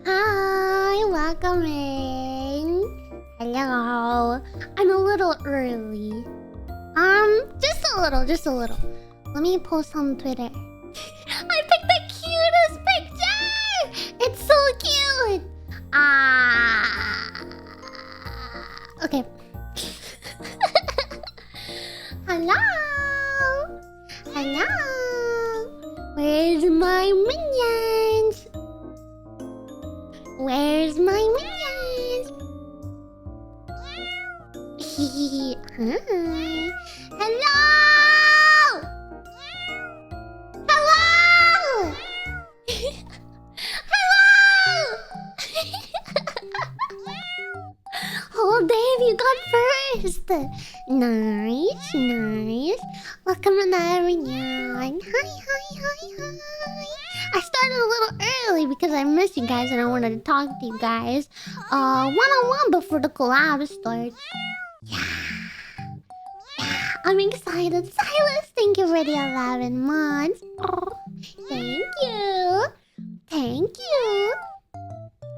Hi, welcome in. Hello. I'm a little early. Just a little. Let me post on Twitter. I picked the cutest picture! It's so cute! Okay. Hello! Hello! Where's my minions? Where's my minions? Hi. Hello! Hello! Hello! Oh, Dave, you got first. Nice. Welcome to everyone. Hi. I started a little early because I missed you guys and I wanted to talk to you guys one-on-one before the collab starts. Yeah. I'm excited. Silas, thank you for the 11 months. Oh, thank you.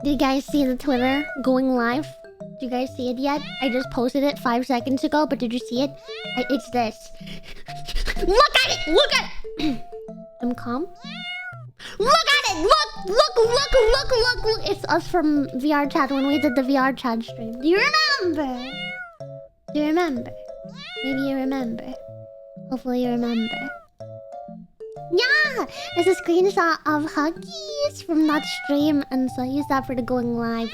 Did you guys see the Twitter going live? Did you guys see it yet? I just posted it 5 seconds ago, but did you see it? It's this. Look at it! I'm calm. Look at it! Look! It's us from VR chat when we did the VR chat stream. Do you remember? Maybe you remember. Hopefully you remember. Yeah! It's a screenshot of Huggies from that stream, and so I used that for the going live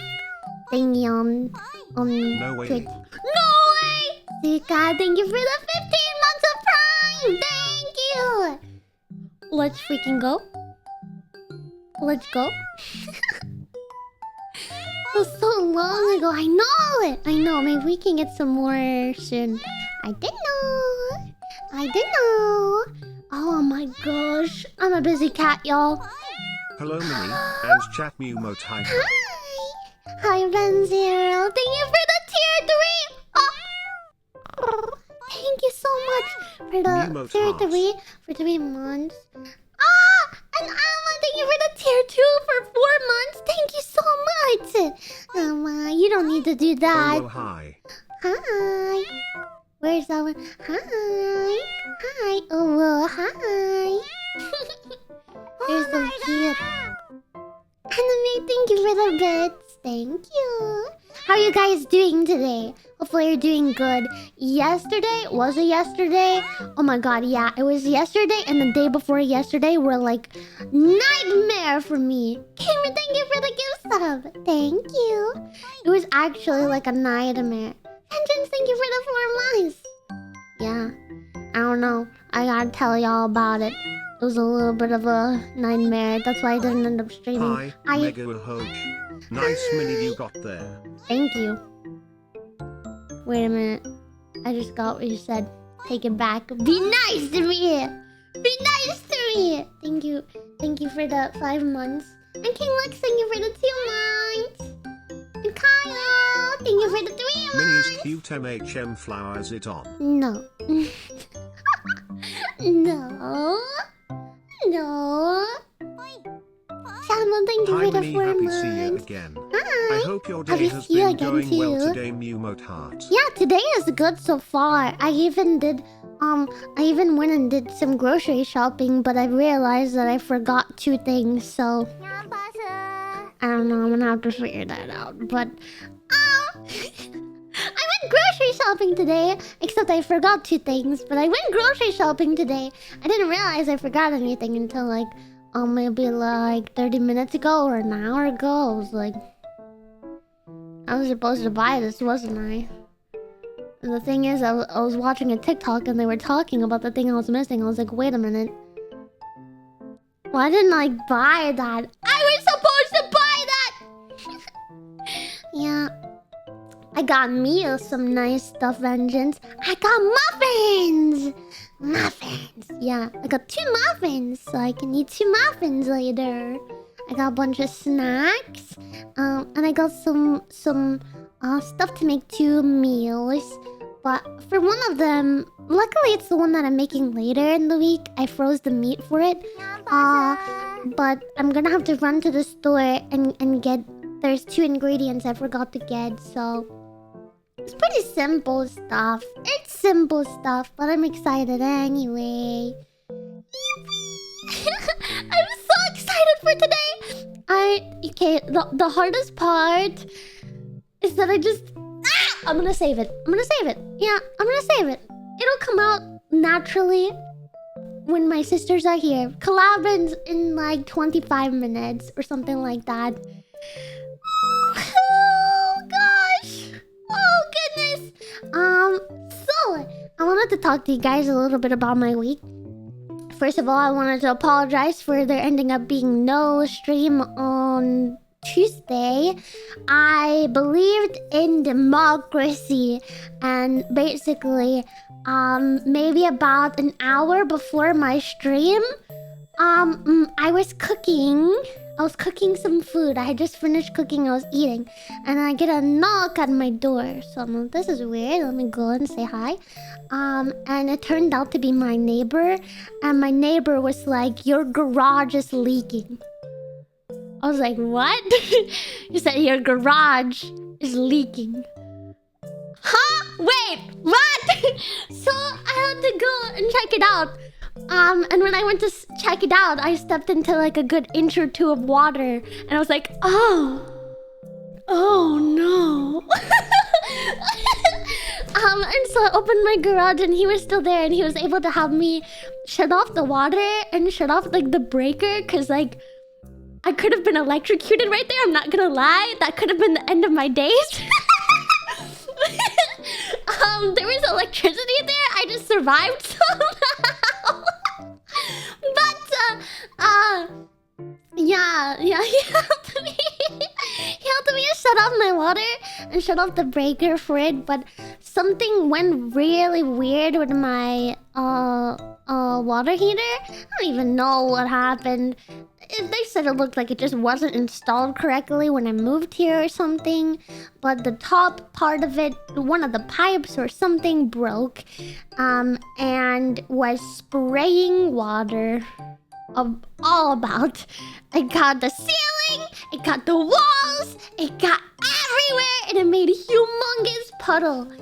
thingy on no way. Twitch. No way! Zika, thank you for the 15 months of Prime! Thank you! Let's freaking go. Let's go. It was so long ago. I know it. I know. Maybe we can get some more soon. I didn't know. Oh my gosh. I'm a busy cat, y'all. Hello, Mini and chat Mew Mote. Hi. Hi, Ben Zero. Thank you for the tier 3. Oh. Thank you so much for the tier 3 for 3 months. And Alma, thank you for the tier 2 for 4 months. Thank you so much. Alma, you don't need to do that. Hello, hi. Hi. Where's Alma? Hi. Oh, hi. You're so cute. Anime, thank you for the bits. Thank you. How are you guys doing today? Hopefully you're doing good. Yesterday? Was it yesterday? Oh my god, yeah. It was yesterday and the day before yesterday were like nightmare for me. Kimmy, thank you for the gift sub. Thank you. It was actually like a nightmare. Tensions, thank you for the 4 months. Yeah. I don't know. I gotta tell y'all about it. It was a little bit of a nightmare. That's why I didn't end up streaming. Hi, Mega Hoj. Nice Mini you got there. Thank you. Wait a minute. I just got what you said. Take it back. Be nice to me. Be nice to me. Thank you. Thank you for the 5 months. And King Lex, thank you for the 2 months. And Kyle, thank you for the 3 months. Mini is cute MHM flowers it on. No. No. Salmon, thank you Hi, for the Mini, 4 happy months. see you again. Hi. I hope your day has been going well today, Mew Mote Heart. Yeah, today is good so far. I even went and did some grocery shopping, but I realized that I forgot 2 things, so I don't know, I'm gonna have to figure that out. But I went grocery shopping today, except I forgot 2 things, but I went grocery shopping today. I didn't realize I forgot anything until like maybe like 30 minutes ago or an hour ago. I was supposed to buy this, wasn't I? And the thing is, I was watching a TikTok and they were talking about the thing I was missing. I was like, wait a minute. Why didn't I buy that? I was supposed to buy that! Yeah. I got me some nice stuff, Vengeance. I got muffins! Yeah, I got 2 muffins, so I can eat 2 muffins later. I got a bunch of snacks, and I got some stuff to make 2 meals. But for one of them, luckily it's the one that I'm making later in the week. I froze the meat for it. But I'm gonna have to run to the store and get... There's 2 ingredients I forgot to get, so... It's pretty simple stuff. It's simple stuff, but I'm excited anyway. I'm so excited for today! Okay, the hardest part is that I just... I'm gonna save it. I'm gonna save it. Yeah, I'm gonna save it. It'll come out naturally when my sisters are here. Collab ends in like 25 minutes or something like that. Oh gosh. Oh goodness. So I wanted to talk to you guys a little bit about my week. First of all, I wanted to apologize for there ending up being no stream on Tuesday. I believed in democracy, and basically, maybe about an hour before my stream, I was cooking. I was cooking some food. I had just finished cooking. I was eating, and I get a knock at my door. So I'm like, this is weird. Let me go and say hi. And it turned out to be my neighbor, and my neighbor was like, "Your garage is leaking." I was like, what? You said your garage is leaking. Huh? Wait, what? So I had to go and check it out. And when I went to check it out, I stepped into like a good inch or two of water. And I was like, oh no. And so I opened my garage and he was still there. And he was able to help me shut off the water and shut off like the breaker. Cause like, I could have been electrocuted right there. I'm not gonna lie. That could have been the end of my days. There was electricity there. I just survived somehow. But, yeah, he helped me. He helped me shut off my water and shut off the breaker for it. But something went really weird with my, water heater. I don't even know what happened. They said it looked like it just wasn't installed correctly when I moved here or something. But the top part of it, one of the pipes or something broke. And was spraying water all about. It got the ceiling, it got the walls, it got everywhere, and it made a humongous puddle.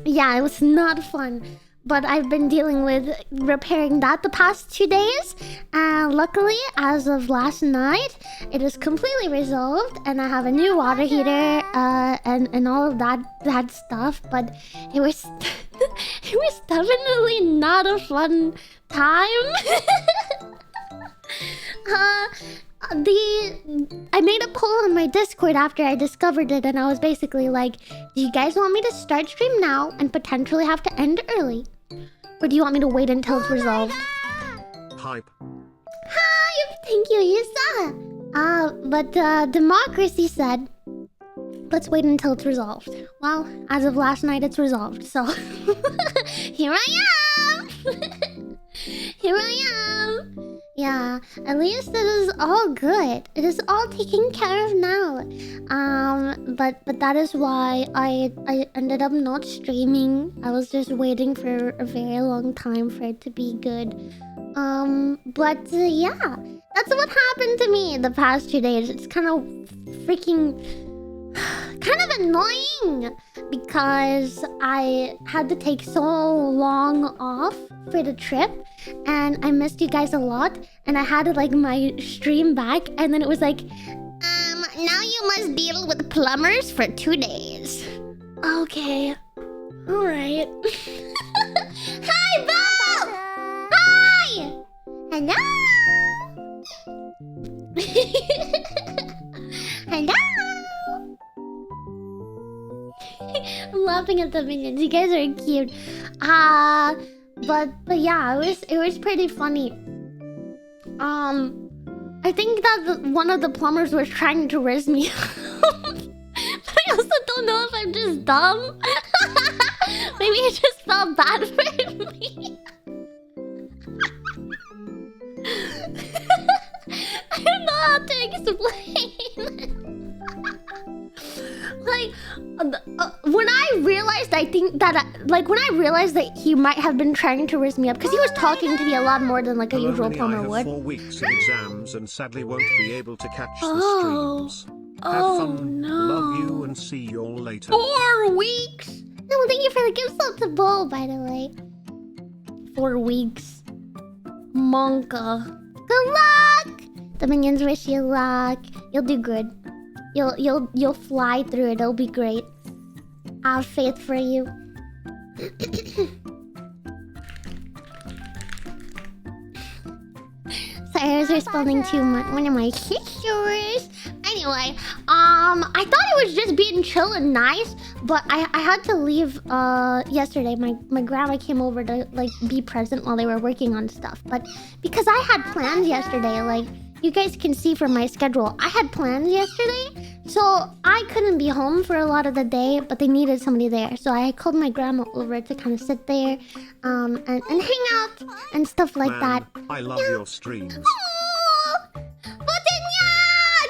Yeah, it was not fun. But I've been dealing with repairing that the past 2 days. And luckily, as of last night, it is completely resolved. And I have a new water heater and all of that stuff. But it was it was definitely not a fun time. I made a poll on my Discord after I discovered it, and I was basically like, do you guys want me to start stream now and potentially have to end early? Or do you want me to wait until it's resolved? Hype. Hi! Thank you, Yusa! But Democracy said, let's wait until it's resolved. Well, as of last night, it's resolved, so... Here I am! Here I am! Yeah, at least it is all good. It is all taken care of now. But that is why I ended up not streaming. I was just waiting for a very long time for it to be good. Yeah, that's what happened to me the past 2 days. It's kind of annoying because I had to take so long off for the trip, and I missed you guys a lot, and I had like my stream back, and then it was like, now you must deal with plumbers for 2 days. Okay. Alright. Hi, Bo! Hi! Hello! Hello! I'm laughing at the minions. You guys are cute. But yeah, it was pretty funny. I think that one of the plumbers was trying to raise me. But I also don't know if I'm just dumb. Maybe it just felt bad for me. I don't know how to explain. Like, when I realized, I think that, when I realized that he might have been trying to raise me up, because he was talking to me a lot more than, like, a usual plumber would. I have 4 weeks of exams and sadly won't be able to catch the streams. Have fun, no. love you, and see you all later. 4 weeks? No, thank you for the gift sub to Bo, by the way. 4 weeks. Monka. Good luck! The minions wish you luck. You'll do good. You'll fly through it. It'll be great. I have faith for you. Sorry, I was responding to one of my sisters. Anyway, I thought it was just being chill and nice, but I had to leave yesterday. My grandma came over to like be present while they were working on stuff. But because I had plans yesterday, like you guys can see from my schedule, I had plans yesterday, so I couldn't be home for a lot of the day, but they needed somebody there. So I called my grandma over to kind of sit there and hang out and stuff like that. I love your streams.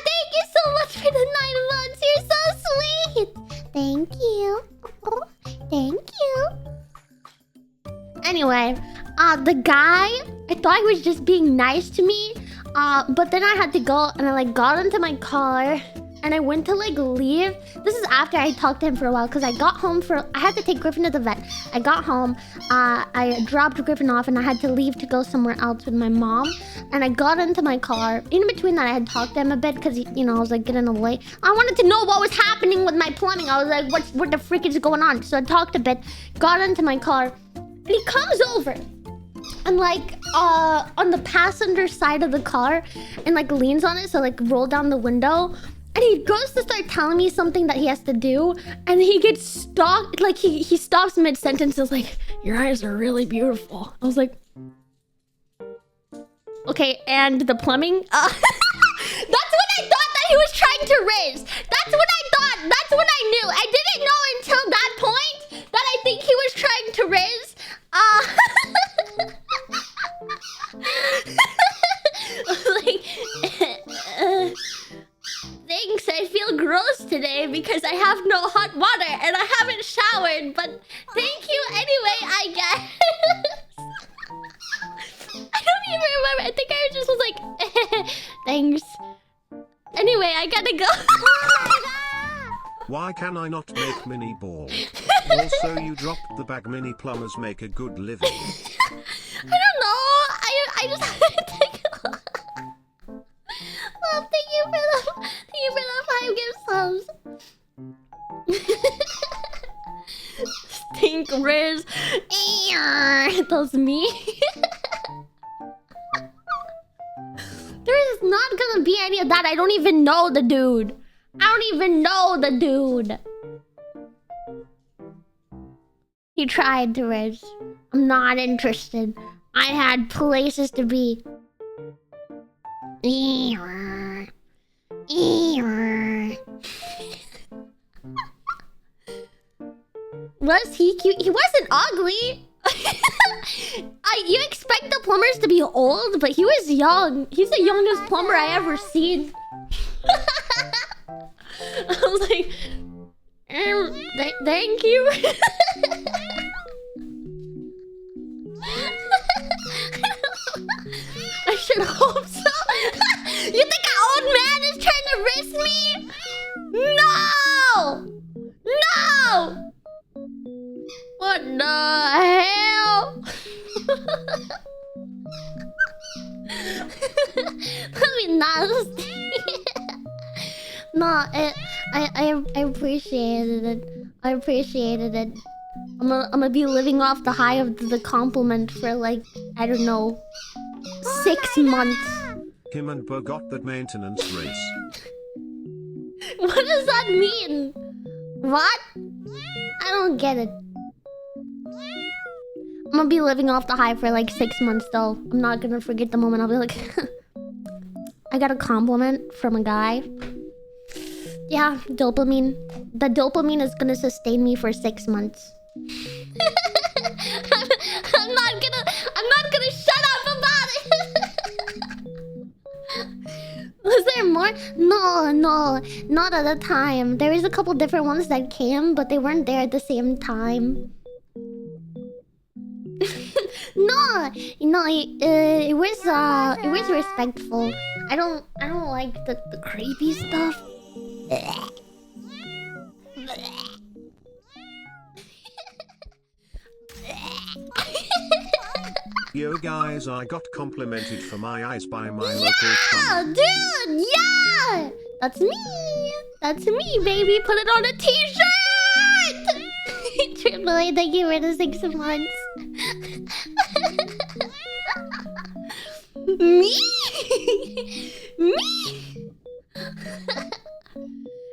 Thank you so much for the 9 months. You're so sweet. Thank you. Oh, thank you. Anyway, the guy, I thought he was just being nice to me. But then I had to go and I like got into my car and I went to like leave. This is after I talked to him for a while because I got home I had to take Griffin to the vet. I got home, I dropped Griffin off and I had to leave to go somewhere else with my mom. And I got into my car. In between that, I had talked to him a bit because, you know, I was like getting away. I wanted to know what was happening with my plumbing. I was like, what the frick is going on? So I talked a bit, got into my car, and he comes over. And like on the passenger side of the car and like leans on it, so like roll down the window, and he goes to start telling me something that he has to do, and he gets stopped, like he stops mid-sentence and is like, your eyes are really beautiful. I was like, okay, and the plumbing? That's what I thought that he was trying to raise. That's what I thought. That's what I knew. I didn't know until that point that I think he was trying to raise. Thanks, I feel gross today because I have no hot water and I haven't showered, but thank you anyway, I guess. I don't even remember. I think I just was like, thanks. Anyway, I gotta go. Why can I not make mini ball? Also, you dropped the bag. Mini plumbers make a good living. I don't know. I just had to take a look. Well, thank you for the 5 gift subs. Stink Riz. That's me. There is not gonna be any of that. I don't even know the dude. I don't even know the dude. He tried to Riz. I'm not interested. I had places to be. Was he cute? He wasn't ugly. You expect the plumbers to be old, but he was young. He's the youngest plumber I ever seen. I was like, thank you. I should hope so. You think an old man is trying to risk me? No! No! What the hell? That'd be nasty. No, I appreciated it. I appreciated it. I'm gonna be living off the high of the compliment for like, I don't know, 6 months. Him and Bo got that maintenance race. What does that mean? What? I don't get it. I'm gonna be living off the high for like 6 months though. I'm not gonna forget the moment I'll be like, I got a compliment from a guy. Yeah, dopamine. The dopamine is gonna sustain me for 6 months. I'm not gonna shut up about it. Was there more more? No, not at a time. There is a couple different ones that came, but they weren't there at the same time. No, it was respectful. I don't like the creepy stuff. Yo guys, I got complimented for my eyes by my local plumber. Dude, yeah! That's me, baby. Put it on a t-shirt! Triple A, thank you for the 6 months. Me?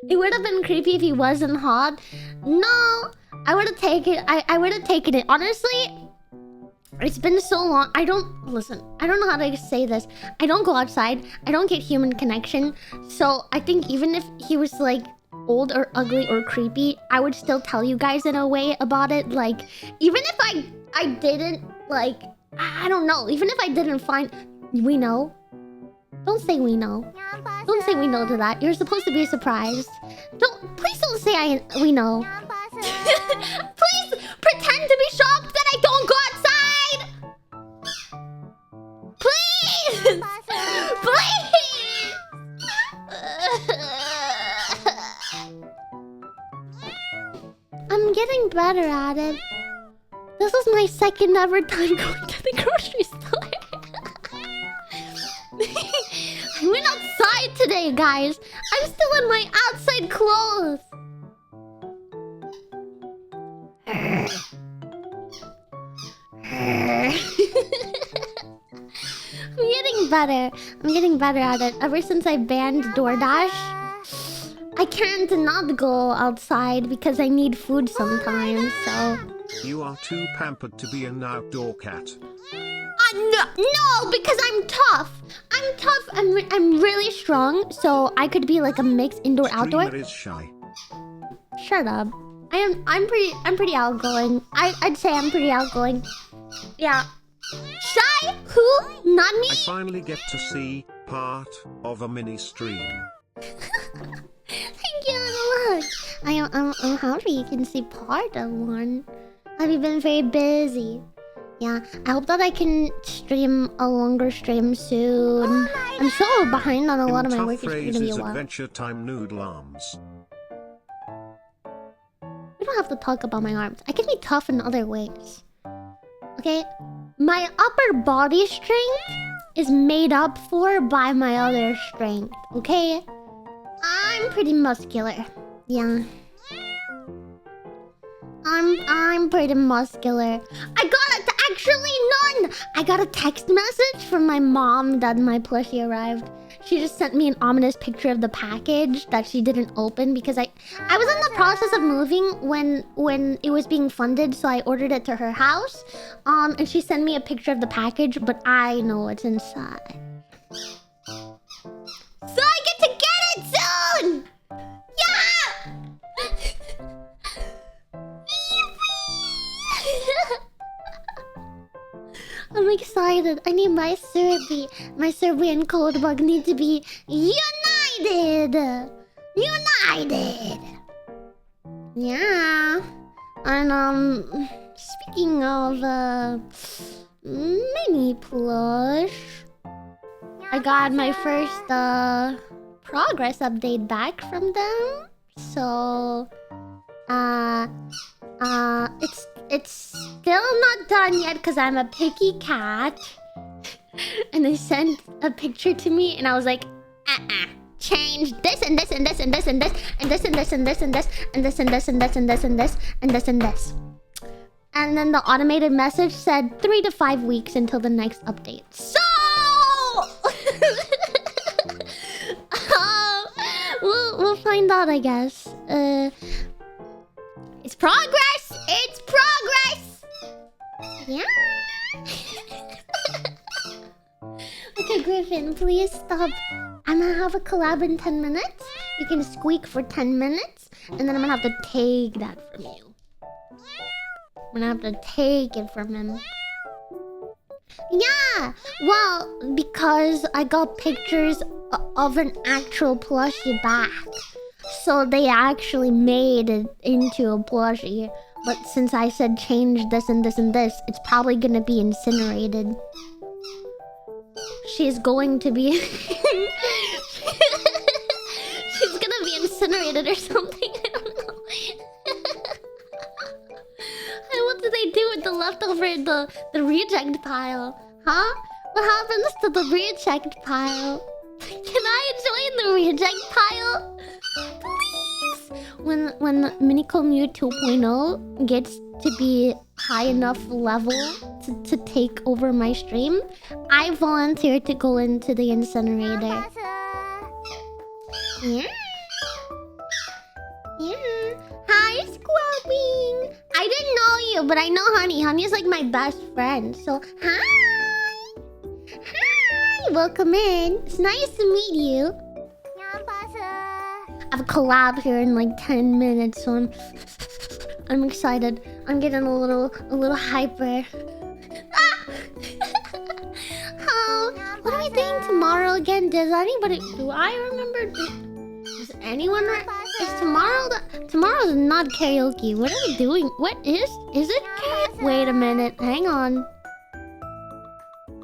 It would have been creepy if he wasn't hot. No, I would have taken I would have taken it. Honestly, it's been so long. I don't know how to say this. I don't go outside. I don't get human connection. So I think even if he was like old or ugly or creepy, I would still tell you guys in a way about it. Like, even if I didn't, like, I don't know. Even if I didn't find... We know. Don't say we know. Don't say we know to that. You're supposed to be surprised. Please don't say we know. Please pretend to be shocked that I don't go outside. Please. Please. I'm getting better at it. This is my second ever time going to the grocery store. I went outside today, guys. I'm still in my outside clothes. I'm getting better at it. Ever since I banned DoorDash, I can't not go outside because I need food sometimes, so... You are too pampered to be an outdoor cat. No, because I'm tough. I'm tough. I'm really strong, so I could be like a mix indoor-outdoor. Streamer is shy. Shut up. I'm pretty outgoing. I'd say I'm pretty outgoing. Yeah. Shy? Who? Not me? I finally get to see part of a mini stream. Thank you so much. I'm happy you can see part of one. Have you been very busy? Yeah, I hope that I can stream a longer stream soon. I'm so behind on a lot of my work. It's gonna be a while. Adventure time noodle arms. We don't have to talk about my arms. I can be tough in other ways. Okay? My upper body strength is made up for by my other strength. Okay? I'm pretty muscular. Yeah. I'm pretty muscular. I got a text message from my mom that my plushie arrived. She just sent me an ominous picture of the package that she didn't open because I was in the process of moving when it was being funded, so I ordered it to her house. And she sent me a picture of the package, but I know what's inside. So I get to get it soon! Yeah! I'm excited. I need my Serbi. My Serbi and CodeBug need to be united. United. Yeah. And speaking of mini plush, I got my first progress update back from them. So it's still not done yet because I'm a picky cat. And they sent a picture to me and I was like, change this and this and this and this and this and this and this and this and this and this and this and this and this and this and this and this. And then the automated message said 3 to 5 weeks until the next update. So we'll find out, I guess. It's progress! It's progress! Yeah. Okay, Griffin, please stop. I'm gonna have a collab in 10 minutes. You can squeak for 10 minutes, and then I'm gonna have to take that from you. I'm gonna have to take it from him. Yeah! Well, because I got pictures of an actual plushie back. So they actually made it into a plushie. But since I said change this and this and this, it's probably gonna be incinerated. She's going to be... She's gonna be incinerated or something. I don't know. And what do they do with the leftover in the reject pile? Huh? What happens to the reject pile? Can I join the reject pile? Please! When MinikoMew 2.0 gets to be high enough level to take over my stream, I volunteer to go into the incinerator. Yeah. Yeah. Hi, Squabbing. I didn't know you, but I know Honey. Honey is like my best friend. So, hi. Hi. Welcome in. It's nice to meet you. I have a collab here in like 10 minutes, so I'm excited. I'm getting a little hyper. Ah! Oh, what are we doing tomorrow again? Do I remember? Does anyone? Is tomorrow's not karaoke. What are we doing? What is it? Wait a minute. Hang on.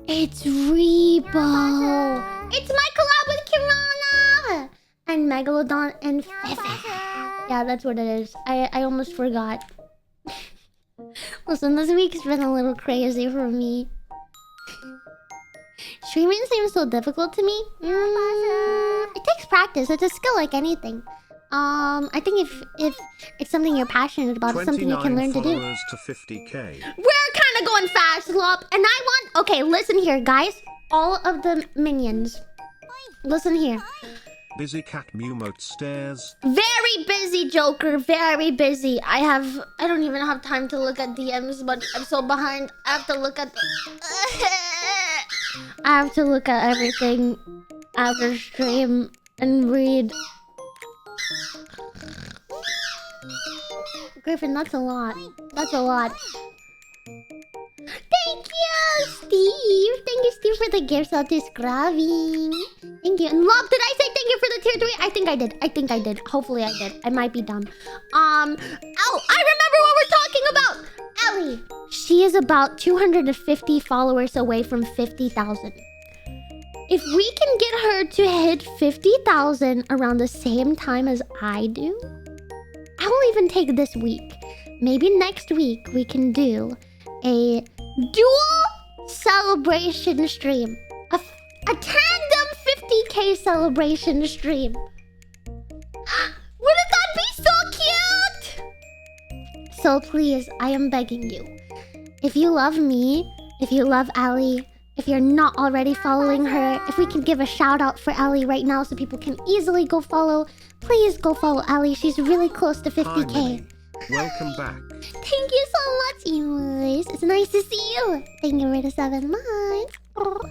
It's Rebo. It's my collab with Kirana and Megalodon and Fefe. Yeah, that's what it is. I almost forgot. Listen, this week's been a little crazy for me. Streaming seems so difficult to me. It takes practice. It's a skill like anything. I think if it's something you're passionate about, it's something you can learn to do. To 50K. We're kind of going fast, Lop. And I want... Okay, listen here, guys. All of the minions. Listen here. Busy cat Mewmote stairs. Very busy, Joker. Very busy. I don't even have time to look at DMs, but I'm so behind. I have to look at... I have to look at everything after stream and read. Griffin, that's a lot. That's a lot. Thank you, Steve. Thank you, Steve, for the gifts of describing. Thank you. And Love, did I say thank you for the tier 3? I think I did. Hopefully I did. I might be dumb. Oh, I remember what we're talking about. Ellie. She is about 250 followers away from 50,000. If we can get her to hit 50,000 around the same time as I do, I will even take this week. Maybe next week we can do a dual celebration stream. A tandem 50K celebration stream. Wouldn't that be so cute? So please, I am begging you. If you love me, if you love Ali, if you're not already following her, if we can give a shout out for Ali right now so people can easily go follow, please go follow Ali. She's really close to 50K. Hi, welcome back. Thank you so much, Emus. It's nice to see you. Thank you for the 7 months. Oh.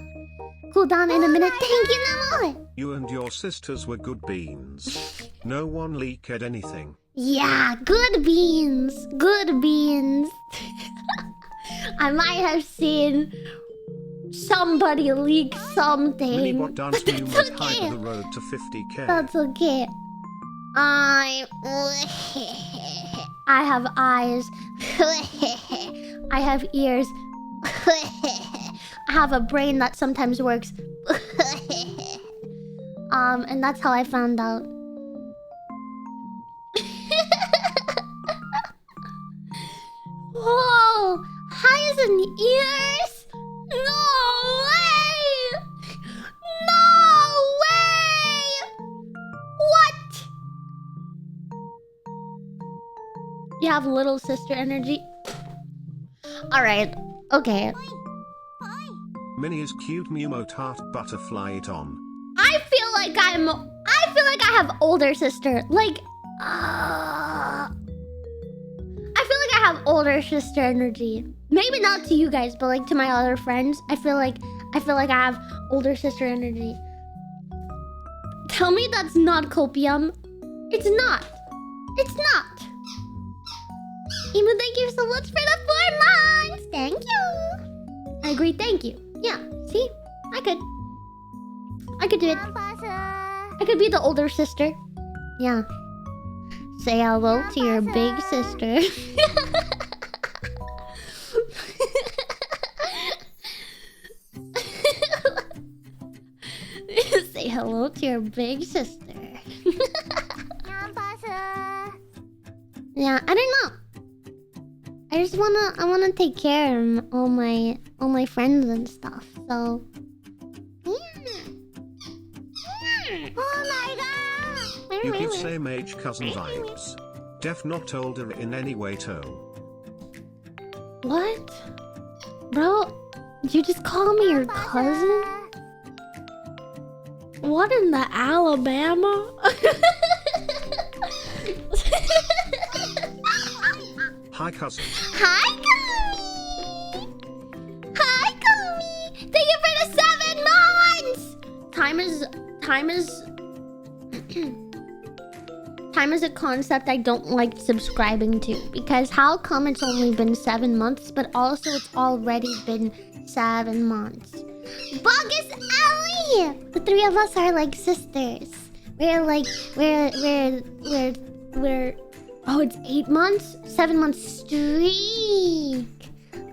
Cool down in a minute. Thank you, Namo. You and your sisters were good beans. No one leaked anything. Yeah, good beans. Good beans. I might have seen somebody leak something. Minibot dance Mewmote hide the road to 50K. That's okay. I have eyes. I have ears. I have a brain that sometimes works. And that's how I found out. Whoa! Eyes and ears? No way! No way! What? You have little sister energy? Alright, okay. Minnie is cute Mewmote heart butterfly it on. I feel like I have older sister. Like, I feel like I have older sister energy. Maybe not to you guys, but like to my other friends. I feel like I have older sister energy. Tell me that's not copium. It's not. It's not. Emu, thank you so much for the 4 months. Thank you. I agree, thank you. Yeah, see? I I could do it. I could be the older sister. Yeah. Say hello to your big sister. Say hello to your big sister. Yeah, I don't know. I wanna take care of all my friends and stuff. So oh my god! You give same age cousin vibes. Def not older in any way toe. What? Bro, did you just call me your cousin? What in the Alabama? Hi cousin. Hi, Kumi! Hi, Kumi! Thank you for the 7 months! Time is a concept I don't like subscribing to. Because how come it's only been 7 months, but also it's already been 7 months? Bugus Ellie! The three of us are like sisters. We're oh, it's 8 months? 7 months streak.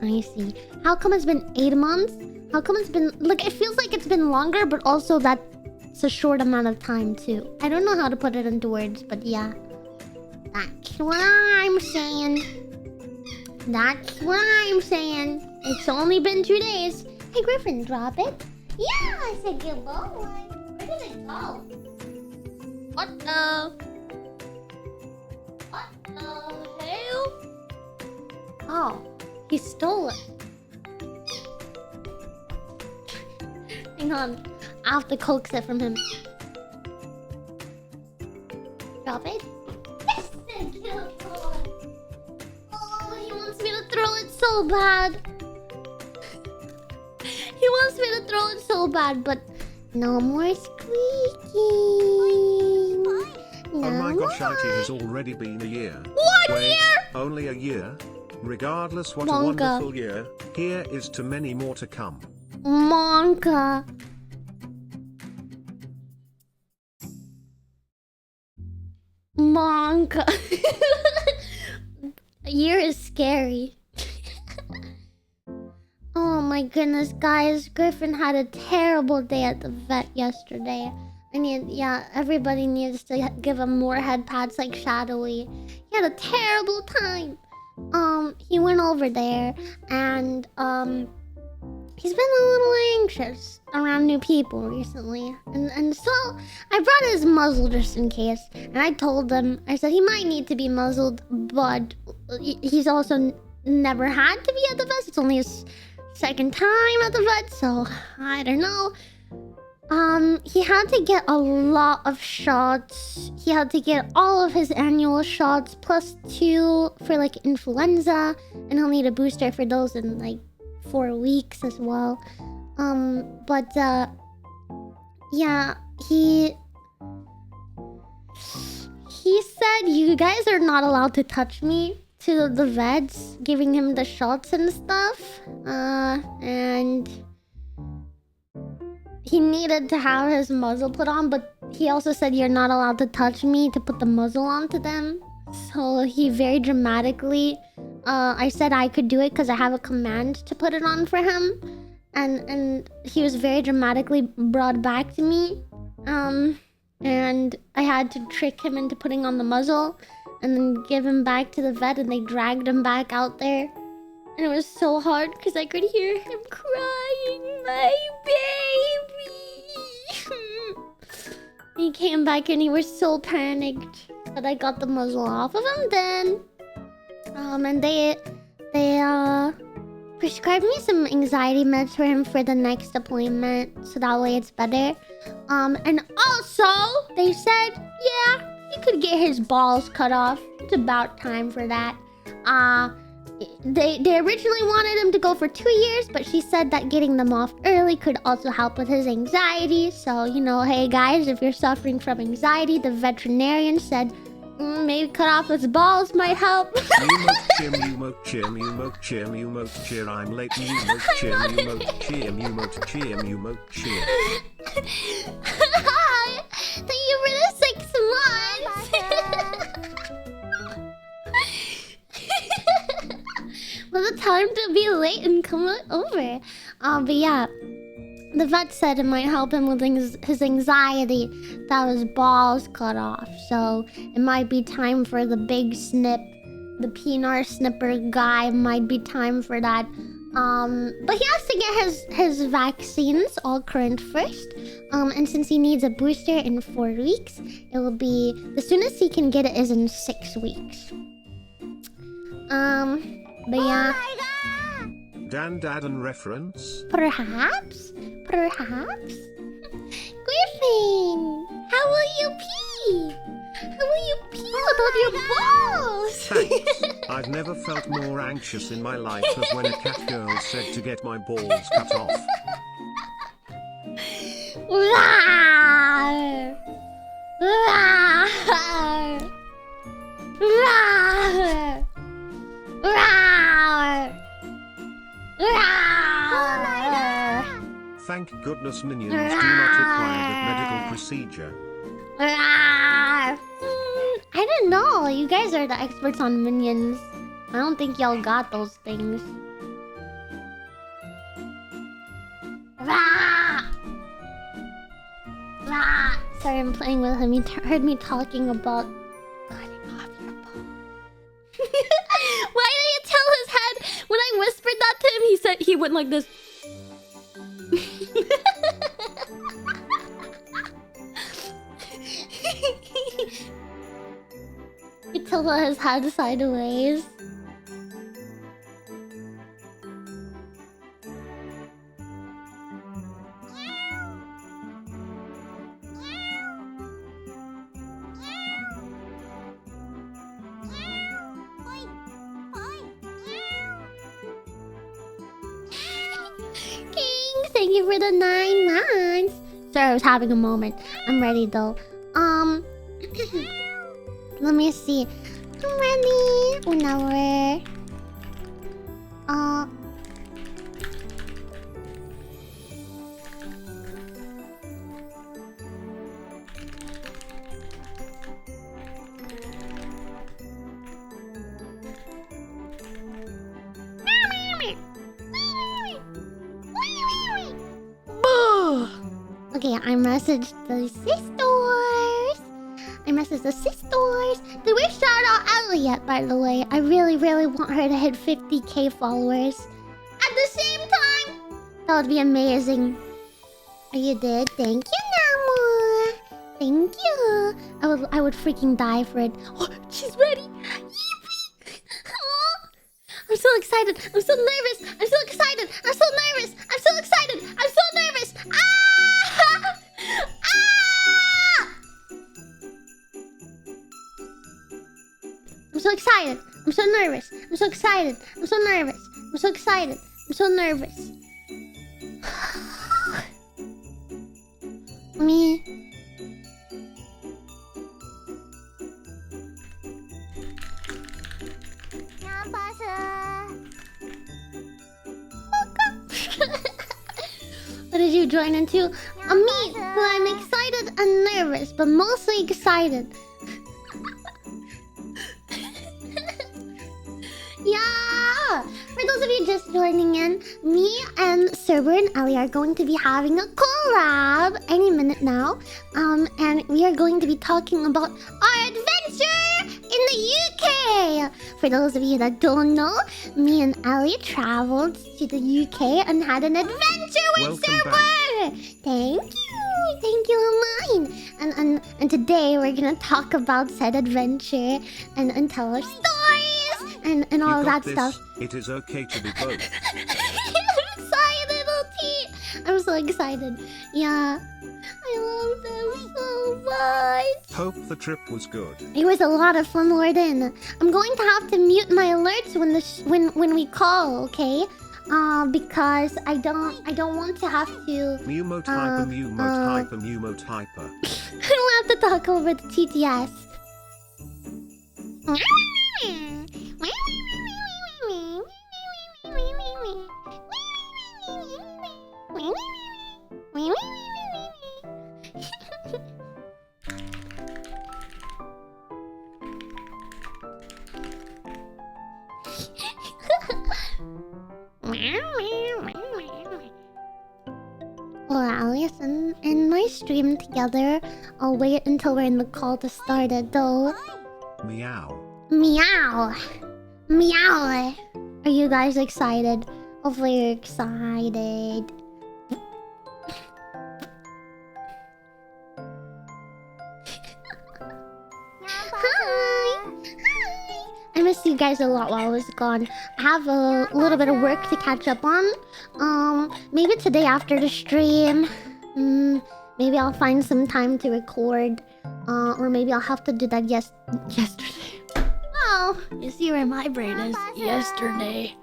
I see. How come it's been 8 months? How come it's been... Like, it feels like it's been longer, but also that's a short amount of time, too. I don't know how to put it into words, but yeah. That's what I'm saying. That's what I'm saying. It's only been 2 days. Hey, Griffin, drop it. Yeah, I said goodbye. Where did it go? What the... What the hell? Oh, he stole it. Hang on, I have to coax it from him. Drop it. Yes, thank you. Oh, he wants me to throw it so bad. He wants me to throw it so bad, but no more squeaking. No Oh my gosh, more. IT has already been a year. What Wait, year? only a year? Regardless, what Wonka. a wonderful year. Here is to many more to come. Monka. Monka. A year is scary. Oh my goodness, guys. Griffin had a terrible day at the vet yesterday. Everybody needs to give him more head pats like Shadowy. He had a terrible time. He went over there and, he's been a little anxious around new people recently. And so I brought his muzzle just in case. And I told him, I said he might need to be muzzled, but he's also never had to be at the vet. It's only his second time at the vet, so I don't know. He had to get a lot of shots. He had to get all of his annual shots plus 2 for like influenza, and he'll need a booster for those in like 4 weeks as well. Yeah, he said you guys are not allowed to touch me to the vets, giving him the shots and stuff. And he needed to have his muzzle put on, but he also said you're not allowed to touch me to put the muzzle onto them. So he very dramatically, I said I could do it because I have a command to put it on for him. And he was very dramatically brought back to me. And I had to trick him into putting on the muzzle and then give him back to the vet, and they dragged him back out there. And it was so hard because I could hear him crying, my baby. He came back and he was so panicked. But I got the muzzle off of him then. And they prescribed me some anxiety meds for him for the next appointment, so that way it's better. And also they said, yeah, he could get his balls cut off. It's about time for that. They originally wanted him to go for 2 years, but she said that getting them off early could also help with his anxiety. So, you know, hey guys, if you're suffering from anxiety, the veterinarian said Maybe cut off his balls might help. Mew mo cheer, mew mo cheer, mew mo cheer. I'm late. Mew mo cheer, mew mo cheer, mew mo cheer, mew mo cheer. Thank you for the 6 months. Well, the time to be late and come over. But yeah, the vet said it might help him with his anxiety that his balls cut off. So it might be time for the big snip. The peanut snipper guy might be time for that. But he has to get his vaccines all current first. And since he needs a booster in 4 weeks, it will be the soonest he can get it is in 6 weeks. But yeah. Dan Dadan reference. Perhaps. Griffin, how will you pee? How will you pee without your balls? Thanks. I've never felt more anxious in my life as when a cat girl said to get my balls cut off. Rawr. Rawr. Rawr. Rawr. Rawr. Thank goodness minions do not require the medical procedure. I don't know. You guys are the experts on minions. I don't think y'all got those things. Rah! Rah! Sorry, I'm playing with him. He heard me talking about cutting off your ball. Why did you tell his head? When I whispered that to him, he said he went like this. You tilted his head sideways. King, thank you for the 9 months. Sorry, I was having a moment. I'm ready though. Let me see. I'm ready. Whenever. Okay, I messaged the sisters. Did we shout out Ellie yet, by the way? I really want her to hit 50k followers. At the same time! That would be amazing. You did? Thank you, Namu. Thank you. I would freaking die for it. Oh, she's ready. Yippee! Oh, I'm so excited. I'm so nervous. I'm so excited. I'm so nervous. I'm so excited. I'm so nervous. Ah! I'm so excited. I'm so nervous. I'm so excited. I'm so nervous. I'm so excited. I'm so nervous. Me. What did you join into? Me, who I'm excited and nervous, but mostly excited. Yeah! For those of you just joining in, me and Server and Ellie are going to be having a collab any minute now. And we are going to be talking about our adventure in the UK! For those of you that don't know, me and Ellie traveled to the UK and had an adventure with Server! Thank you, mine! And today we're gonna talk about said adventure and tell our stories and all of that stuff. It is okay to be both. I'm excited, OT! I'm so excited. Yeah. I love them so much. Hope the trip was good. It was a lot of fun, Warden. I'm going to have to mute my alerts when we call, okay? Because I don't want to have to. Mewmote hyper, mewmote hyper, mewmote hyper. I don't have to talk over the TTS. Well, Alice and my stream together. I'll wait until we're in the call to start it, though. Meow. Meow. Meow. Are you guys excited? Hopefully you're excited. Hi. Hi. I missed you guys a lot while I was gone. I have a little bit of work to catch up on. Maybe today after the stream. Maybe I'll find some time to record. Or maybe I'll have to do that yesterday. Oh, you see where my brain is. Yesterday.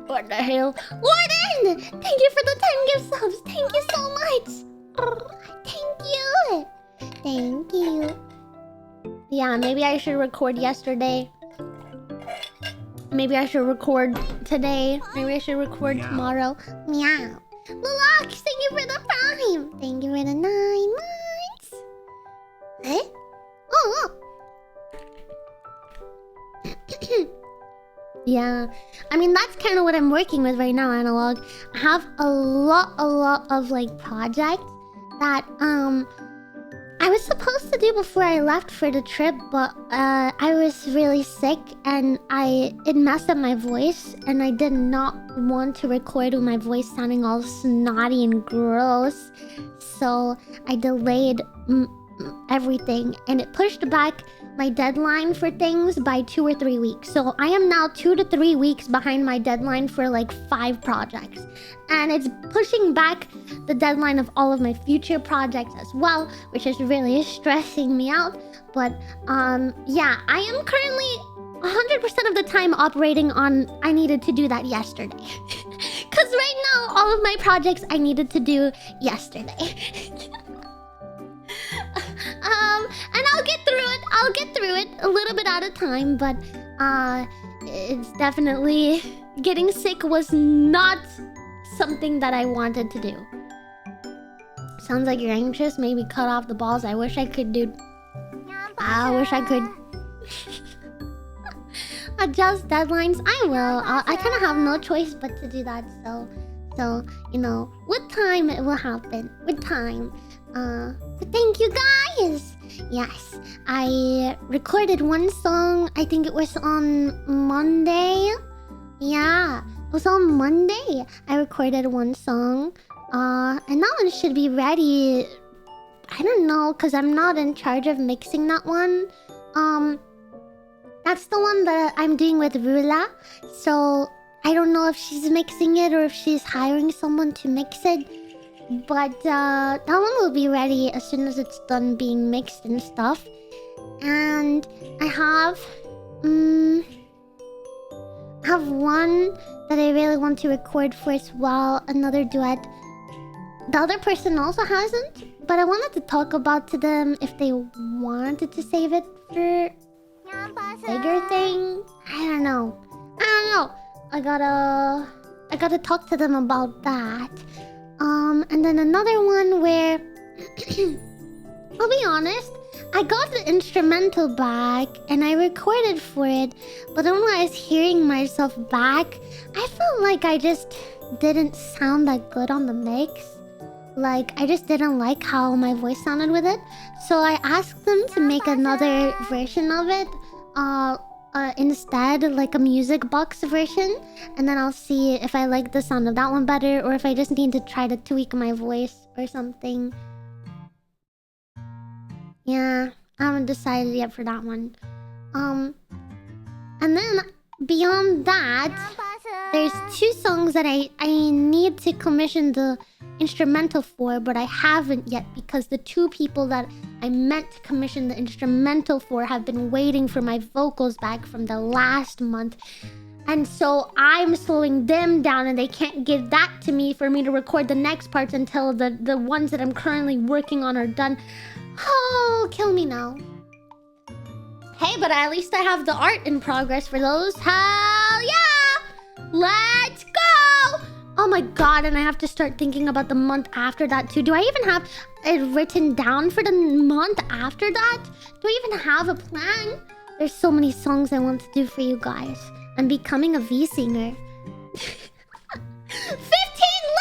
What the hell? Warden! Thank you for the 10 gift subs. Thank you so much. Thank you. Thank you. Yeah, maybe I should record yesterday. Maybe I should record today. Maybe I should record tomorrow. Meow. Lulax, thank you for the prime. Thank you for the 9 months. Eh? Oh. Yeah. I mean, that's kind of what I'm working with right now, Analog. I have a lot of like projects that I was supposed to do before I left for the trip, but I was really sick and it messed up my voice, and I did not want to record with my voice sounding all snotty and gross. So I delayed everything, and it pushed back my deadline for things by 2 or 3 weeks. So I am now 2 to 3 weeks behind my deadline for like 5 projects. And it's pushing back the deadline of all of my future projects as well, which is really stressing me out. But yeah, I am currently 100% of the time operating on I needed to do that yesterday. Because right now, all of my projects I needed to do yesterday. And I'll get through it. I'll get through it a little bit at a time, but it's definitely getting sick was not something that I wanted to do. Sounds like you're anxious. Maybe cut off the balls. I wish I could, dude. I wish I could. Adjust deadlines. I will. I kind of have no choice but to do that. So you know, with time it will happen. With time. But thank you guys. Yes, I recorded one song. I think it was on Monday. Yeah, it was on Monday. I recorded one song. And that one should be ready. I don't know, cause I'm not in charge of mixing that one. That's the one that I'm doing with Rula. So I don't know if she's mixing it or if she's hiring someone to mix it. But that one will be ready as soon as it's done being mixed and stuff. And I have one that I really want to record for as well, another duet. The other person also hasn't, but I wanted to talk about to them if they wanted to save it for bigger thing. I don't know. I gotta talk to them about that. And then another one where I'll be honest, I got the instrumental back and I recorded for it, but then when I was hearing myself back, I felt like I just didn't sound that good on the mix. Like, I just didn't like how my voice sounded with it. So I asked them to make another version of it, instead, like a music box version. And then I'll see if I like the sound of that one better, or if I just need to try to tweak my voice or something. Yeah, I haven't decided yet for that one. And then beyond that, there's 2 songs that I need to commission the instrumental for, but I haven't yet because the 2 people that I meant to commission the instrumental for have been waiting for my vocals back from the last month. And so I'm slowing them down and they can't give that to me for me to record the next parts until the ones that I'm currently working on are done. Oh, kill me now. Hey, Okay, but at least I have the art in progress for those. Hell yeah! Let's go! Oh my god, and I have to start thinking about the month after that too. Do I even have it written down for the month after that? Do I even have a plan? There's so many songs I want to do for you guys. I'm becoming a V-singer. 15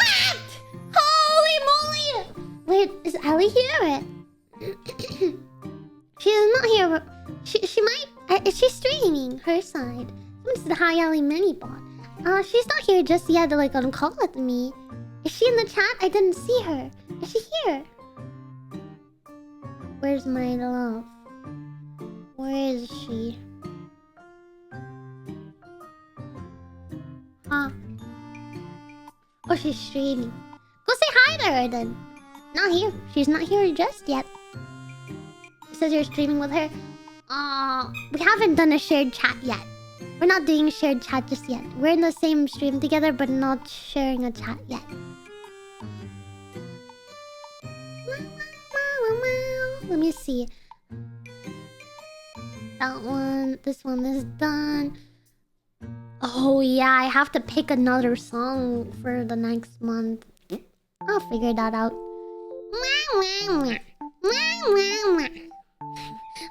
left! Holy moly! Wait, is Ellie here? She's not here. She might... is she streaming her side? Someone said hi Ellie Minibot. She's not here just yet, like on call with me. Is she in the chat? I didn't see her. Is she here? Where's my love? Where is she? Huh? Oh, she's streaming. Go say hi to her then. Not here. She's not here just yet. It says you're streaming with her. We haven't done a shared chat yet. We're not doing a shared chat just yet. We're in the same stream together, but not sharing a chat yet. Let me see. That one, this one is done. Oh yeah, I have to pick another song for the next month. I'll figure that out.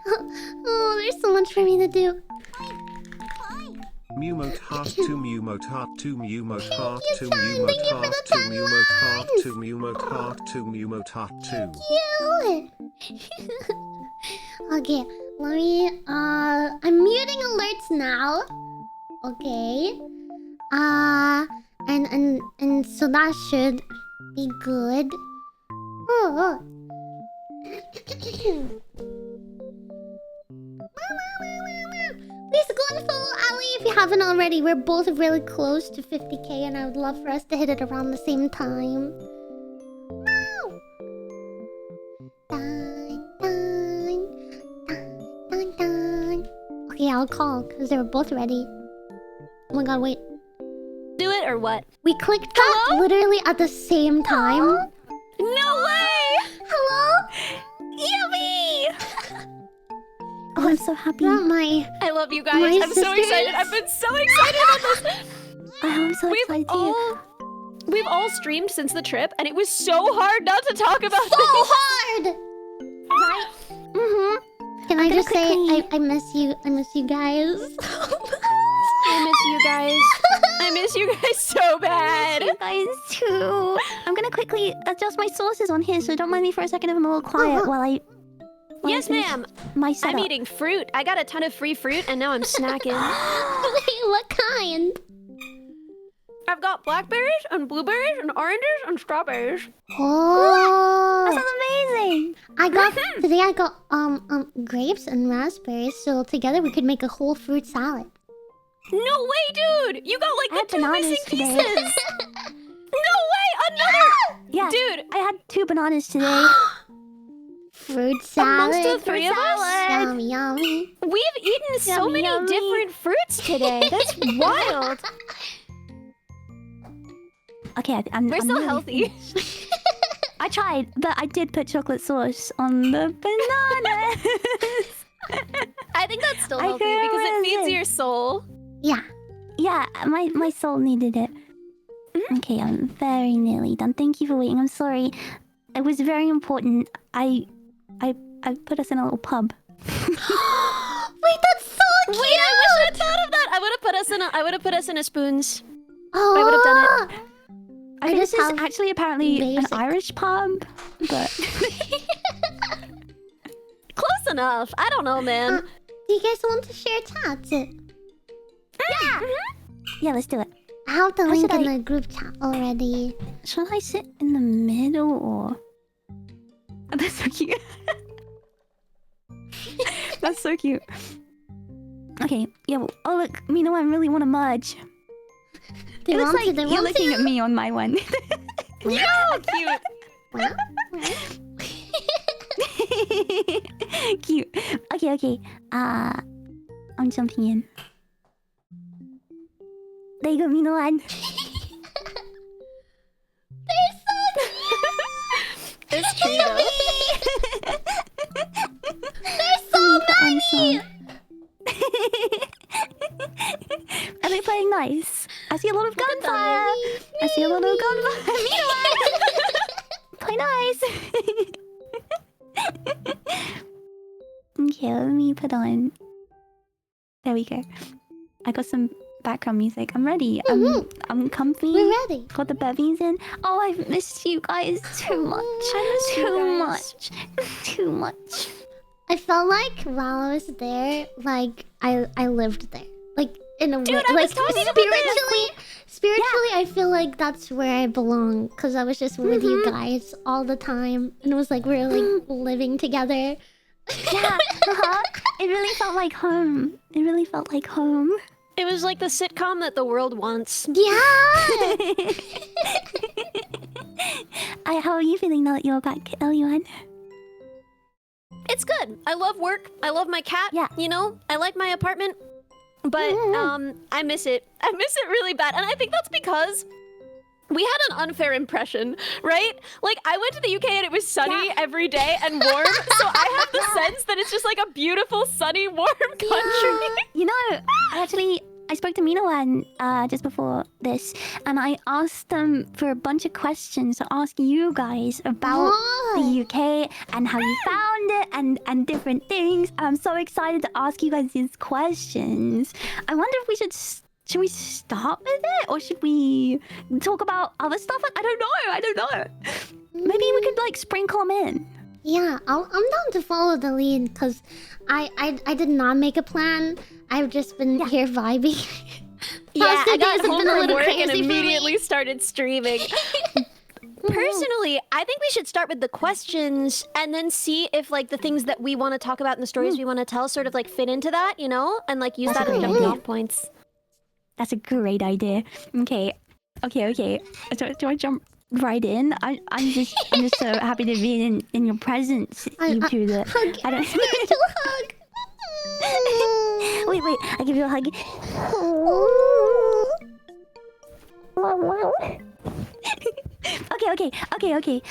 Oh, there's so much for me to do. Mewmote heart to Mewmote heart to Mewmote heart to Thank you, Mewmote Chan. heart Thank to you for the Mewmote heart times. to Mewmote heart to Mewmote heart to. Okay, let me I'm muting alerts now. Okay. And so that should be good. Oh. Please go and follow Ali if you haven't already. We're both really close to 50k and I would love for us to hit it around the same time. Wow. Dun, dun, dun, dun. Okay, I'll call because they were both ready. Oh my god, wait. Do it or what? We clicked that literally at the same time. No way! Hello? Yummy! Oh, I'm so happy. Not my... I love you guys. My I'm so sisters. excited. I've been so excited about this. Oh, I'm so excited too. We've all streamed since the trip, and it was so hard not to talk about So this. hard! Right? Mm-hmm. Can I just say I miss you. I miss you guys. I miss you guys. I miss you guys so bad. You guys too. I'm gonna quickly adjust my sources on here, so don't mind me for a second if I'm a little quiet while I... Yes, ma'am. My setup. I'm eating fruit. I got a ton of free fruit, and now I'm snacking. What kind? I've got blackberries and blueberries and oranges and strawberries. Oh, That sounds amazing. I got today. I got grapes and raspberries. So together we could make a whole fruit salad. No way, dude! You got I like had the two bananas missing today. pieces. No way! Another. Yeah, Dude, I had 2 bananas today. Fruit salad. amongst the three of us, Yummy, yummy. we've eaten so Yummy, many yummy. different fruits today. That's wild. Okay, I'm We're so nearly healthy. finished. I tried, but I did put chocolate sauce on the bananas. I think that's still I healthy couldn't because it feeds resist. your soul. Yeah. Yeah, my soul needed it. Okay, I'm very nearly done. Thank you for waiting. I'm sorry. It was very important. I put us in a little pub. Wait, that's so cute. Wait, I wish I'd thought of that. I would have put us in a spoons. Oh, I would have done it. I think just this is have actually apparently basic- an Irish pub, but Close enough. I don't know, man. Do you guys want to share chats? Yeah. yeah, let's do it. I have the How link should in I- the group chat already. Should I sit in the middle or? Oh, that's so cute. That's so cute. Okay, yeah. Well, oh look, you know I really want to merge. They It looks want to, like they you're want looking to. at me on my one. So cute. Well, Cute. Okay. I'm jumping in. There you go, Minoan. they're so cute. It's true though. They're so many. nice. I see a lot of gunfire. I see a lot of gunfire. Play nice. Okay, let me put on. There we go. I got some background music. I'm ready. I'm comfy. We're ready. Got the bevies in. Oh, I've missed you guys too much. Too much. I felt like while I was there, like I lived there. Like in a way, I was like talking about this. spiritually, I feel like that's where I belong because I was just with you guys all the time, and it was like we were like living together. Yeah, it really felt like home. It really felt like home. It was like the sitcom that the world wants. Yeah. How are you feeling now that you're back, Elian? It's good. I love work. I love my cat. Yeah. You know, I like my apartment. But I miss it. I miss it really bad. And I think that's because we had an unfair impression, right? Like, I went to the UK and it was sunny every day and warm. So I have the sense that it's just like a beautiful, sunny, warm country. You know, I spoke to Minoan just before this, and I asked them for a bunch of questions to ask you guys about the UK and how you found it and different things. I'm so excited to ask you guys these questions. I wonder if we should we start with it, or should we talk about other stuff? I don't know. Maybe we could like sprinkle them in. Yeah, I'm down to follow the lead because I did not make a plan. I've just been here vibing. Yeah, I got days have home been a from little work and crazy for me. immediately started streaming. Personally, I think we should start with the questions and then see if like the things that we want to talk about and the stories we want to tell sort of like fit into that, you know? And like use that as jumping off points. That's a great idea. Okay. Do I jump right in? I'm just so happy to be in your presence, you two. Hug. I don't. Spiritual hug. Wait, I give you a hug. Okay.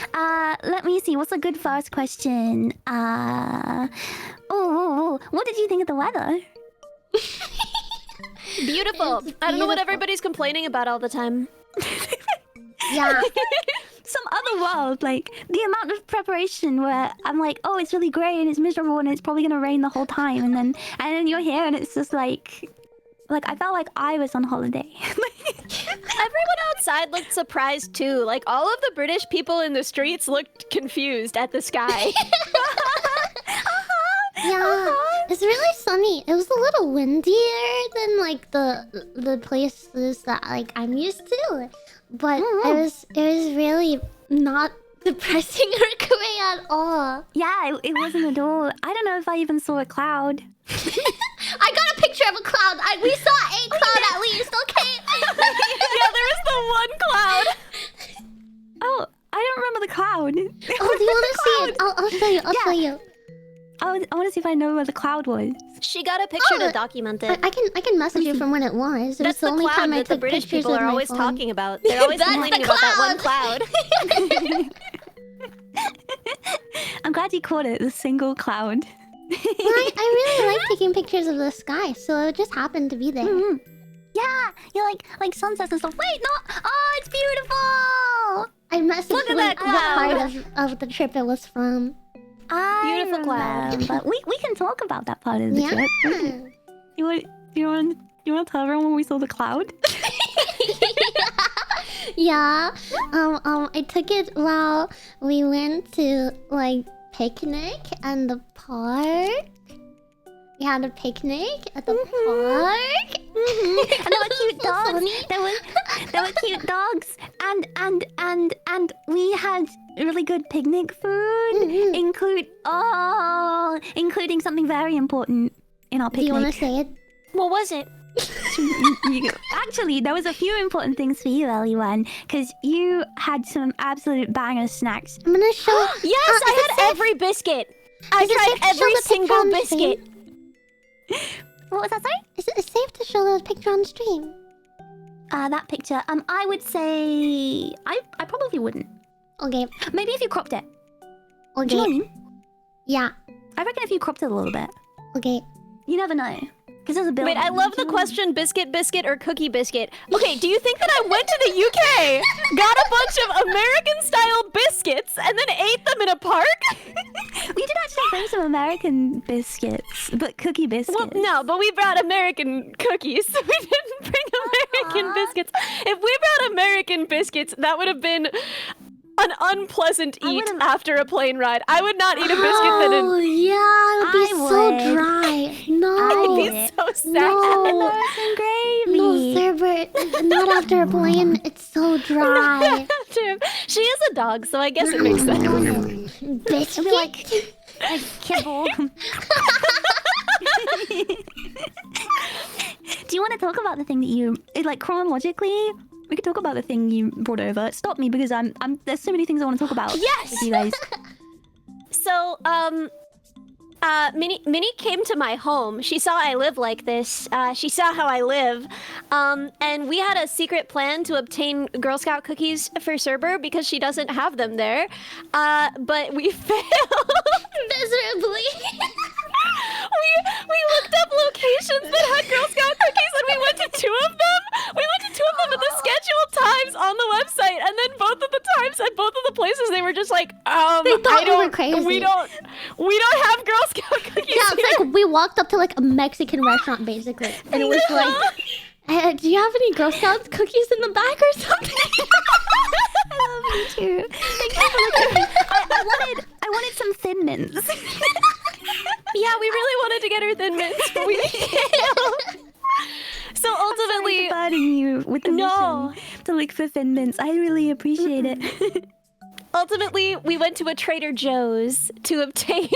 Let me see. What's a good first question? What did you think of the weather? Beautiful. I don't know what everybody's complaining about all the time. Yeah. Some other world, like the amount of preparation where I'm like, oh, it's really grey and it's miserable and it's probably gonna rain the whole time, and then you're here and it's just like I felt like I was on holiday. Everyone outside looked surprised too. Like all of the British people in the streets looked confused at the sky. Yeah, it's really sunny. It was a little windier than like the places that like I'm used to, but it was really not depressing or gray at all. Yeah, it wasn't at all. I don't know if I even saw a cloud. I got a picture of a cloud. We saw a cloud at least. Okay. Yeah, there was the one cloud. Oh, I don't remember the cloud. Oh, do you want to see it? I'll show you. I'll show you. I want to see if I know where the cloud was. She got a picture to document it. I can message you from when it was. It was That's the the only cloud time I that the took British pictures people with are my always phone. talking about. They're always That's complaining the about that one cloud. cloud. I'm glad you caught it. The single cloud. I really like taking pictures of the sky, so it just happened to be there. Yeah, you like sunsets and stuff. Wait, no! Oh, it's beautiful! I messaged Look at like that what cloud. part of the trip it was from. Beautiful cloud. But we can talk about that part of the Yeah. trip. You want to tell everyone when we saw the cloud? Yeah. I took it while we went to like picnic and the park. We had a picnic at the park. And there were cute So dogs. funny. There were cute dogs, and we had really good picnic food, including something very important in our Do you want to picnic. say it? What was it? Actually, there was a few important things for you, Eliwan, because you had some absolute banger snacks. I'm gonna show. Yes, is I it had safe? every biscuit. I Is it safe tried to show every the picture single on the stream? biscuit. What was that, sorry? Is it safe to show the picture on stream? That picture. I would say I probably wouldn't. Okay. Maybe if you cropped it. Do you know what I Okay. mean? Yeah. I reckon if you cropped it a little bit. Okay. You never know. Because there's a bill. Wait, I love the question, biscuit biscuit or cookie biscuit. Okay, do you think that I went to the UK, got a bunch of American-style biscuits, and then ate them in a park? We did actually bring some American biscuits, but cookie biscuits. Well, no, but we brought American cookies. We didn't bring American biscuits. If we brought American biscuits, that would have been an unpleasant eat after a plane ride. I would not eat a biscuit that Oh, yeah, it would be so dry. No. It'd be so sad. No. and gravy. No, sir, but not after a plane. It's so dry. She is a dog, so I guess it makes sense. Biscuit? Like kibble. Do you want to talk about the thing that you like chronologically? We could talk about the thing you brought over. Stop me because I'm there's so many things I want to talk about. Yes. With you guys. So, Minnie came to my home. She saw I live like this. She saw how I live. And we had a secret plan to obtain Girl Scout cookies for Cerber because she doesn't have them there. But we failed Miserably. we looked up locations that had Girl Scout cookies and we went to 2 of them. We went to 2 of them at the scheduled times on the website, and then both of the times at both of the places they were just like, They thought we were crazy. We don't have Girl Scout cookies. Yeah, it's here. like we walked up to like a Mexican restaurant basically, and it was like, do you have any Girl Scouts cookies in the back or something? I love you too. Thank you for looking at me. I wanted some Thin Mints. Yeah, we really wanted to get her Thin Mints, but we failed. So ultimately, Burning you with the mission to look for Thin Mints. I really appreciate it. ultimately, we went to a Trader Joe's to obtain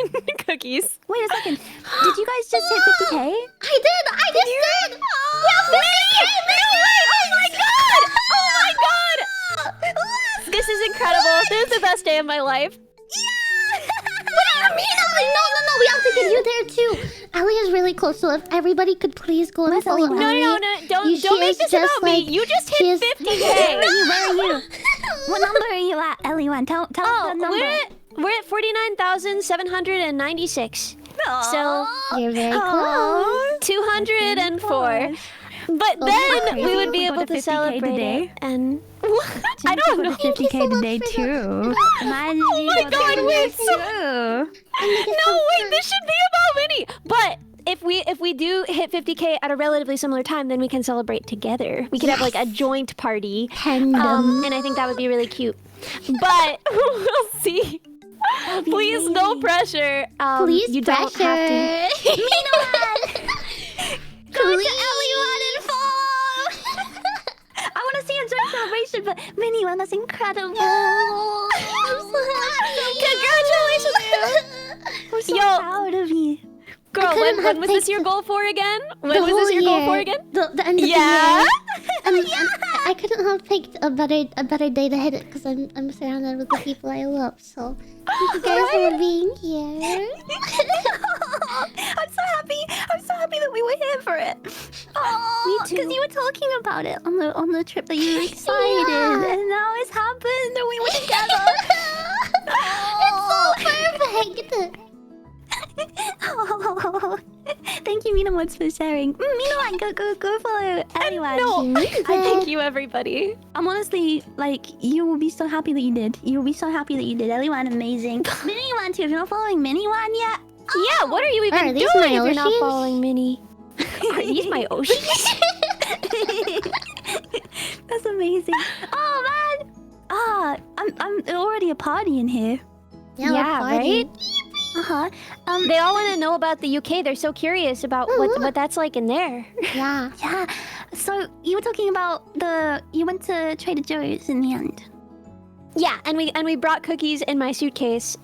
cookies. Wait a second. Did you guys just hit 50K? I did. Yeah, 50K. Oh my god! Oh my god! This is incredible. This is the best day of my life. No, we have to get you there too. Ellie is really close, so if everybody could please go and follow Ellie? Ellie. No, don't make this about me. You just hit 50K. Where are you? What number are you at, Ellie? Tell us the number. We're at 49,796. So You're very close. 204. But then we would be able to celebrate it. And I don't know. 50K today too. Imagine Oh my god, wait, too. No, wait, this should be about Minnie. But if we do hit 50K at a relatively similar time, then we can celebrate together. We could have like a joint party. And I think that would be really cute. But we'll see. Please, no pressure. Please, you don't have to. Go to Ellie and follow. I want to see a joint celebration, but Minnie, that's incredible. I'm so happy. Congratulations! I'm so Yo. proud of you. Girl, couldn't when have was this picked your goal for again? The When was whole this your goal year. for again? The end of Yeah? the year. And I couldn't have picked a better day to hit it because I'm surrounded with the people I love. So thank you guys for being here. I'm so happy. I'm so happy that we were here for it. Oh, Me too. because you were talking about it on the trip that you were excited, and now it's happened, and we were together. It's so perfect. Oh, thank you, Minamods, for sharing. Minawan, go follow everyone. No, thank you, everybody. I'm honestly like, you will be so happy that you did. You will be so happy that you did. Everyone, amazing. Miniwan too. If you're not following Miniwan yet, Yeah, what are you even Are these doing my if you're not Oshis? following Minnie? Are these my Oshis? that's amazing. Oh man. I'm already a party in here. Yeah, Yeah, right? Uh-huh. They all want to know about the UK. They're so curious about what that's like in there. Yeah. Yeah. So you were talking about you went to Trader Joe's in the end. Yeah, and we brought cookies in my suitcase.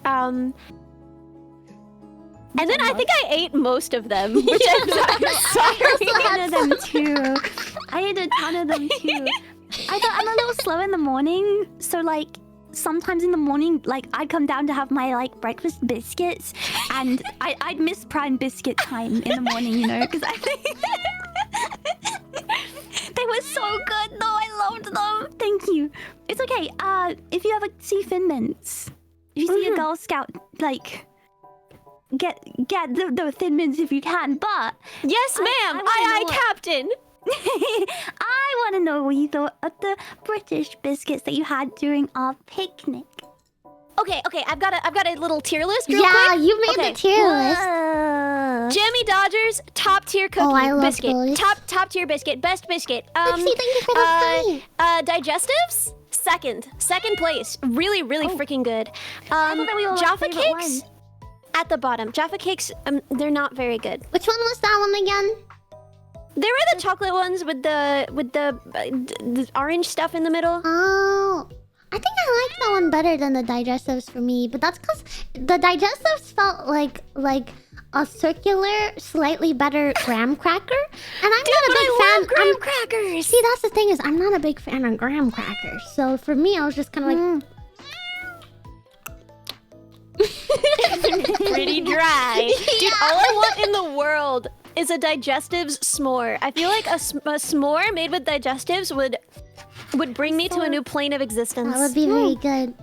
And then I think I ate most of them, which I'm sorry. I ate a ton of them too. I ate a ton of them too. I thought I'm a little slow in the morning, so like sometimes in the morning, like I'd come down to have my like breakfast biscuits, and I'd miss prime biscuit time in the morning, you know, because I think they were so good though. I loved them. Thank you. It's okay. If you ever see Thin Mints, if you see a Girl Scout like the Thin Mints if you can, but Yes, ma'am. Aye, Captain. I want to know what you thought of the British biscuits that you had during our picnic. Okay. I've got a little tier list. Real Yeah, quick. you made Okay. the tier list. Jammy Dodgers, top tier cookie Oh, I love biscuit. those. Top tier biscuit, best biscuit. Lexi, thank you for the time. Digestives, second place. Really freaking good. thought that we all had Jaffa favorite cakes one. at the bottom. Jaffa cakes, they're not very good. Which one was that one again? There were the chocolate ones with the orange stuff in the middle. Oh, I think I like that one better than the digestives for me, but that's because the digestives felt like a circular, slightly better graham cracker, and I'm not a big fan. love graham crackers. See, that's the thing is, I'm not a big fan of graham crackers. So for me, I was just kind of like, Pretty dry. Dude, all I want in the world is a digestives s'more. I feel like a s'more made with digestives would bring me to a new plane of existence. that would be very good.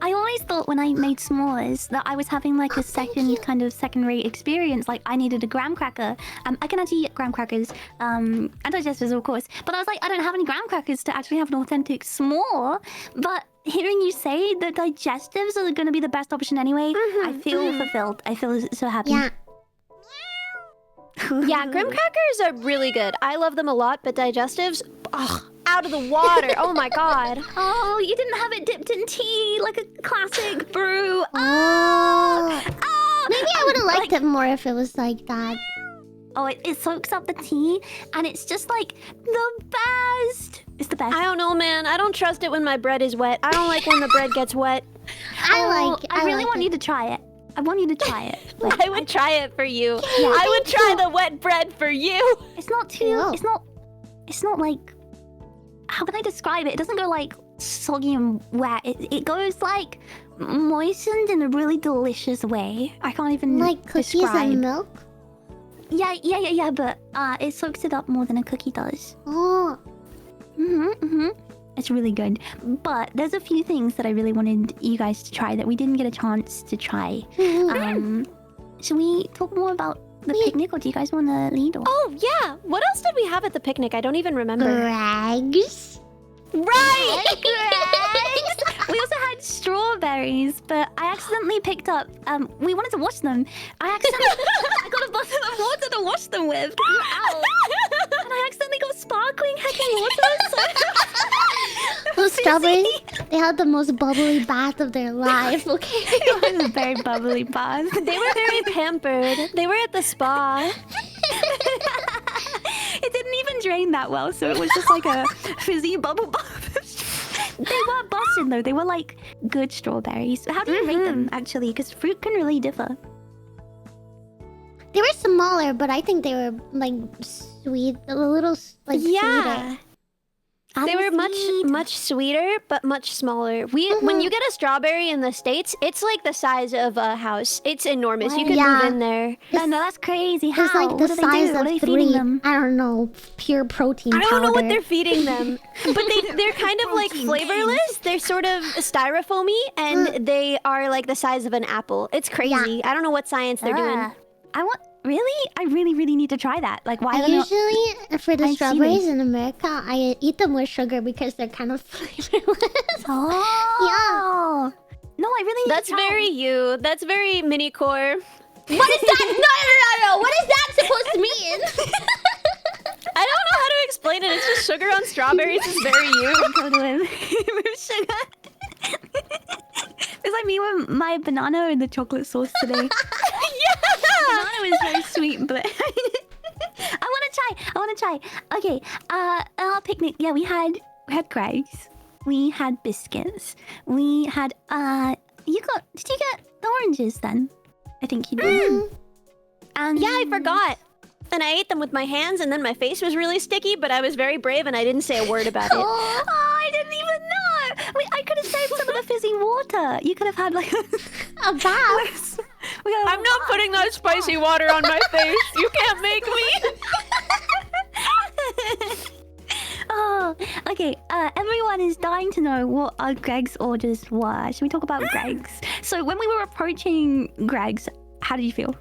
I always thought when I made s'mores that I was having like a second-rate experience. Like I needed a graham cracker. I can actually eat graham crackers, and digestives of course. But I was like, I don't have any graham crackers to actually have an authentic s'more. But hearing you say that digestives are going to be the best option anyway, I feel fulfilled. I feel so happy. Yeah. Yeah, graham crackers are really good. I love them a lot, but digestives, out of the water. Oh my god. Oh, you didn't have it dipped in tea like a classic brew. Oh. Oh, Maybe I would have liked it more if it was like that. Oh, it soaks up the tea, and it's just like the best. It's the best. I don't know, man. I don't trust it when my bread is wet. I don't like when the bread gets wet. I really want you to try it. I want you to try it. Like, I would try it for you. Yeah, I would try the wet bread for you. it's not too. Whoa. It's not like. How can I describe it? It doesn't go like soggy and wet. It goes like moistened in a really delicious way. I can't even like cookies describe. and milk. Yeah. But it soaks it up more than a cookie does. Oh. It's really good. But there's a few things that I really wanted you guys to try that we didn't get a chance to try. Should we talk more about the picnic, or do you guys want to lead? Or? Oh, yeah. What else did we have at the picnic? I don't even remember. Grags. Right! We also had strawberries, but I accidentally picked up. We wanted to wash them. I got a bottle of water to wash them with. Ow. And I accidentally got sparkling heckin' water. Those strawberries, they had the most bubbly bath of their life, okay? It was a very bubbly bath. They were very pampered. They were at the spa. It didn't even drain that well, so it was just like a fizzy bubble bath. They were busted though. They were like good strawberries. How do you rate them actually? Because fruit can really differ. They were smaller, but I think they were like sweet, a little like Yeah. sweeter. They were much sweeter, but much smaller. When you get a strawberry in the States, it's like the size of a house. It's enormous. You could Yeah. move in there. No, that's crazy. How? It's like the What do they size do? What are they of feeding 3. them? I don't know, pure protein I powder. don't know what they're feeding them, but they're kind of like Protein flavorless. They're sort of styrofoamy, and they are like the size of an apple. It's crazy. I don't know what science they're doing. I really need to try that. Like, why I don't know? usually, for the I've seen strawberries it. in America, I eat them with sugar because they're kind of flavorless. Oh, no, I really. Need That's to try. very you. That's very mini core. What is that? No. What is that supposed to mean? I don't know how to explain it. It's just sugar on strawberries. It's very you. Go to him with sugar. It's like me with my banana and the chocolate sauce today. Banana was very sweet, but I want to try. Okay, our picnic. Yeah, we had Greg's. We had biscuits. We had did you get the oranges then? I think you did. And Yeah, I forgot. And I ate them with my hands, and then my face was really sticky, but I was very brave and I didn't say a word about it. Oh, I didn't even know. Wait, I could have saved some of the fizzy water. You could have had like A bath. I'm not putting that spicy water on my face. You can't make me. Oh, okay. Everyone is dying to know what our Greg's orders were. Should we talk about Greg's? So when we were approaching Greg's, How did you feel?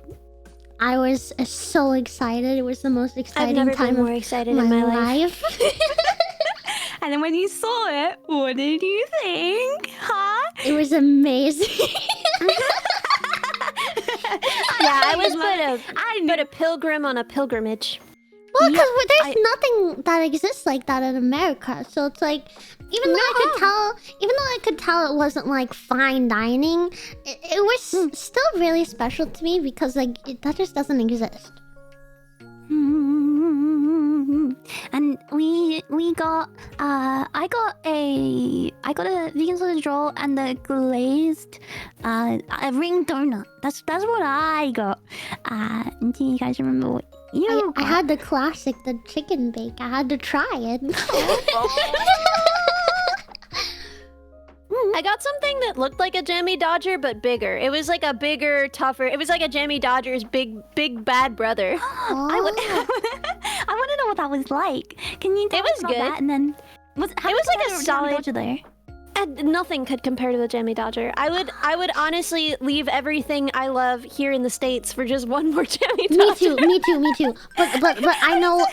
I was so excited. It was the most I've exciting never time been more of excited in my life. And then when you saw it, what did you think? Huh? It was amazing. Yeah, I was but a pilgrim on a pilgrimage. Well, because Yeah, there's nothing that exists like that in America, so it's like, even though I could tell it wasn't like fine dining, it was still really special to me because like that just doesn't exist. And we got I got a vegan sausage roll and a glazed a ring donut. That's what I got. Do you guys remember what you I got? had the classic, the chicken bake. I had to try it. I got something that looked like a Jammy Dodger, but bigger. It was like a bigger, tougher. It was like a Jammy Dodger's big bad brother. I want to know what that was like. Can you tell It me was about good. that? And then how It was like a Jammy solid- Dodger though. And nothing could compare to the Jammy Dodger. I would honestly leave everything I love here in the States for just one more Jammy Dodger. Me too. But I know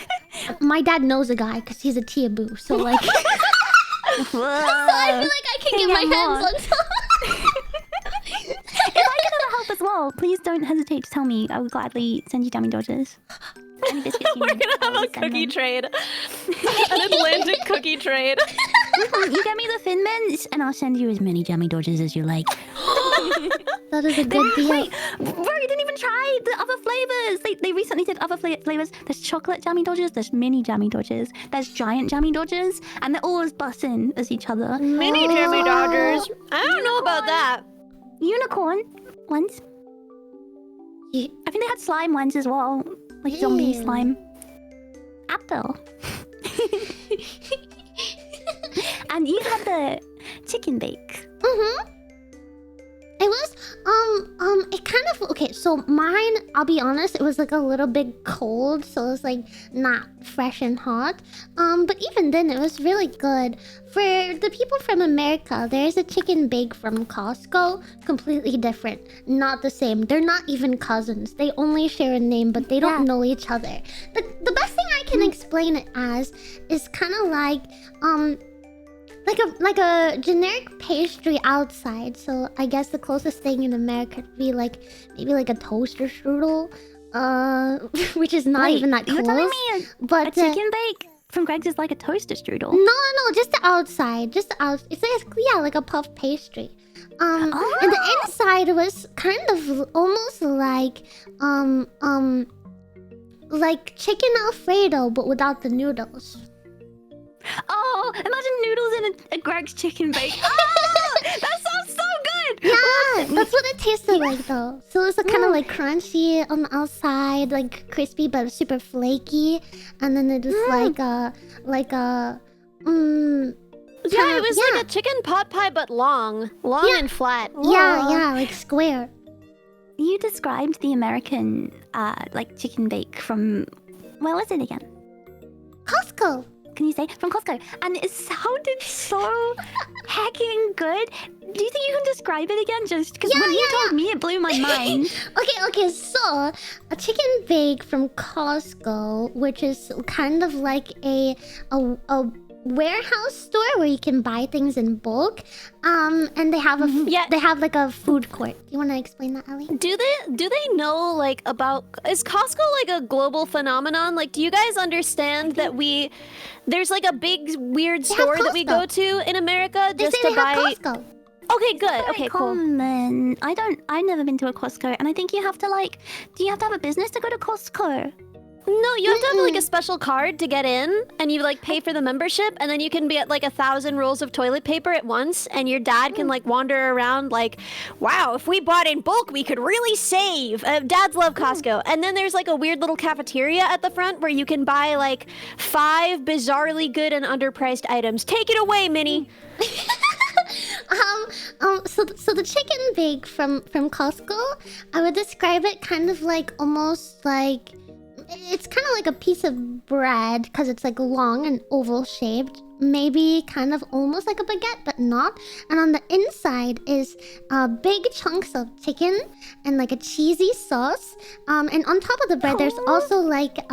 my dad knows a guy because he's a Tiaboo. So like, so I feel like I can get my hands on some. If I can ever help as well, please don't hesitate to tell me. I would gladly send you Jammy Dodgers. Any biscuits you We're need, gonna I have will a send cookie them. trade. An Atlantic cookie trade. You get me the Thin Mints, and I'll send you as many Jammy Dodgers as you like. That is a good deal. Wait, bro, you didn't even try the other flavors. They recently did other flavors. There's chocolate Jammy Dodgers, there's mini Jammy Dodgers, there's giant Jammy Dodgers, and they're all as bussin' as each other. Mini Jammy Dodgers. I don't know about that. Unicorn ones. You- I think they had slime ones as well, like zombie Ew. slime. Apple. And you had the chicken bake. It was it kind of okay, so mine, I'll be honest, it was like a little bit cold, so it was like not fresh and hot. But even then it was really good. For the people from America, there's a chicken bake from Costco, completely different. Not the same. They're not even cousins. They only share a name, but they don't know each other. The best thing I can explain it as is kinda like a generic pastry outside. So I guess the closest thing in America would be like maybe like a toaster strudel, which is not even that close. You're telling me but a chicken bake from Greg's is like a toaster strudel? no, just the outside, just the out. It's like a puff pastry. And the inside was kind of almost like chicken Alfredo, but without the noodles. Oh, imagine noodles in a Greg's chicken bake. Oh, that sounds so good. Yeah, that's what it tasted like though. So it's kind of like crunchy on the outside, like crispy but super flaky, and then it is like a Yeah, it was like a chicken pot pie, but long and flat. yeah, like square. You described the American like chicken bake from where was it again? Costco. Can you say from Costco? And it sounded so hecking good. Do you think you can describe it again? Just because when you told me, it blew my mind. Okay. So a chicken bake from Costco, which is kind of like a warehouse store where you can buy things in bulk. And they have they have like a food court. Do you want to explain that, Ellie? Do they know like about, is Costco like a global phenomenon? Like, do you guys understand that there's like a big weird store that we Costco. go to in America They just say to they buy? have Costco. Okay, good. Okay, cool. Common. I've never been to a Costco, and I think you have to do you have to have a business to go to Costco? No, you have to have like a special card to get in, and you like pay for the membership, and then you can be at like 1,000 rolls of toilet paper at once, and your dad can like wander around like, wow, if we bought in bulk, we could really save. Dads love Costco. And then there's like a weird little cafeteria at the front where you can buy like 5 bizarrely good and underpriced items. Take it away, Minnie. So the chicken bake from Costco, I would describe it kind of like almost like it's kind of like a piece of bread because it's like long and oval shaped. Maybe kind of almost like a baguette, but not. And on the inside is big chunks of chicken and like a cheesy sauce. And on top of the bread, there's also like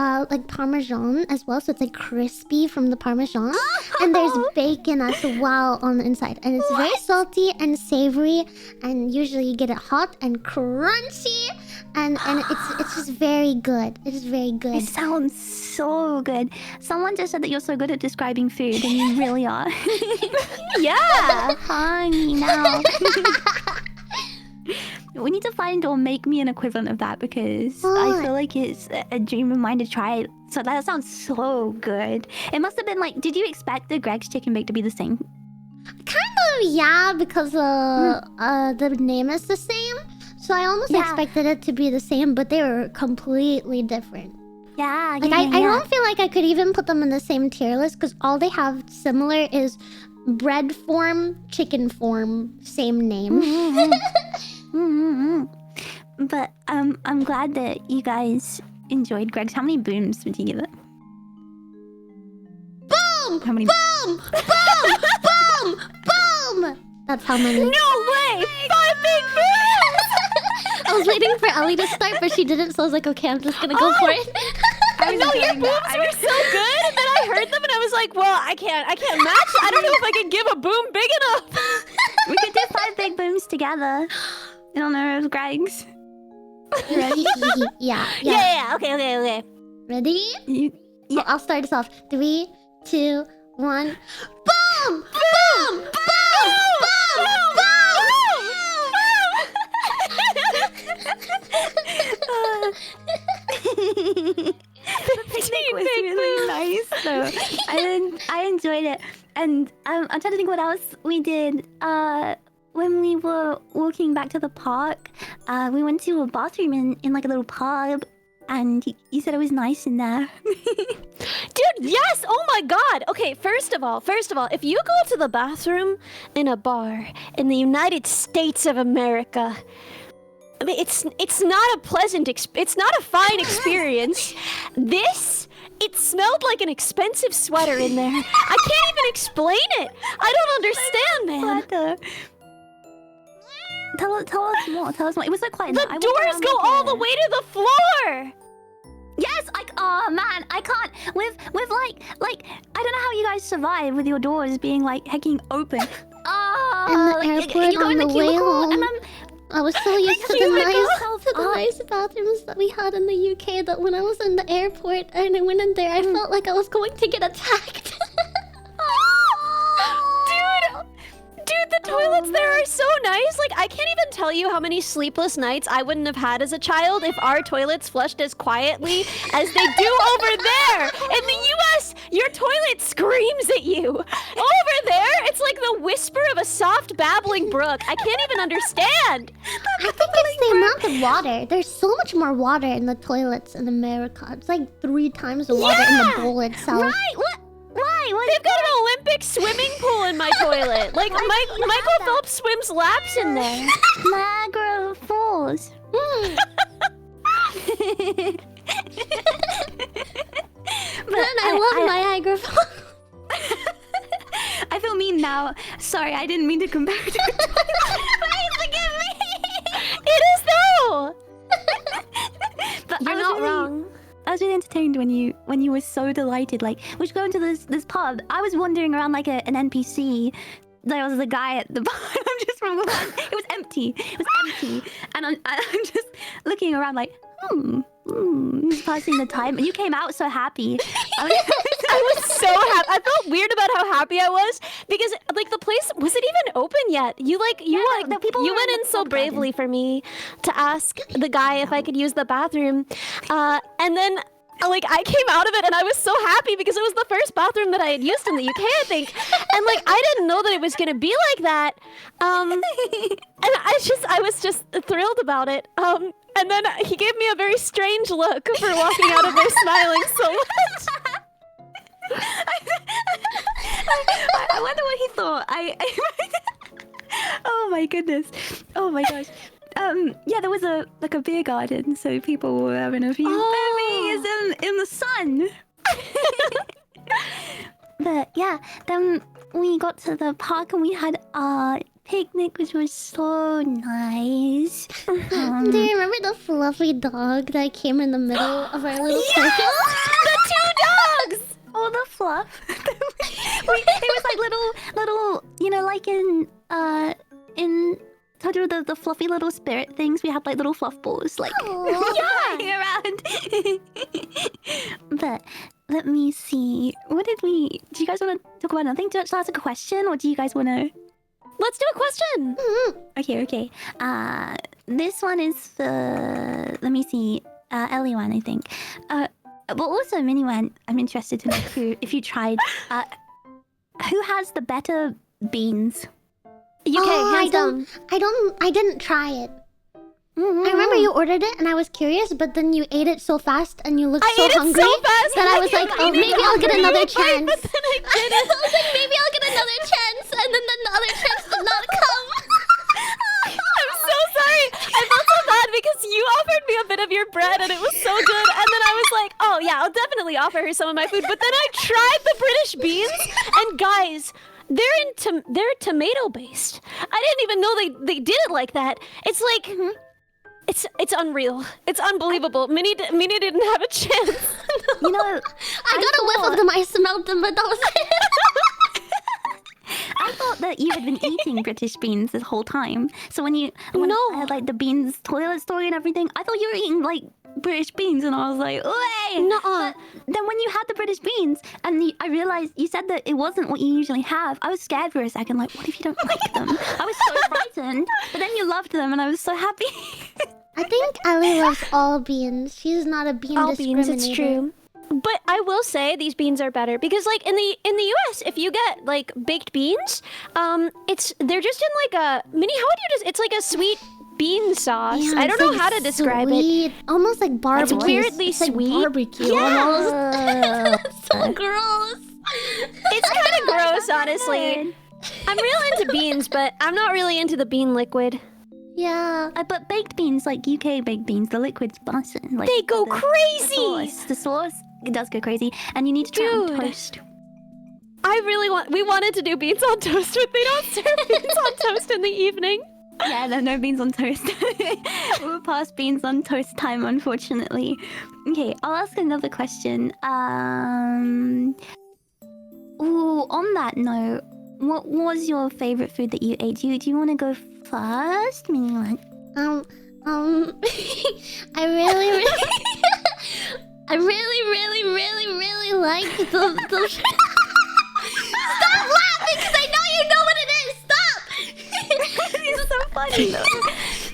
parmesan as well, so it's like crispy from the parmesan. And there's bacon as well on the inside, and it's very salty and savory. And usually you get it hot and crunchy, and it's just very good. It is very good. It sounds so good. Someone just said that you're so good at describing food, and you really are. Yeah. Hungry now. We need to find or make me an equivalent of that because I feel like it's a dream of mine to try it. So that sounds so good. It must have been like, did you expect the Greg's Chicken Bake to be the same? Kind of, yeah, because the name is the same. So I almost expected it to be the same, but they were completely different. Yeah, Like I don't feel like I could even put them in the same tier list because all they have similar is bread form, chicken form, same name. But I'm glad that you guys enjoyed Greg's. How many booms would you give it? Boom! How many? Boom! Boom! Boom! Boom! That's how many. No way! 5 big booms! I was waiting for Ellie to start, but she didn't, so I was like, okay, I'm just gonna go for it. I know your booms were so good, and then I heard them and I was like, well, I can't match. I don't know if I can give a boom big enough. We could do 5 big booms together. In honor of Greg's. You ready? Yeah. Okay. Ready? Yeah. I'll start us off. 3, 2, 1. Boom! Boom! Boom! Boom! The picnic was really nice, though. I enjoyed it, and I'm trying to think what else we did. When we were walking back to the park, we went to a bathroom in like a little pub, and you said it was nice in there. Dude, yes! Oh my god! Okay, first of all, if you go to the bathroom in a bar in the United States of America, I mean, it's not a pleasant it's not a fine experience. It smelled like an expensive sweater in there. I can't even explain it. I don't understand, man. Tell us more. It was like quite. The doors go all the way to the floor. Yes, oh man, I can't with like I don't know how you guys survive with your doors being like hecking open. In the airport on the way home. I was so used to the nice bathrooms that we had in the UK that when I was in the airport and I went in there, I felt like I was going to get attacked. Dude, the toilets there are so nice. Like, I can't even tell you how many sleepless nights I wouldn't have had as a child if our toilets flushed as quietly as they do over there. In the US, your toilet screams at you. Over there, it's like the whisper of a soft babbling brook. I can't even understand. I think it's the amount of water. There's so much more water in the toilets in America. It's like 3 times the water in the bowl itself. Right? What? Why? They've got an Olympic swimming pool in my toilet. Like, Michael Phelps swims laps in there. Niagara Falls. Man, I love Niagara Falls. I feel mean now. Sorry, I didn't mean to compare it to a toilet. Please forgive me. It is though. But You're not wrong. I was really entertained when you were so delighted. Like, we should go into this pub. I was wandering around like an NPC. There was a guy at the bar. I'm just from it was empty. And I'm just looking around like, just passing the time. And you came out so happy. I was so happy. I felt weird about how happy I was because, like, the place wasn't even open yet. You went in so bravely for me to ask the guy if I could use the bathroom, and then, like, I came out of it and I was so happy because it was the first bathroom that I had used in the UK, I think, and like I didn't know that it was gonna be like that, and I was just thrilled about it. And then he gave me a very strange look for walking out of there smiling so much. I wonder what he thought. Oh my goodness. Oh my gosh. Yeah, there was a beer garden, so people were having a few beers in the sun. But yeah, then we got to the park and we had a picnic, which was so nice. Do you remember the fluffy dog that came in the middle of our little circle? The 2 dogs! All the fluff. It was like little, you know, like in Totoro, the fluffy little spirit things. We had like little fluff balls, like flying around. But let me see. What did we? Do you guys want to talk about nothing? Should I ask a question, or do you guys want to? Let's do a question. Okay. This one is for. Let me see. Ellie-wan, I think. But also Mini-wan, I'm interested to know if you tried. Who has the better beans? UK, hands down. I didn't try it. I remember you ordered it and I was curious, but then you ate it so fast and you looked so hungry that I was like, oh, maybe I'll get another chance. But then I didn't. I was like, maybe I'll get another chance, and then the other chance did not come. I'm so sorry. I felt so bad because you offered me a bit of your bread and it was so good. And then I was like, oh yeah, I'll definitely offer her some of my food. But then I tried the British beans, and guys, they're tomato based. I didn't even know they did it like that. It's like it's unreal. It's unbelievable. Minnie didn't have a chance. You know, I got a whiff of them. I smelled them, but that was it. I thought that you had been eating British beans this whole time. So when I had like the beans toilet story and everything, I thought you were eating like British beans, and I was like, "Wait!" Nuh-uh. Then when you had the British beans, and I realized you said that it wasn't what you usually have, I was scared for a second. Like, what if you don't like them? I was so frightened. But then you loved them, and I was so happy. I think Ellie loves all beans. She's not a bean All discriminator. beans, it's true. But I will say these beans are better because, like, in the US, if you get like baked beans, they're just in like a Minnie. How would you just? It's like a sweet bean sauce. Yeah, I don't know how to describe it. Almost like barbecue. It's weirdly It's like sweet. barbecue. Yeah. Almost. So gross. It's kind of gross, honestly. I'm real into beans, but I'm not really into the bean liquid. Yeah. But baked beans, like UK baked beans, the liquid's bussin'. Like, They go crazy. The sauce it does go crazy, and you need to try it on Dude. toast. We wanted to do beans on toast, but they don't serve beans on toast in the evening. Yeah, no beans on toast. We're past beans on toast time, unfortunately. Okay, I'll ask another question. Ooh, on that note, what was your favorite food that you ate? Do you want to go first? Mini-wan? I really like the Stop laughing, because I know you know what it is. Stop. It's so funny though.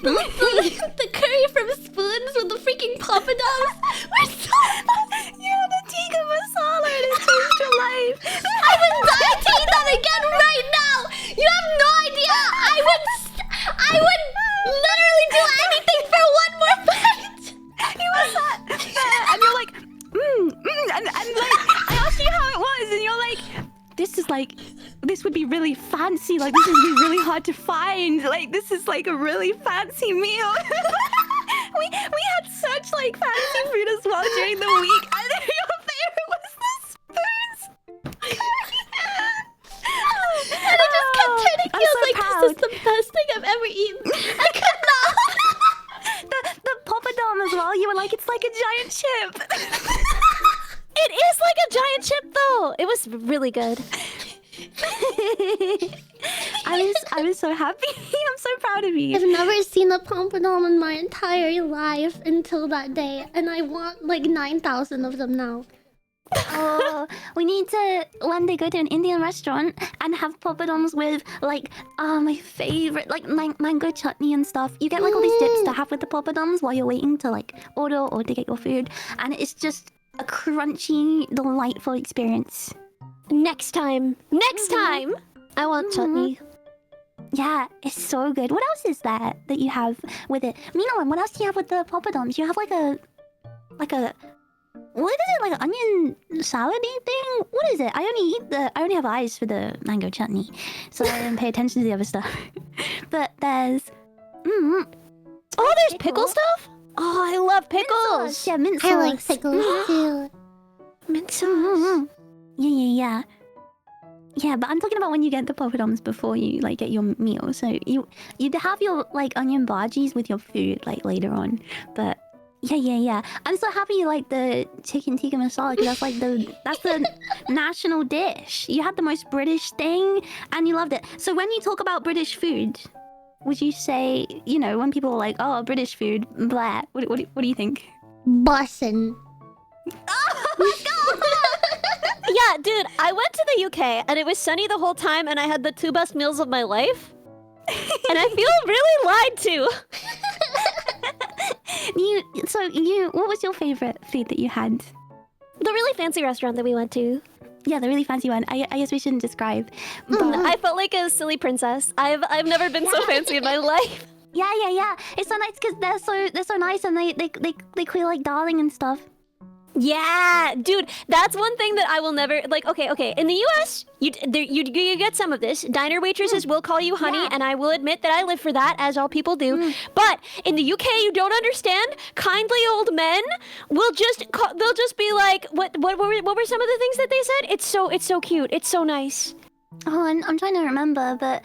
The curry from Spoons with the freaking papadums. We're so You had a tikka masala and it changed your life. I would die to eat that again right now. You have no idea. I would literally do anything for one more bite. You were sat there and you're like, and like I asked you how it was, and you're like, this would be really fancy. Like, this would be really hard to find. Like, this is like a really fancy meal. we had such like fancy food as well during the week, and then your favorite was the spoons. And I just kept turning. I'm I was so like, proud. this is the best thing I've ever eaten. I could not. The poppadom as well. You were like, it's like a giant chip. It is like a giant chip, though. It was really good. I was so happy. I'm so proud of you. I've never seen a pompadom in my entire life until that day, and I want like 9,000 of them now. Oh, we need to one day go to an Indian restaurant and have poppadoms with like my favorite like mango chutney and stuff. You get like all these dips to have with the poppadoms while you're waiting to like order or to get your food, and it's just a crunchy, delightful experience. Next time, I want chutney. Yeah, it's so good. What else is that you have with it? Mino-wan, what else do you have with the poppadoms? You have like a what is it, like an onion salad-y thing? What is it? I only have eyes for the mango chutney, so I didn't pay attention to the other stuff. But there's Oh, there's pickle stuff? Oh, I love pickles. Yeah, mint sauce. I like pickles too. Mint sauce. Mm-hmm. Yeah. Yeah, but I'm talking about when you get the poppadoms before you like get your meal. So you'd have your like onion bhajis with your food like later on. But yeah. I'm so happy you like the chicken tikka masala because that's the national dish. You had the most British thing and you loved it. So when you talk about British food, would you say, you know, when people are like, oh, British food, blah, what do you think? Bussin'. Yeah, dude, I went to the UK and it was sunny the whole time and I had the 2 best meals of my life. And I feel really lied to. What was your favorite food that you had? The really fancy restaurant that we went to. Yeah, the really fancy one. I guess we shouldn't describe. But I felt like a silly princess. I've never been so fancy in my life. yeah. It's so nice because they're so nice and they call you like darling and stuff. Yeah, dude, that's one thing that I will never like. Okay. In the U.S., you get some of this. Diner waitresses will call you honey, and I will admit that I live for that, as all people do. But in the UK, you don't understand. Kindly old men will they'll just be like, what were some of the things that they said? It's so cute. It's so nice. Oh, and I'm trying to remember, but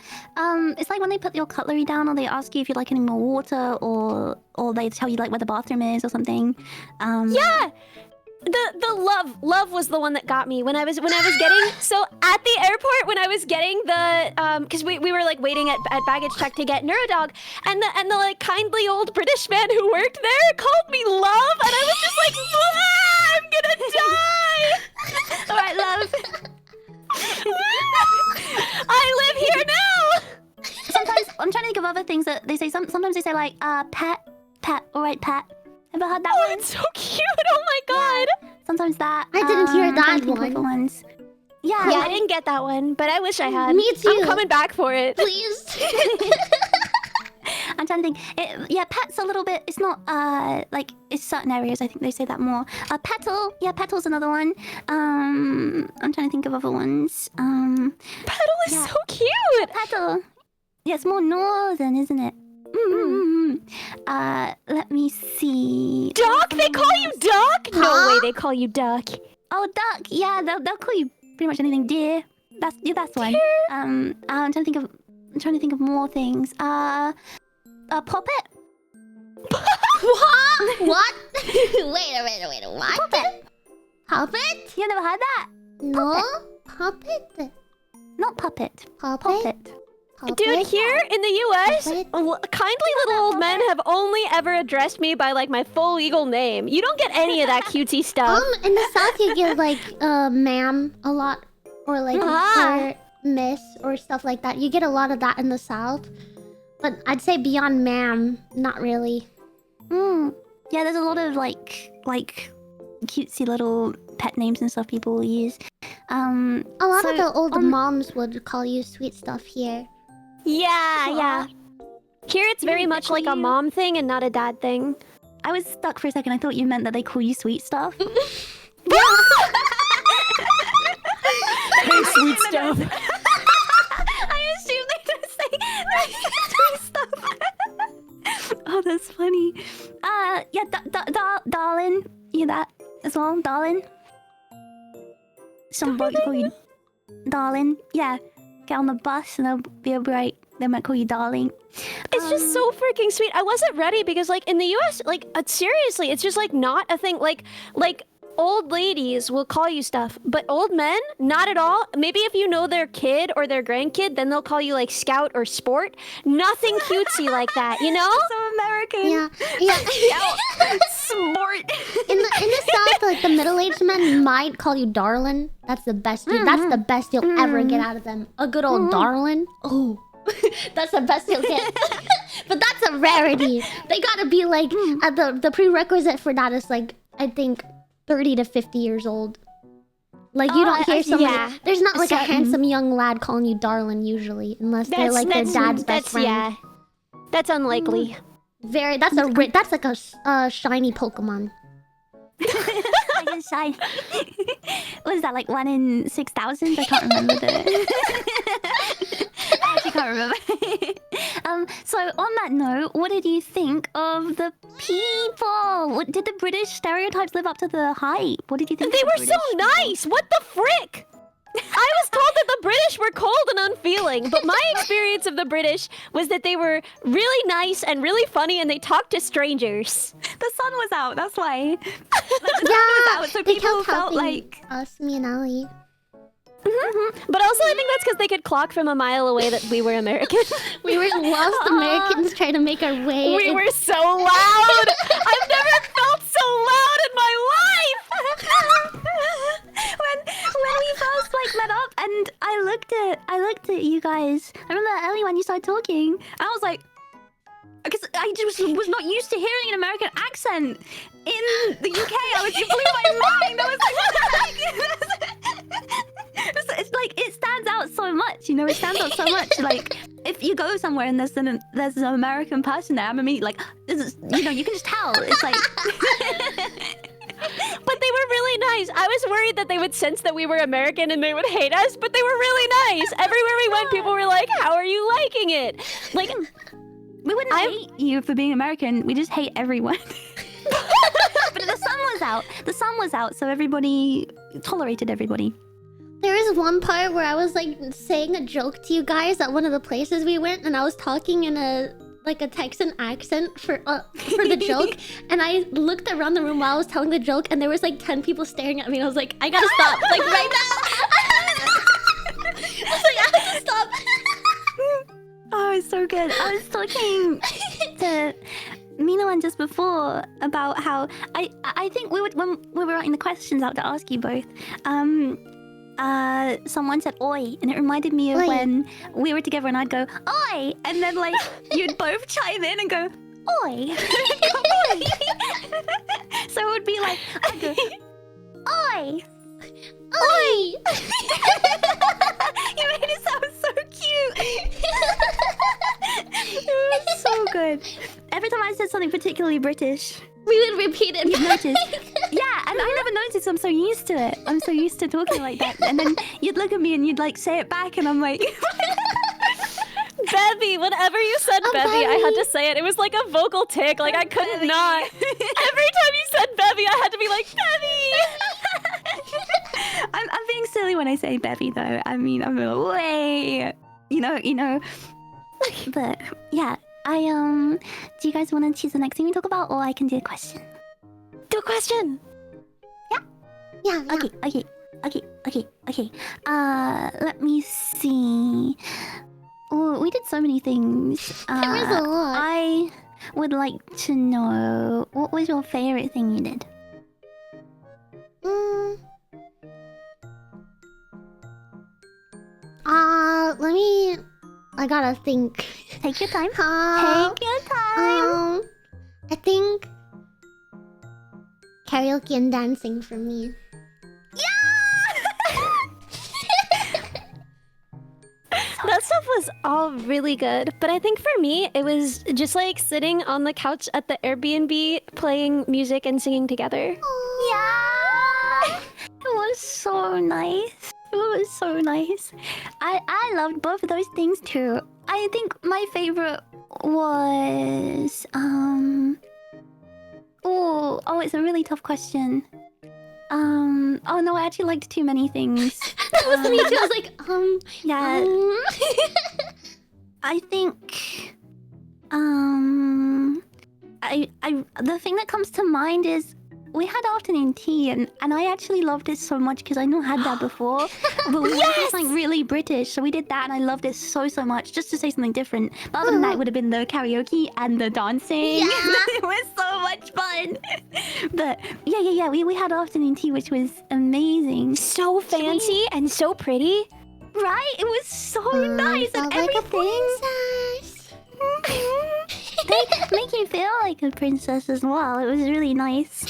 it's like when they put your cutlery down, or they ask you if you'd like any more water, or they tell you like where the bathroom is or something. Yeah. The love was the one that got me when I was getting so at the airport when I was getting the because we were like waiting at baggage check to get Neurodog and the like kindly old British man who worked there called me love and I was just like I'm gonna die. All right, love. I live here now. Sometimes I'm trying to think of other things that they say. Sometimes they say like pet. All right, pet. Ever heard that Oh, one? it's so cute. Oh my god. Sometimes that. I didn't hear I'm trying that to think of other one. ones. Yeah, Yeah, I didn't get that one, but I wish I had. Me too. I'm coming back for it. Please. I'm trying to think. Yeah, pet's a little bit. It's not like it's certain areas. I think they say that more. Petal. Yeah, petal's another one. I'm trying to think of other ones. Petal is Yeah. so cute. Petal. Yeah, it's more northern, isn't it? Let me see. Duck? They call you Duck? No Huh? way they call you Duck. Oh, duck. Yeah, they'll call you pretty much anything. Deer. That's one. I'm trying to think of more things. Poppet. What? Wait a minute. What? Puppet. Puppet? You never had that? No. Puppet. Not puppet. Puppet. Dude, here in the US, Puppet? kindly little old men have only ever addressed me by like my full legal name. You don't get any of that cutesy stuff. In the South you get like ma'am a lot, or like or miss or stuff like that. You get a lot of that in the South, but I'd say beyond ma'am, not really. Yeah, there's a lot of like cutesy little pet names and stuff people will use. A lot of So, the old moms would call you sweet stuff here. Yeah. Here it's very much like a mom thing and not a dad thing. I was stuck for a second. I thought you meant that they call you sweet stuff. Hey, sweet stuff. I assumed they just say sweet stuff. Oh, that's funny. Yeah, darling. You hear that as well, darling? Somebody call you darling. Yeah, get on the bus and they'll be right. They might call you darling. It's just so freaking sweet. I wasn't ready because like in the US, like seriously, it's just like not a thing. Like old ladies will call you stuff, but old men, not at all. Maybe if you know their kid or their grandkid, then they'll call you like scout or sport. Nothing cutesy like that, you know? So American. Yeah. Sport. In the South, like the middle-aged men might call you darling. That's the best. That's the best you'll ever get out of them. A good old darling. Oh, that's the best you'll get. But that's a rarity. They gotta be like the prerequisite for that is like I think 30 to 50 years old. Like you don't hear somebody. yeah. There's not like a handsome young lad calling you darling usually, unless they're like their dad's best friend. Yeah, that's unlikely. That's like a shiny Pokemon. I guess what is that, like 1 in 6,000? I can't remember the magic can't remember. So on that note, what did you think of the people? Did the British stereotypes live up to the hype? What did you think? They of the were so British people? nice. What the frick? I was told that the British were cold and unfeeling, but my experience of the British was that they were really nice and really funny, and they talked to strangers. The sun was out. That's why. Like, the sun was out, so they people kept felt helping like. us, me and Ali. But also, I think that's because they could clock from a mile away that we were American. We were lost Americans trying to make our way. We were so loud. I've never felt so loud in my life. when we first like met up, and I looked at you guys. I remember early when you started talking. I was like, because I just was not used to hearing an American accent in the UK. It blew my mind. I was like, what the heck? It's like it stands out so much, you know. It stands out so much. Like if you go somewhere and there's an American person there, I'm immediately like, this is, you know, you can just tell. It's like. But they were really nice. I was worried that they would sense that we were American and they would hate us, but they were really nice. Everywhere we went, people were like, how are you liking it? Like, we wouldn't hate you for being American. We just hate everyone. But the sun was out. The sun was out, so everybody tolerated everybody. There was one part where I was like saying a joke to you guys at one of the places we went, and I was talking in a Texan accent for the joke, and I looked around the room while I was telling the joke, and there was like 10 people staring at me, and I was like, I gotta stop, like right now. I was like, I have to stop. Oh, it's so good. I was talking to Minoan just before about how I think when we were writing the questions out to ask you both, someone said "oi," and it reminded me of Oi. when we were together, and I'd go "oi," and then like you'd both chime in and go "oi," oi. So it would be like I'd go "oi." Oi! You made it sound so cute. It was so good. Every time I said something particularly British, We would repeat it. you'd notice. Yeah, and I never noticed. I'm so used to it. I'm so used to talking like that. And then you'd look at me and you'd like say it back, and I'm like, Bevy, whenever you said Bevy, I had to say it. It was like a vocal tick. Like I couldn't not. Every time you said Bevy, I had to be like, Bevy! I'm being silly when I say Bevy, though. I mean, I'm like, way, you know. But yeah, do you guys want to choose the next thing we talk about, or I can do a question? Do a question. Yeah. Okay. Let me see. Oh, we did so many things. There was a lot. I would like to know, what was your favorite thing you did? I gotta think. Take your time. Take your time. I think karaoke and dancing for me. That stuff was all really good, but I think for me, it was just like sitting on the couch at the Airbnb, playing music and singing together. Yeah! It was so nice. It was so nice. I loved both of those things too. I think my favorite was oh, it's a really tough question. Oh no, I actually liked too many things. That was me too. I was like, yeah. I think the thing that comes to mind is we had afternoon tea, and I actually loved it so much because I not had that before. But we wanted this like really British, so we did that, and I loved it so much, just to say something different. But other than that, it would have been the karaoke and the dancing. Yeah. It was so much fun. But yeah, we had afternoon tea, which was amazing. So fancy and so pretty. Right? It was so nice, and felt like a everything. princess. They make you feel like a princess as well. It was really nice.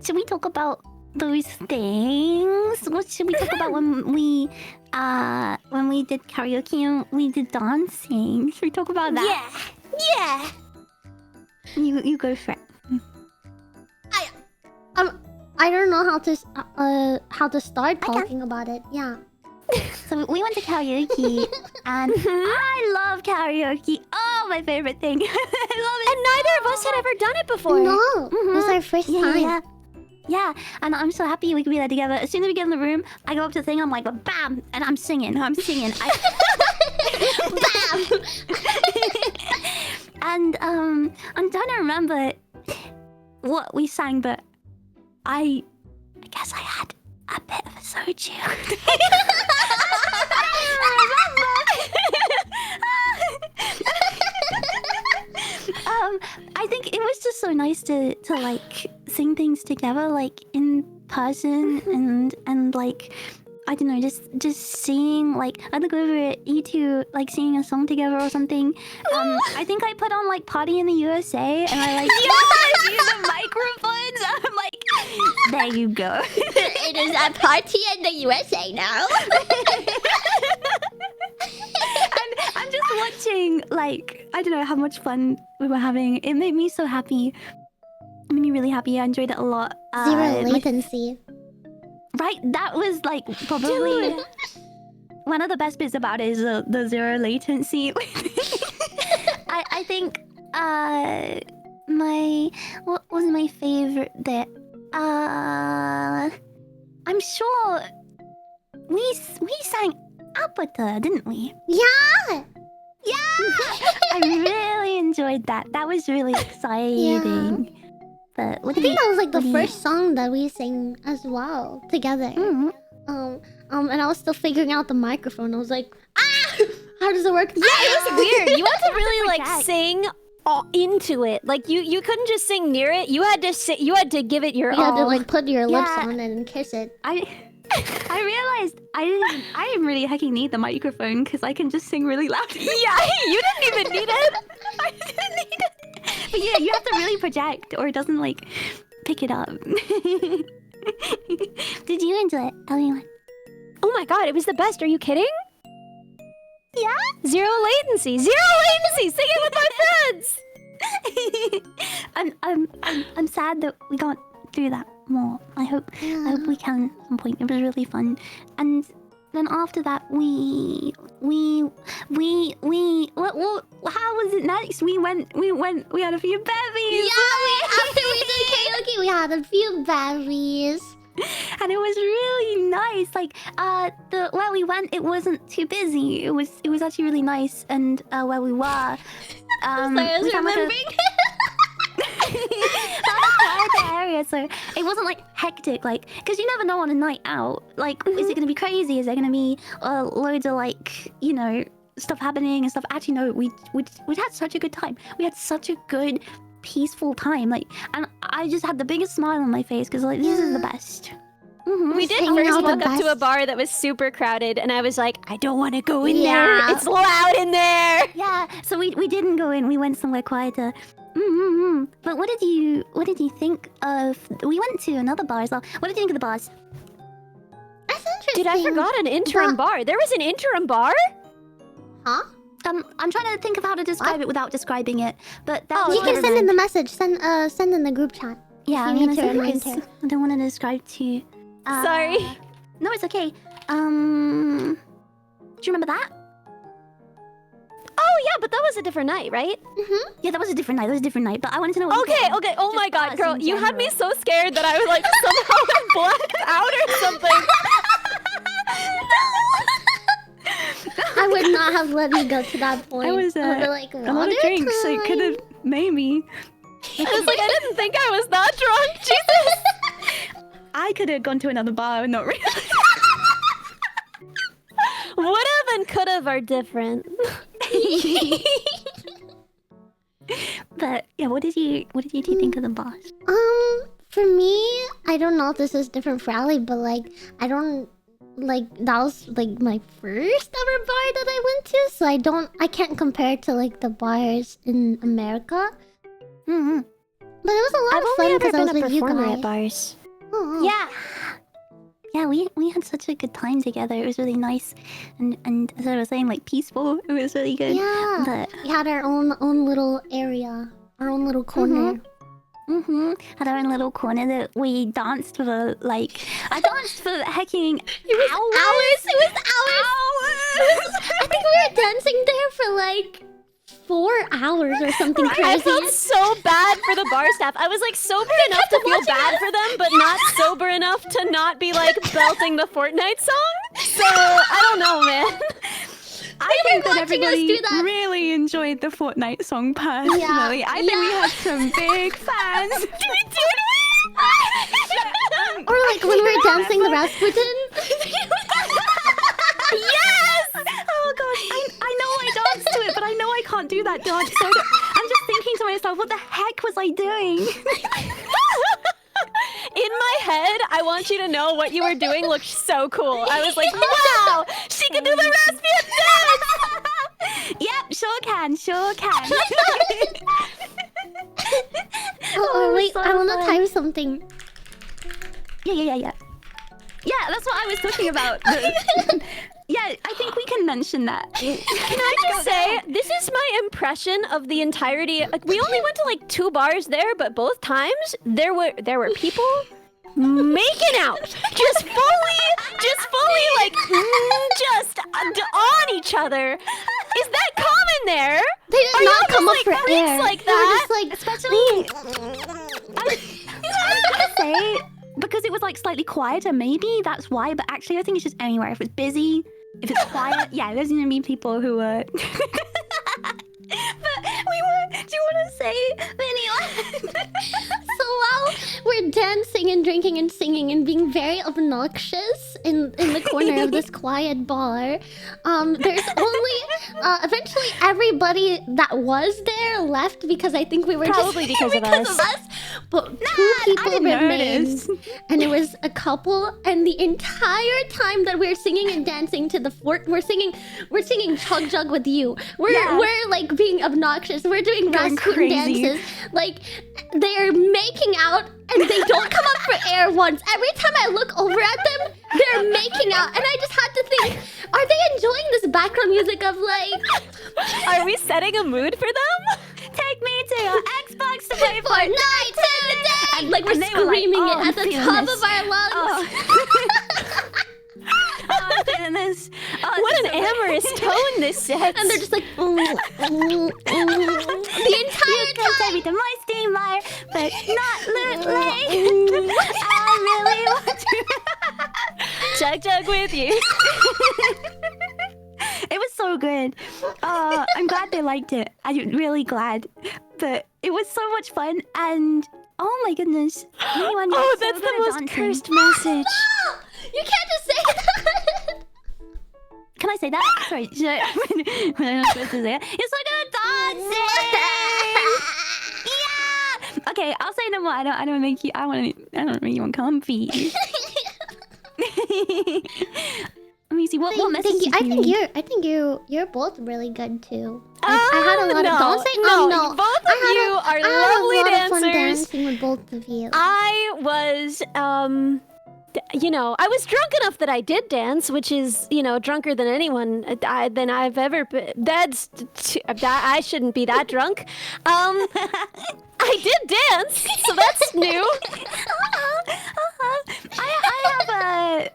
Should we talk about those things? What should we talk about when we did karaoke and we did dancing? Should we talk about that? Yeah. You go for it. I don't know how to start talking about it. Yeah. So we went to karaoke, and I love karaoke. Oh, my favorite thing. I love it. And neither of us had ever done it before. No, it was our first time. Yeah, and I'm so happy we could be there together. As soon as we get in the room, I go up to the thing, I'm like, bam, and I'm singing. Bam. And I'm trying to remember what we sang, but I guess I had a bit of a soju. I think it was just so nice to like sing things together, like in person, and like I don't know, just seeing like I look over at you two like singing a song together or something. I think I put on like Party in the USA, and I like use the microphones. I'm like, there you go. It is a party in the USA now. And I'm just watching, like, I don't know how much fun we were having. It made me so happy. It made me really happy. I enjoyed it a lot. Zero latency. Right? That was like probably one of the best bits about it is the zero latency. I think what was my favorite bit? I'm sure we sang Apata, didn't we? Yeah. I really enjoyed that. That was really exciting. But I think that was like the first song that we sang as well together. Mm-hmm. And I was still figuring out the microphone. I was like, how does it work? Yeah, it was weird. You had to really like sing into it. Like you couldn't just sing near it. You had to you had to give it your all. You had to like put your lips on it and kiss it. I realized I didn't really hecking need the microphone because I can just sing really loud. Yeah, you didn't even need it. I didn't need it. But yeah, you have to really project or it doesn't like pick it up. Did you enjoy it, everyone? Oh my god, it was the best. Are you kidding? Yeah? Zero latency. Zero latency. Sing it with my friends. I'm sad that we can't do that more. I hope we can at some point. It was really fun. And then after that we how was it next? We had a few bevies. Yeah, after we did karaoke, we had a few berries. And it was really nice. Like where we went, it wasn't too busy. It was actually really nice. And where we were, I was remembering. Area, so it wasn't like hectic, like because you never know on a night out. Like, is it gonna be crazy? Is there gonna be loads of like stuff happening and stuff? Actually, no. We had such a good time. We had such a good, peaceful time. Like, and I just had the biggest smile on my face because like this is the best. We did first walk up to a bar that was super crowded, and I was like, I don't want to go in there. It's loud in there. Yeah, so we didn't go in. We went somewhere quieter. But what did you think of? We went to another bar as well. What did you think of the bars? That's interesting. Dude, I forgot an interim bar. There was an interim bar? Huh? I'm trying to think of how to describe it without describing it. But that You can send in the message. Send in the group chat. Yeah, I'm gonna send it. I don't want to describe to you. Sorry. No, it's okay. Do you remember that? Oh yeah, but that was a different night, right? Yeah, that was a different night. But I wanted to know. What Okay. Oh my god, girl, you had me so scared that I was like somehow blacked out or something. I would not have let you go to that point. I was I would be like, a lot of drinks, so it could have made me. I was like, I didn't think I was that drunk. Jesus. I could have gone to another bar and not realized. Would've and could've are different. But yeah, what did you think of the boss? For me, I don't know if this is different for Ali, but like I don't like that was like my first ever bar that I went to, so I can't compare it to like the bars in America. But it was a lot of fun because I was with you guys. At bars. Oh. Yeah, we had such a good time together. It was really nice, and as I was saying, like peaceful. It was really good. Yeah, but we had our own little area, our own little corner. Had our own little corner that we danced for I danced for hecking It was hours. It was hours. I think we were dancing there for like 4 hours or something crazy. I felt so bad for the bar staff. I was like sober enough to feel bad for them, but not sober enough to not be like belting the Fortnite song. So I don't know, man. I think that watching us everybody do that. really enjoyed the Fortnite song personally. Yeah, I think we had some big fans. Or like when we were dancing the Rasputin. Yes! Oh gosh, I know I danced to it, but I know I can't do that dance. So I'm just thinking to myself, what the heck was I doing? In my head, I want you to know what you were doing looked so cool. I was like, wow, she can do the Rasputin dance! Yep, sure can. Oh wait, so I want to fun. time something. Yeah. Yeah, that's what I was talking about. Yeah, I think we can mention that. Can I just say, this is my impression of the entirety. Like, we only went to like 2 bars there, but both times there were people making out, just fully like just on each other. Is that common there? They did Are not y'all come up just, for like, freaks air. like They were that? just like, Especially, I was gonna say, because it was like slightly quieter, maybe that's why. But actually, I think it's just anywhere. If it's busy, if it's quiet, yeah, there's gonna be people who are. But we were. Do you want to say, Vanilla? So while we're dancing and drinking and singing and being very obnoxious in the corner of this quiet bar, there's only eventually everybody that was there left because I think we were Probably just because of us. But 2 people didn't remained, notice. and it was a couple. And the entire time that we're singing and dancing to the fort, we're singing Chug Jug with you. We're like being obnoxious. We're doing Going Rasputin crazy. dances. Like they're making out and they don't come up for air once. Every time I look over at them, they're making out, and I just had to think: are they enjoying this background music of like? Are we setting a mood for them? Take me to your Xbox to play Fortnite Fortnite. today! And like we're And they were like, screaming "Oh, it at the I'm feeling top this. of our lungs. Oh, I'm feeling this. Oh, What this an is so amorous tone this sets. And they're just like, the entire Take time. me to my steamer, but not loot lake. I really want to. Chug Jug with you. It was so good. I'm glad they liked it. I'm really glad. But it was so much fun, and oh my goodness. Anyone Oh, so that's the good at most dancing. cursed message. No! You can't just say that. Can I say that? Sorry, should I, when I'm not supposed to say it. You're so good at dancing! Yeah! Okay, I'll say no more. I don't make you. I don't make you uncomfy. Let me see. What Thank message? you. I think you're both really good too. I had a lot of. Don't say no. Both of you are lovely I had a lot of fun dancers. dancing with both of you. I was, I was drunk enough that I did dance, which is, drunker than anyone than I've ever been. I shouldn't be that drunk. I did dance, so that's new. I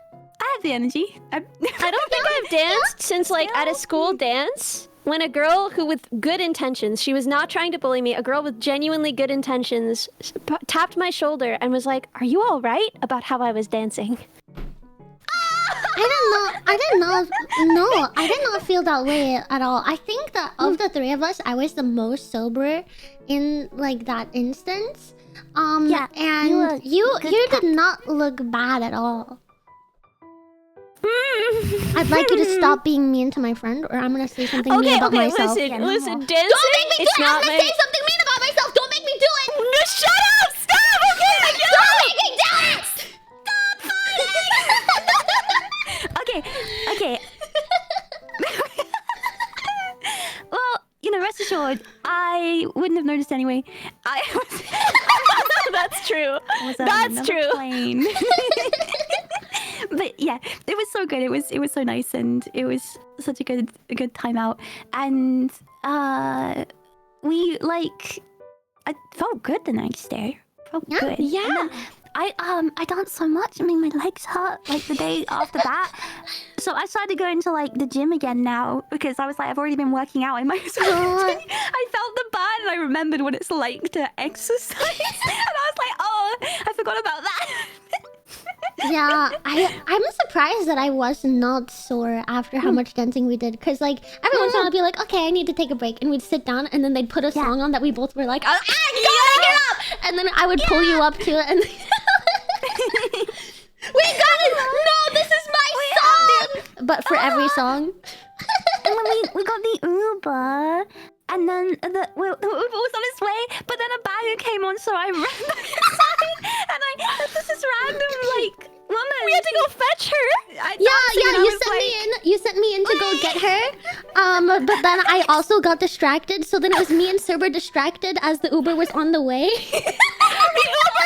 have the energy. I don't think I've danced since at a school dance. When a girl who with good intentions, she was not trying to bully me, a girl with genuinely good intentions tapped my shoulder and was like, "Are you all right about how I was dancing?" I did not feel that way at all. I think that of the 3 of us, I was the most sober in that instance. Yeah, and you did not look bad at all. I'd like you to stop being mean to my friend, or I'm gonna say something mean about myself. Listen, Yeah, no listen, more. dancing. Don't make me do it's it! I'm not gonna say something mean about myself! Don't make me do it! No, shut up! Stop! Okay, Don't make me do it! Okay. Well, rest assured, I wouldn't have noticed anyway. I was. That's true. was on That's another true. plane. But yeah, it was so good. It was so nice, and it was such a good time out. And we I felt good the next day. Felt good. Yeah. And then I danced so much. I mean, my legs hurt like the day after that. So I started going to like the gym again now because I was like, I've already been working out. I might as well. I felt the burn and I remembered what it's like to exercise. And I was like, oh, I forgot about that. Yeah, I'm surprised that I was not sore after how much dancing we did. Because, like, every once in a while I'd be like, okay, I need to take a break. And we'd sit down and then they'd put a song on that we both were like, ah, you gotta get up! And then I would pull you up to it and... we got it! No, this is my song! But for every song. And then we got the Uber. And then the Uber was on its way, but then a banger came on, so I ran back inside. And this is random, like, woman. We had to go fetch her. You sent me in to go get her. But then I also got distracted, so then it was me and Cerber distracted as the Uber was on the way. The Uber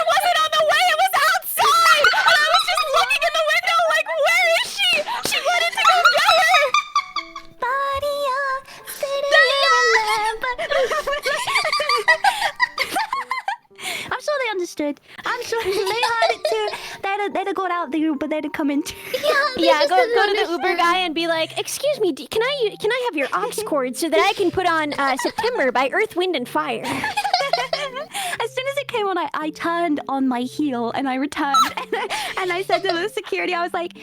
wasn't on the way, it was outside! And I was just looking in the window like, where is she? She wanted to go get her! I'm sure they understood. I'm sure they heard it too. They'd have got out the Uber, they'd have come in too. Yeah, go to the Uber guy and be like, excuse me, can I have your aux cord so that I can put on September by Earth, Wind, and Fire? As soon as it came on, I turned on my heel and I returned. And I said to the security, I was like,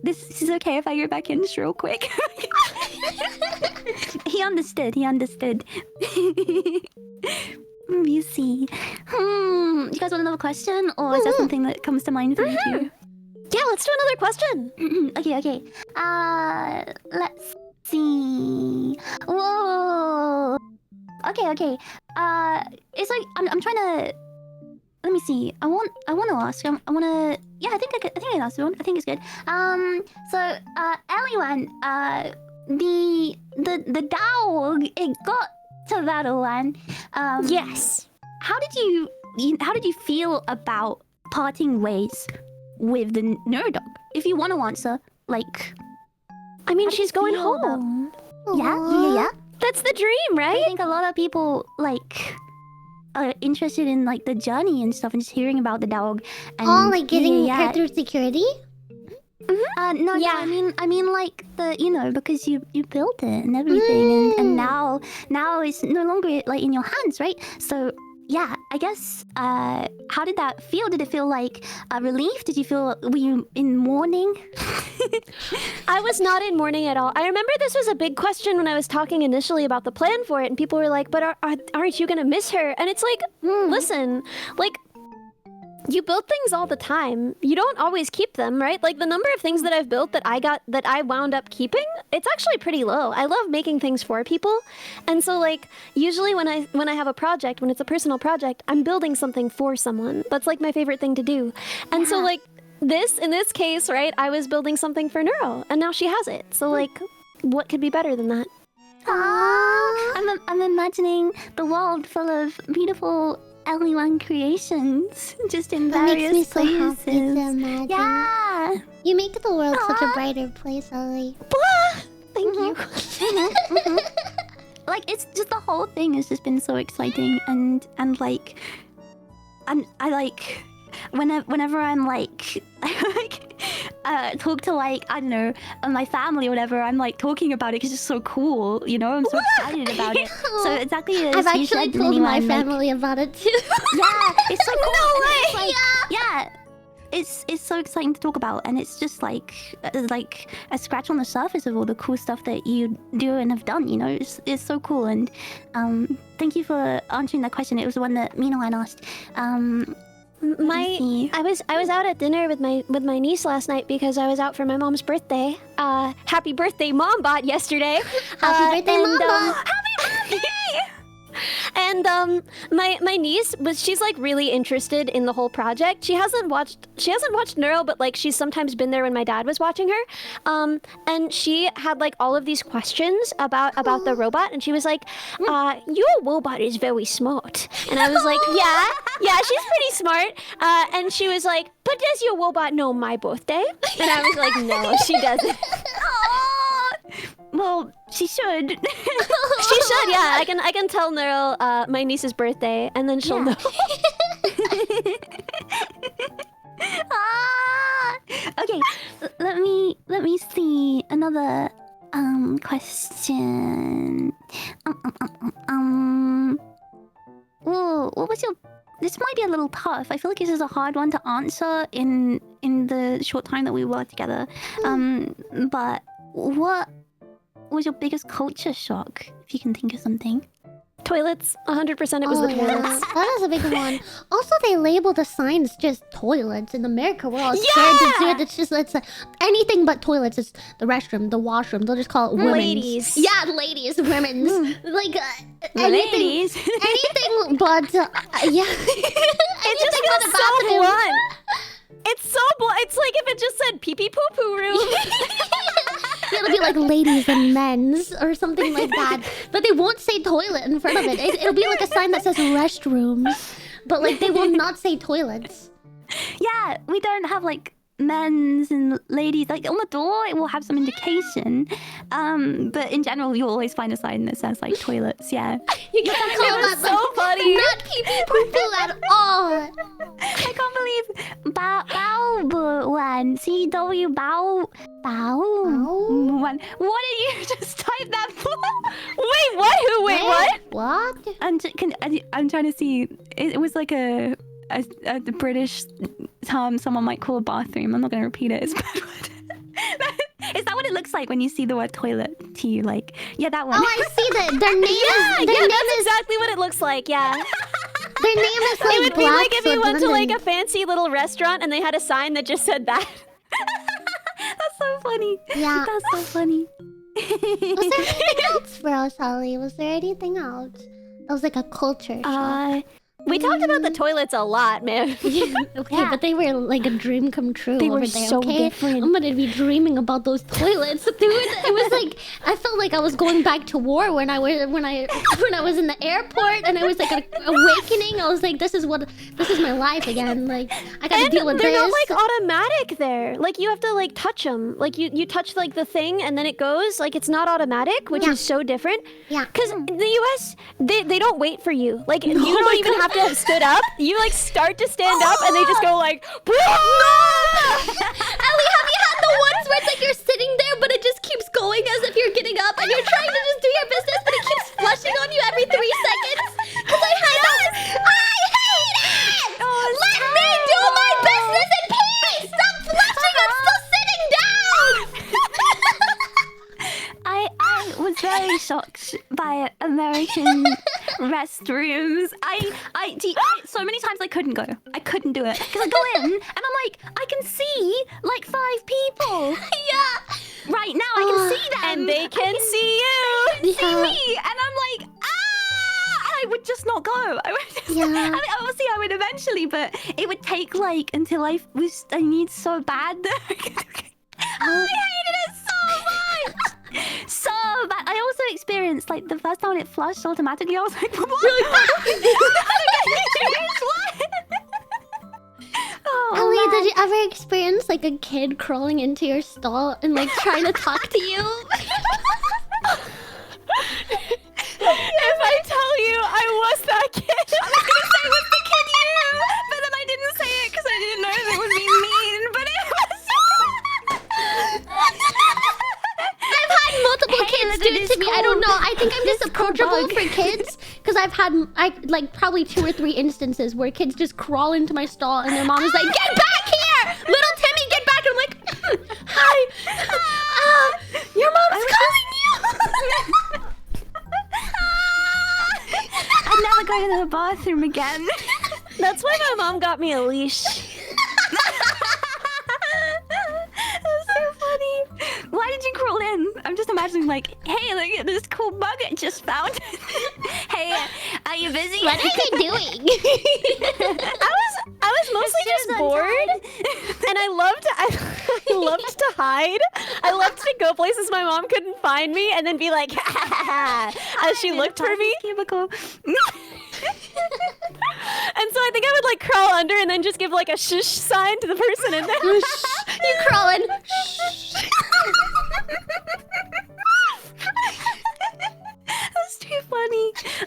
this is okay if I go back in just real quick. He understood. You see. You guys want another question? Or is that something that comes to mind for you too? Yeah, let's do another question. Okay. Let's see. Whoa. Okay. It's like I'm trying to. Let me see. I want to ask. I want to. Yeah, I think I can ask one. I think it's good. So, Eliwan, the dog, it got to battle one. Yes. How did you feel about parting ways with the Neurodog? If you want to answer, like. I mean, she's going home. Yeah. That's the dream, right? I think a lot of people like are interested in like the journey and stuff and just hearing about the dog. And, like getting her through security? No, I mean like the because you built it and everything, and now it's no longer like in your hands, right? So yeah, I guess how did that feel? Did it feel like a relief? Were you in mourning? I was not in mourning at all. I remember this was a big question when I was talking initially about the plan for it, and people were like, but aren't you gonna miss her? And it's like, listen, like, you build things all the time. You don't always keep them, right? Like the number of things that I've built that I wound up keeping, it's actually pretty low. I love making things for people. And so like usually when I have a project, when it's a personal project, I'm building something for someone. That's like my favorite thing to do. And so like in this case, right, I was building something for Neuro and now she has it. So like what could be better than that? I'm imagining the world full of beautiful Eliwan creations, just in various makes me places. So happy to imagine. Yeah, you make the world such a brighter place, Ollie. Thank you. Like it's just the whole thing has just been so exciting, and like, I like whenever I'm like talk to like I don't know my family or whatever, I'm like talking about it because it's so cool, you know. I'm so excited about it. So exactly as I've you actually said, told Miniwan, my family about it too. Yeah, it's so cool. No way. It's like, yeah. It's so exciting to talk about, and it's just like a scratch on the surface of all the cool stuff that you do and have done. You know, it's so cool. And thank you for answering that question. It was the one that Minoan asked. I was out at dinner with my niece last night because I was out for my mom's birthday. Happy birthday, Mom Bot yesterday. Happy birthday, Mom Bot. Happy birthday! And my niece she's like really interested in the whole project. She hasn't watched Neuro, but like she's sometimes been there when my dad was watching her. And she had like all of these questions about the robot, and she was like, your robot is very smart. And I was like, yeah, she's pretty smart. And she was like, but does your robot know my birthday? And I was like, no, she doesn't. Well, she should. She should, yeah. I can tell Neural my niece's birthday, and then she'll know. Okay, let me see another question. What was your? This might be a little tough. I feel like this is a hard one to answer in the short time that we were together. But what was your biggest culture shock? If you can think of something. Toilets, 100%. It was the toilets. That is a big one. Also, they label the signs just toilets. In America, we're all scared to do it. It's just anything but toilets. It's the restroom, the washroom. They'll just call it women's. Ladies. Yeah, ladies, women's. Like anything, Ladies. anything but yeah. It just Anything but feels a so bathroom. blunt. It's so blunt. It's like if it just said pee pee poo poo room. It'll be like ladies and men's or something like that. But they won't say toilet in front of it. It'll be like a sign that says restrooms. But like they will not say toilets. Yeah, we don't have like men's and ladies. Like on the door, it will have some indication. But in general, you'll always find a sign that says like toilets. Yeah. You can't call It that was so funny. not pee pee poo poo at all. I can't believe Bao one CW Bao one. What did you just type that for? Wait, what? Who? Wait, what? What? I'm trying to see. It was like a British term someone might call a bathroom. I'm not going to repeat it. It's a bad word. Is that what it looks like when you see the word toilet to you? Like, yeah, that one. Oh, I see that. Their name is. Their name That's is. exactly what it looks like. Yeah. Their name is like It would be Black like if you went to like London. a fancy little restaurant and they had a sign that just said that. That's so funny. Yeah. That's so funny. Was there anything else for us, Holly? Was there anything else? That was like a culture shock. We talked about the toilets a lot, man. Okay, Yeah. but they were like a dream come true They over were there, so okay? different. I'm gonna be dreaming about those toilets, dude. It was like I felt like I was going back to war when I was in the airport, and it was like an awakening. I was like, this is my life again. Like I gotta deal with they're this. not like automatic there. Like you have to like touch them. Like you touch like the thing and then it goes. Like it's not automatic, which Yeah. is so different. Yeah. Because in the US, they don't wait for you. Like you don't even have to have stood up. You like start to stand up and they just go like, Ellie, have you had the ones where it's like you're sitting there, but it just keeps going as if you're getting up and you're trying to just do your business, but it keeps flushing on you every 3 seconds? Because I had that. I hate it! Let me do my business in peace! Stop flushing! I'm still sitting down! I was very shocked by American restrooms. So many times I couldn't go. I couldn't do it because I go in and I'm like, I can see like 5 people. Yeah. Right now, I can see them, and they can see you. see me, and I'm like, ah! And I would just not go. I would just, Yeah. I mean, obviously I would eventually, but it would take like until I need so bad. I hated it so much. So bad. I also experienced like the first time when it flushed automatically. I was like, what? Oh, Ellie, man. did you ever experience like a kid crawling into your stall and like trying to talk to you? If I tell you I was that kid, I was gonna say, was the kid you? But then I didn't say it because I didn't know if it would be mean. But it was. I've had multiple Hey, kids look do at it this to me. I don't know. cool- I think I'm just this cool approachable bug. for kids because I've had like probably 2 or 3 instances where kids just crawl into my stall and their mom is like, "Get back here, little Timmy, get back!" And I'm like, "Hi, your mom's calling you." I'd never go to the bathroom again. that's why my mom got me a leash. That's so funny. Why did you crawl in? I'm just imagining like, hey, look at this cool bug I just found. Hey, are you busy? What are you doing? I was mostly just bored, and I loved to hide. I loved to go places my mom couldn't find me, and then be like, as she looked for me. Cubicle. And so I think I would like crawl under and then just give like a shush sign to the person in there. You crawling?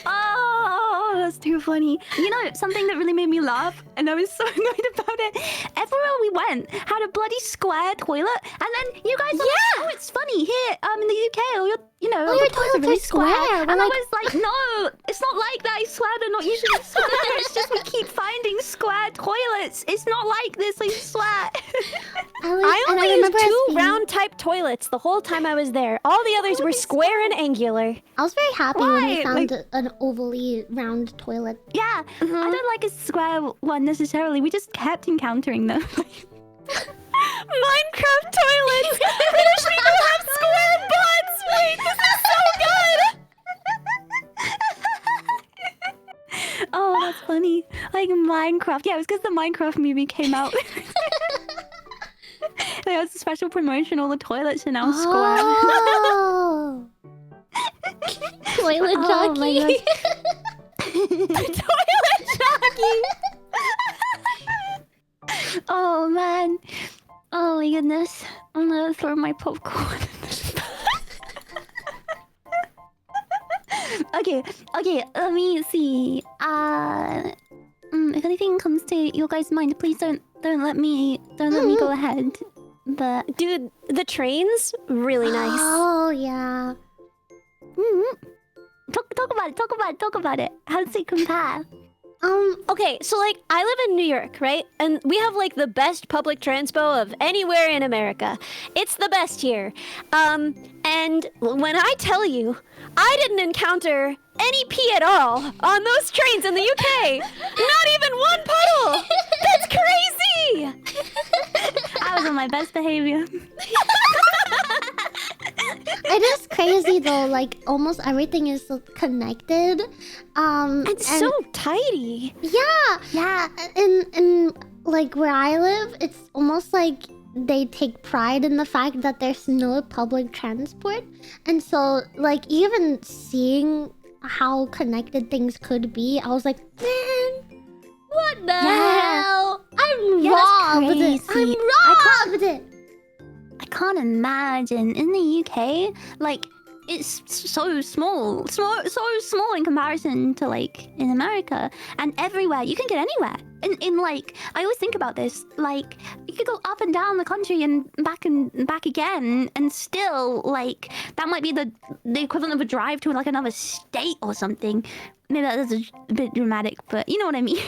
Oh, that's too funny. You know, something that really made me laugh, and I was so annoyed about it. Everywhere we went had a bloody square toilet, and then you guys were like, oh, it's funny here, in the UK, or your your toilets are square. And I was like, no, it's not like that. I swear they're not usually square. It's just we keep finding square toilets. It's not like this. I swear. I only used 2 round type toilets the whole time I was there. All the others were square and angular. I was very happy when we found an ovally round toilet. Yeah, I don't like a square one necessarily. We just kept encountering them. Minecraft toilets! British people have square butts! Wait, this is so good! Oh, that's funny. Like Minecraft. Yeah, it was because the Minecraft movie came out. There was a special promotion. All the toilets are now square. Oh. Toilet jockey. Toilet jockey! Oh man. Oh my goodness. I'm gonna throw my popcorn. Okay, let me see. If anything comes to your guys' mind, please don't let me go ahead. But Dude, the trains, really nice. Oh yeah. talk about it. How does it compare? Okay, so like I live in New York, right? And we have like the best public transpo of anywhere in America. It's the best here. And when I tell you, I didn't encounter any pee at all on those trains in the UK. Not even one puddle. That's crazy. I was on my best behavior. It is crazy though, like almost everything is so connected. It's so tidy. Yeah. In like where I live, it's almost like they take pride in the fact that there's no public transport. And so like even seeing how connected things could be, I was like, man, what the hell? I'm robbed. I can't imagine in the UK, like it's so small in comparison to like in America, and everywhere you can get anywhere. In like, I always think about this, like you could go up and down the country and back again, and still like that might be the equivalent of a drive to like another state or something. Maybe that's a bit dramatic, but you know what I mean.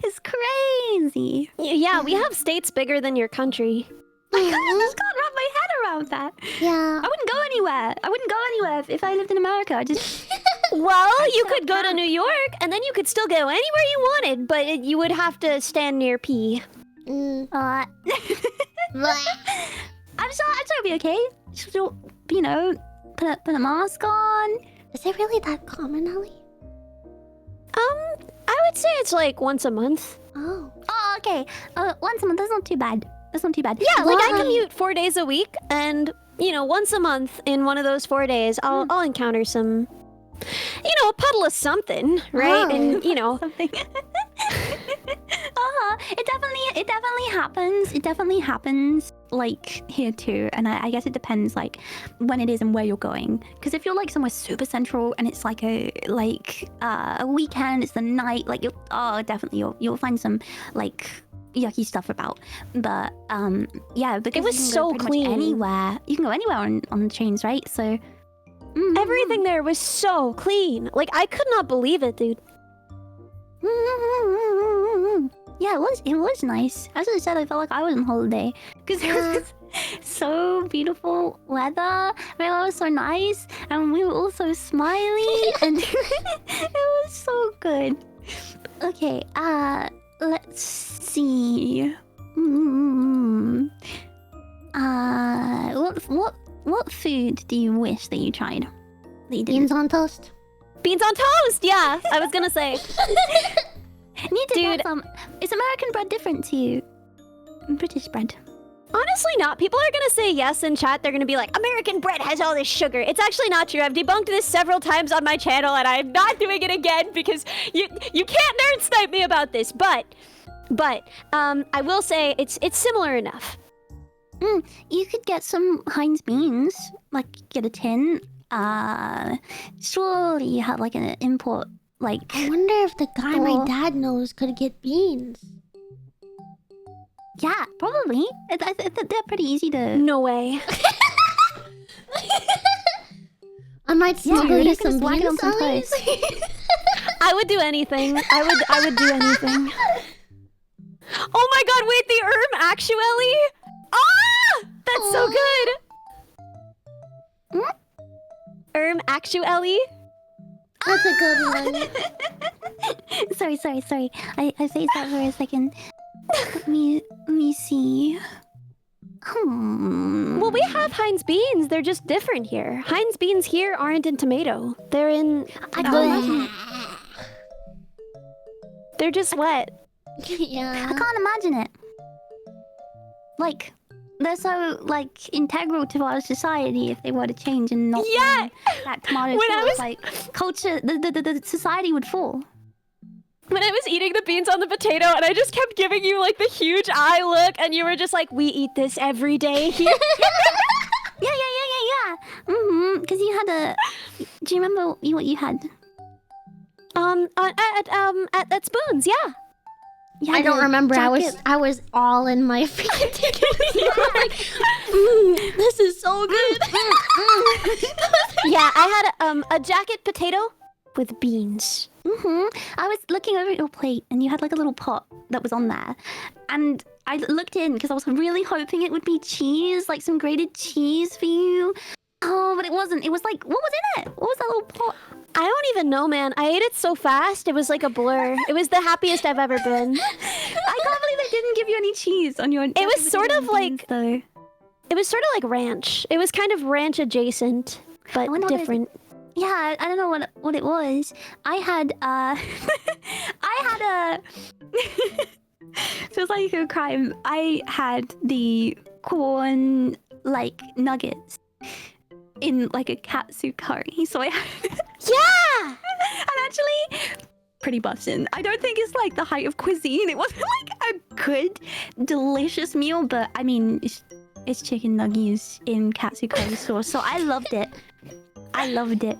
It's crazy. Yeah, we have states bigger than your country. I just can't wrap my head around that. Yeah. I wouldn't go anywhere. if I lived in America. I just... Well, you could go to New York, and then you could still go anywhere you wanted, but you would have to stand near P. I'm sure it'll be okay. Just, you know, put a mask on. Is it really that common, Ellie? I would say it's like once a month. Oh, okay. Once a month. That's not too bad. Yeah, like I commute 4 days a week, and you know, once a month in one of those 4 days, I'll encounter some, you know, a puddle of something, right? Oh. And you know, Something. It definitely happens. It definitely happens, like here too. And I guess it depends, like when it is and where you're going. Because if you're like somewhere super central and it's like a weekend, it's the night, like you'll find some like yucky stuff about. But yeah, because it was you can so go pretty much clean. anywhere. You can go anywhere on the trains, right? So everything there was so clean. Like I could not believe it, dude. Yeah, it was nice. As I said, I felt like I was on holiday because it was so beautiful weather. It was so nice, and we were all so smiley, and it was so good. Okay, let's see. What food do you wish that you tried? That you didn't? beans on toast. Beans on toast. Yeah, I was gonna say. Need to Dude. get some. Is American bread different to you? British bread. Honestly, not. People are gonna say yes in chat. They're gonna be like, American bread has all this sugar. It's actually not true. I've debunked this several times on my channel, and I'm not doing it again because you can't nerd snipe me about this. But I will say it's similar enough. You could get some Heinz beans, like get a tin, surely you have like an import like. I wonder if the guy my Or- dad knows could get beans. Yeah, probably. They're pretty easy to. No way. I might smuggle dude, you I can some just whack it on beans, some Elise. I would do anything. I would do anything. Oh my god, wait, the actually? Ah! That's so good! Actually? That's a good one. Sorry. I phased that for a second. Let me see. Well, we have Heinz beans. They're just different here. Heinz beans here aren't in tomato. They're in... I can't imagine it. They're just wet. Yeah. I can't imagine it. Like, they're so like integral to our society. If they were to change and not Yeah! that tomato When I sauce, was- like culture, the society would fall. When I was eating the beans on the potato and I just kept giving you like the huge eye look and you were just like, we eat this every day here. Yeah. Because you had a. Do you remember what you had? At Spoons, yeah. You I had don't a remember. jacket. I was all in my freaking ticket. You were like, this is so good. Yeah, I had a jacket potato with beans. I was looking over at your plate, and you had like a little pot that was on there, and I looked in because I was really hoping it would be cheese, like some grated cheese for you. Oh, but it wasn't. It was like, what was in it? What was that little pot? I don't even know, man. I ate it so fast, it was like a blur. It was the happiest I've ever been. I can't believe they didn't give you any cheese on your. It was sort of like... though. It was sort of like ranch. It was kind of ranch adjacent, but wonder what it is. different. Yeah, I don't know what it was. I had I had a feels like a crime. I had the corn like nuggets in like a katsu curry. So I had Yeah! and actually pretty bussin'. I don't think it's like the height of cuisine. It wasn't like a good, delicious meal, but I mean it's chicken nuggets in katsu curry sauce. So I loved it. I loved it.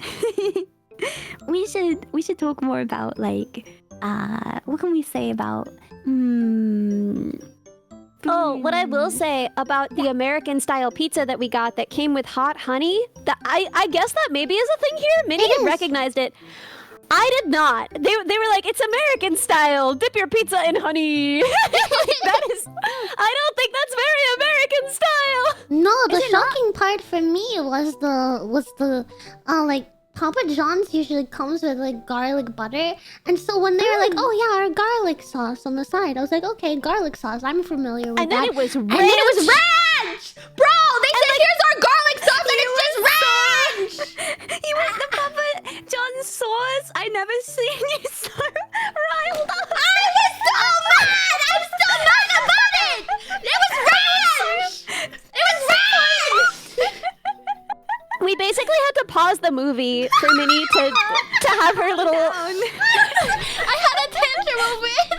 we should talk more about like what can we say about Oh, what I will say about the American style pizza that we got that came with hot honey, that I guess that maybe is a thing here. Minnie It had is. recognized it. I did not. They were like, it's American style. Dip your pizza in honey. That is, I don't think that's very American style. No, the it not? shocking part for me was the like Papa John's usually comes with like garlic butter, and so when they were like, "Oh yeah, our garlic sauce on the side," I was like, "Okay, garlic sauce. I'm familiar with And that." then it was ranch. And then it was ranch, bro. They said, "Here's our garlic sauce," and it's just ranch. You want the Papa John's sauce? I never seen you so riled up. I was so mad. I'm still mad about it. It was ranch. It was ranch. We basically had to pause the movie for Minnie to have her little. I had a tantrum over it.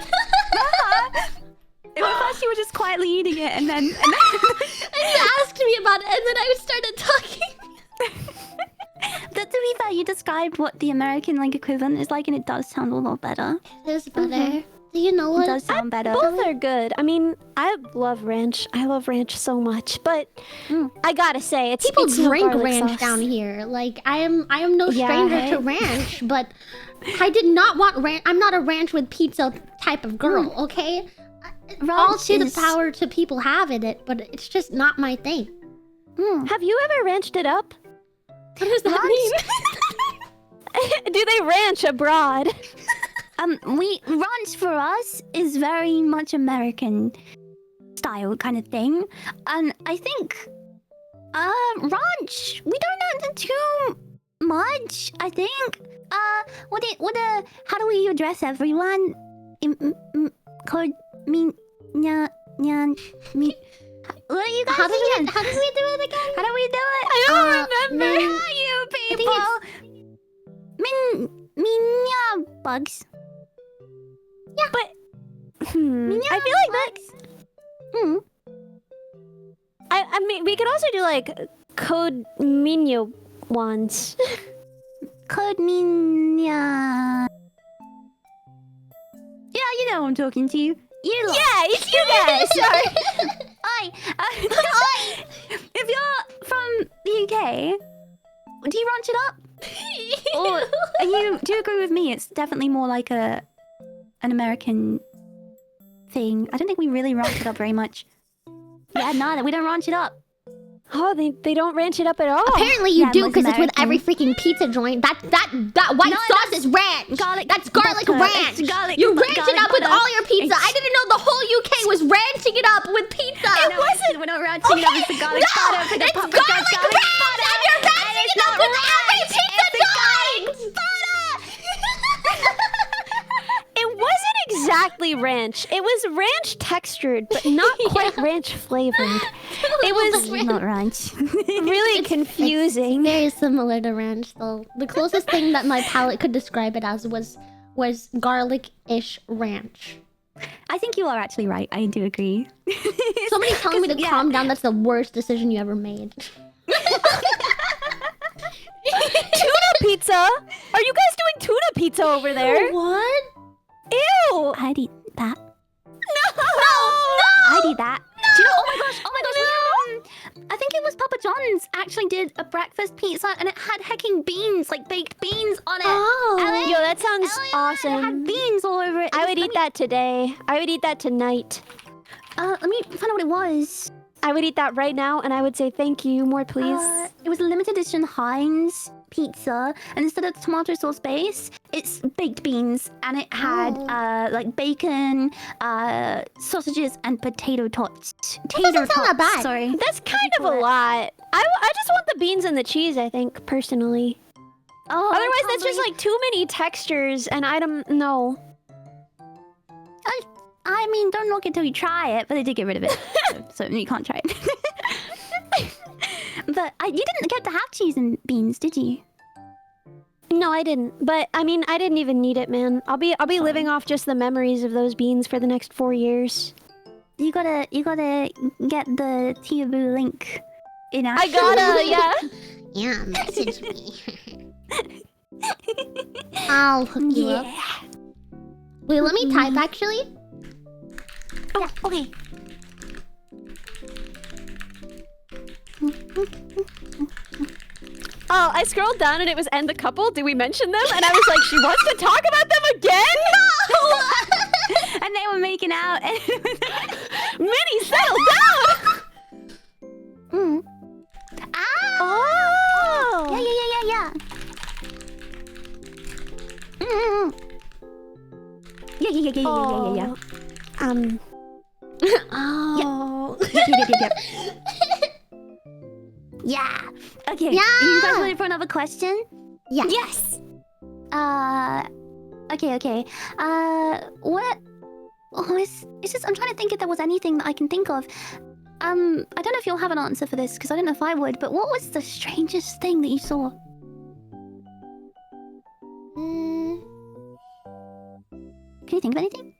At first you were just quietly eating it, and then And you asked me about it, and then I started talking. But to be fair, you described what the American like equivalent is like, and it does sound a lot better. It is better. Do you know It what? does sound better. Both are good. I mean, I love ranch. I love ranch so much, but I gotta say, it's People it's no drink garlic ranch sauce. down here. Like I am no Yeah, stranger to right? ranch, but I did not want ranch. I'm not a ranch with pizza type of girl. Okay, all Ranch to the is- power to people having it, but it's just not my thing. Have you ever ranched it up? What does that mean? Do they ranch abroad? Ranch for us is very much American style kind of thing, and I think ranch we don't know too much. I think how do we address everyone? Code me nya me. What are you guys How did we again? do it again? How do we do it? I don't remember. Min- You think people. Minya bugs. But I feel like that's. I mean, we could also do like code Minyo wands. Could mean yeah. Yeah, you know who I'm talking to. You lot. Yeah, it's you guys. Sorry. Oi, if you're from the UK, do you ranch it up? Or do you agree with me? It's definitely more like an American thing. I don't think we really ranch it up very much. Yeah, no, we don't ranch it up. Oh, they don't ranch it up at all. Apparently you Yeah, do, most because it's with every American. freaking pizza joint. That white No, sauce is ranch. garlic That's garlic butter. ranch. It's garlic You bu- ranch it garlic up with butter. all your pizza. It's- I didn't know the whole UK was ranching it up with pizza. It wasn't. We're not ranching it up with the garlic butter. For the it's pop- garlic garlic ranch, butter. and you're ranching And it it's up not with every ranch. pizza It's the garlic joint. It wasn't exactly ranch. It was ranch textured, but not quite ranch flavored. It was It's not ranch. really confusing. Very similar to ranch, though. The closest thing that my palate could describe it as was garlic-ish ranch. I think you are actually right. I do agree. Somebody telling me to yeah. calm down. That's the worst decision you ever made. Tuna pizza? Are you guys doing tuna pizza over there? What? Ew! I'd eat that. No! I'd eat that. Do you know? Oh my gosh! We had, I think it was Papa John's actually did a breakfast pizza and it had hecking beans, like baked beans on it. Oh. Ellie, Yo, that sounds Ellie, It awesome. had beans all over it. I would eat that today. I would eat that tonight. Let me find out what it was. I would eat that right now, and I would say thank you. More, please. It was a limited edition Heinz pizza, and instead of tomato sauce base, it's baked beans, and it had like bacon, sausages, and potato tots. doesn't sound that bad. Sorry. That's kind of a lot. I just want the beans and the cheese, I think, personally. Oh, Otherwise, that's just like too many textures, and I don't know. I mean, don't knock it till you try it, but they did get rid of it, so you can't try it. But you didn't get to have cheese and beans, did you? No, I didn't. But I mean, I didn't even need it, man. I'll be living off just the memories of those beans for the next 4 years. You gotta get the Tiaboo link in I action. gotta, yeah. Yeah, message me. I'll hook you up. Wait, let me type actually. Yeah, okay. Oh, I scrolled down and it was end the couple. Did we mention them? And I was like, she wants to talk about them again? And they were making out. Minnie, settle down! Ah! Oh! Yeah. Yeah. Oh. Yep. Yeah. Okay. Yeah. You guys ready for another question? Yeah. Yes! Okay. What? Oh, it's just I'm trying to think if there was anything that I can think of. I don't know if you'll have an answer for this because I don't know if I would. But what was the strangest thing that you saw? Can you think of anything?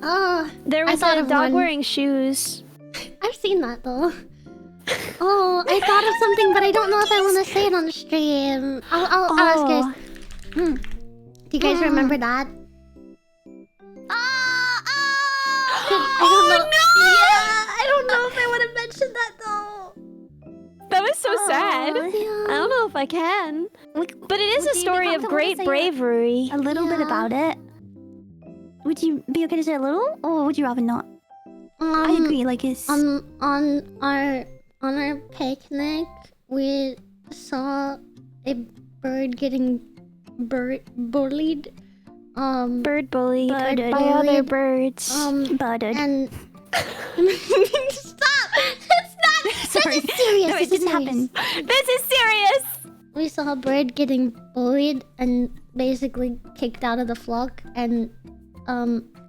Oh, There I was thought a of dog one. wearing shoes. I've seen that though. Oh, I thought of something, but I don't know if I want to say it on the stream. I'll ask guys. Do you guys remember that? I don't know. Yeah, I don't know if I want to mention that though. That was so sad. Yeah. I don't know if I can. But it is Would a you be story of comfortable to great say bravery. A little bit Yeah. about it. Would you be okay to say a little, or would you rather not? I agree. Like it's. On our picnic, we saw a bird getting bullied. Bird bullied by Birded. other birds. Buttered. And stop! It's not. Sorry. This is serious. No, This it is didn't serious. happen. This is serious! We saw a bird getting bullied and basically kicked out of the flock, and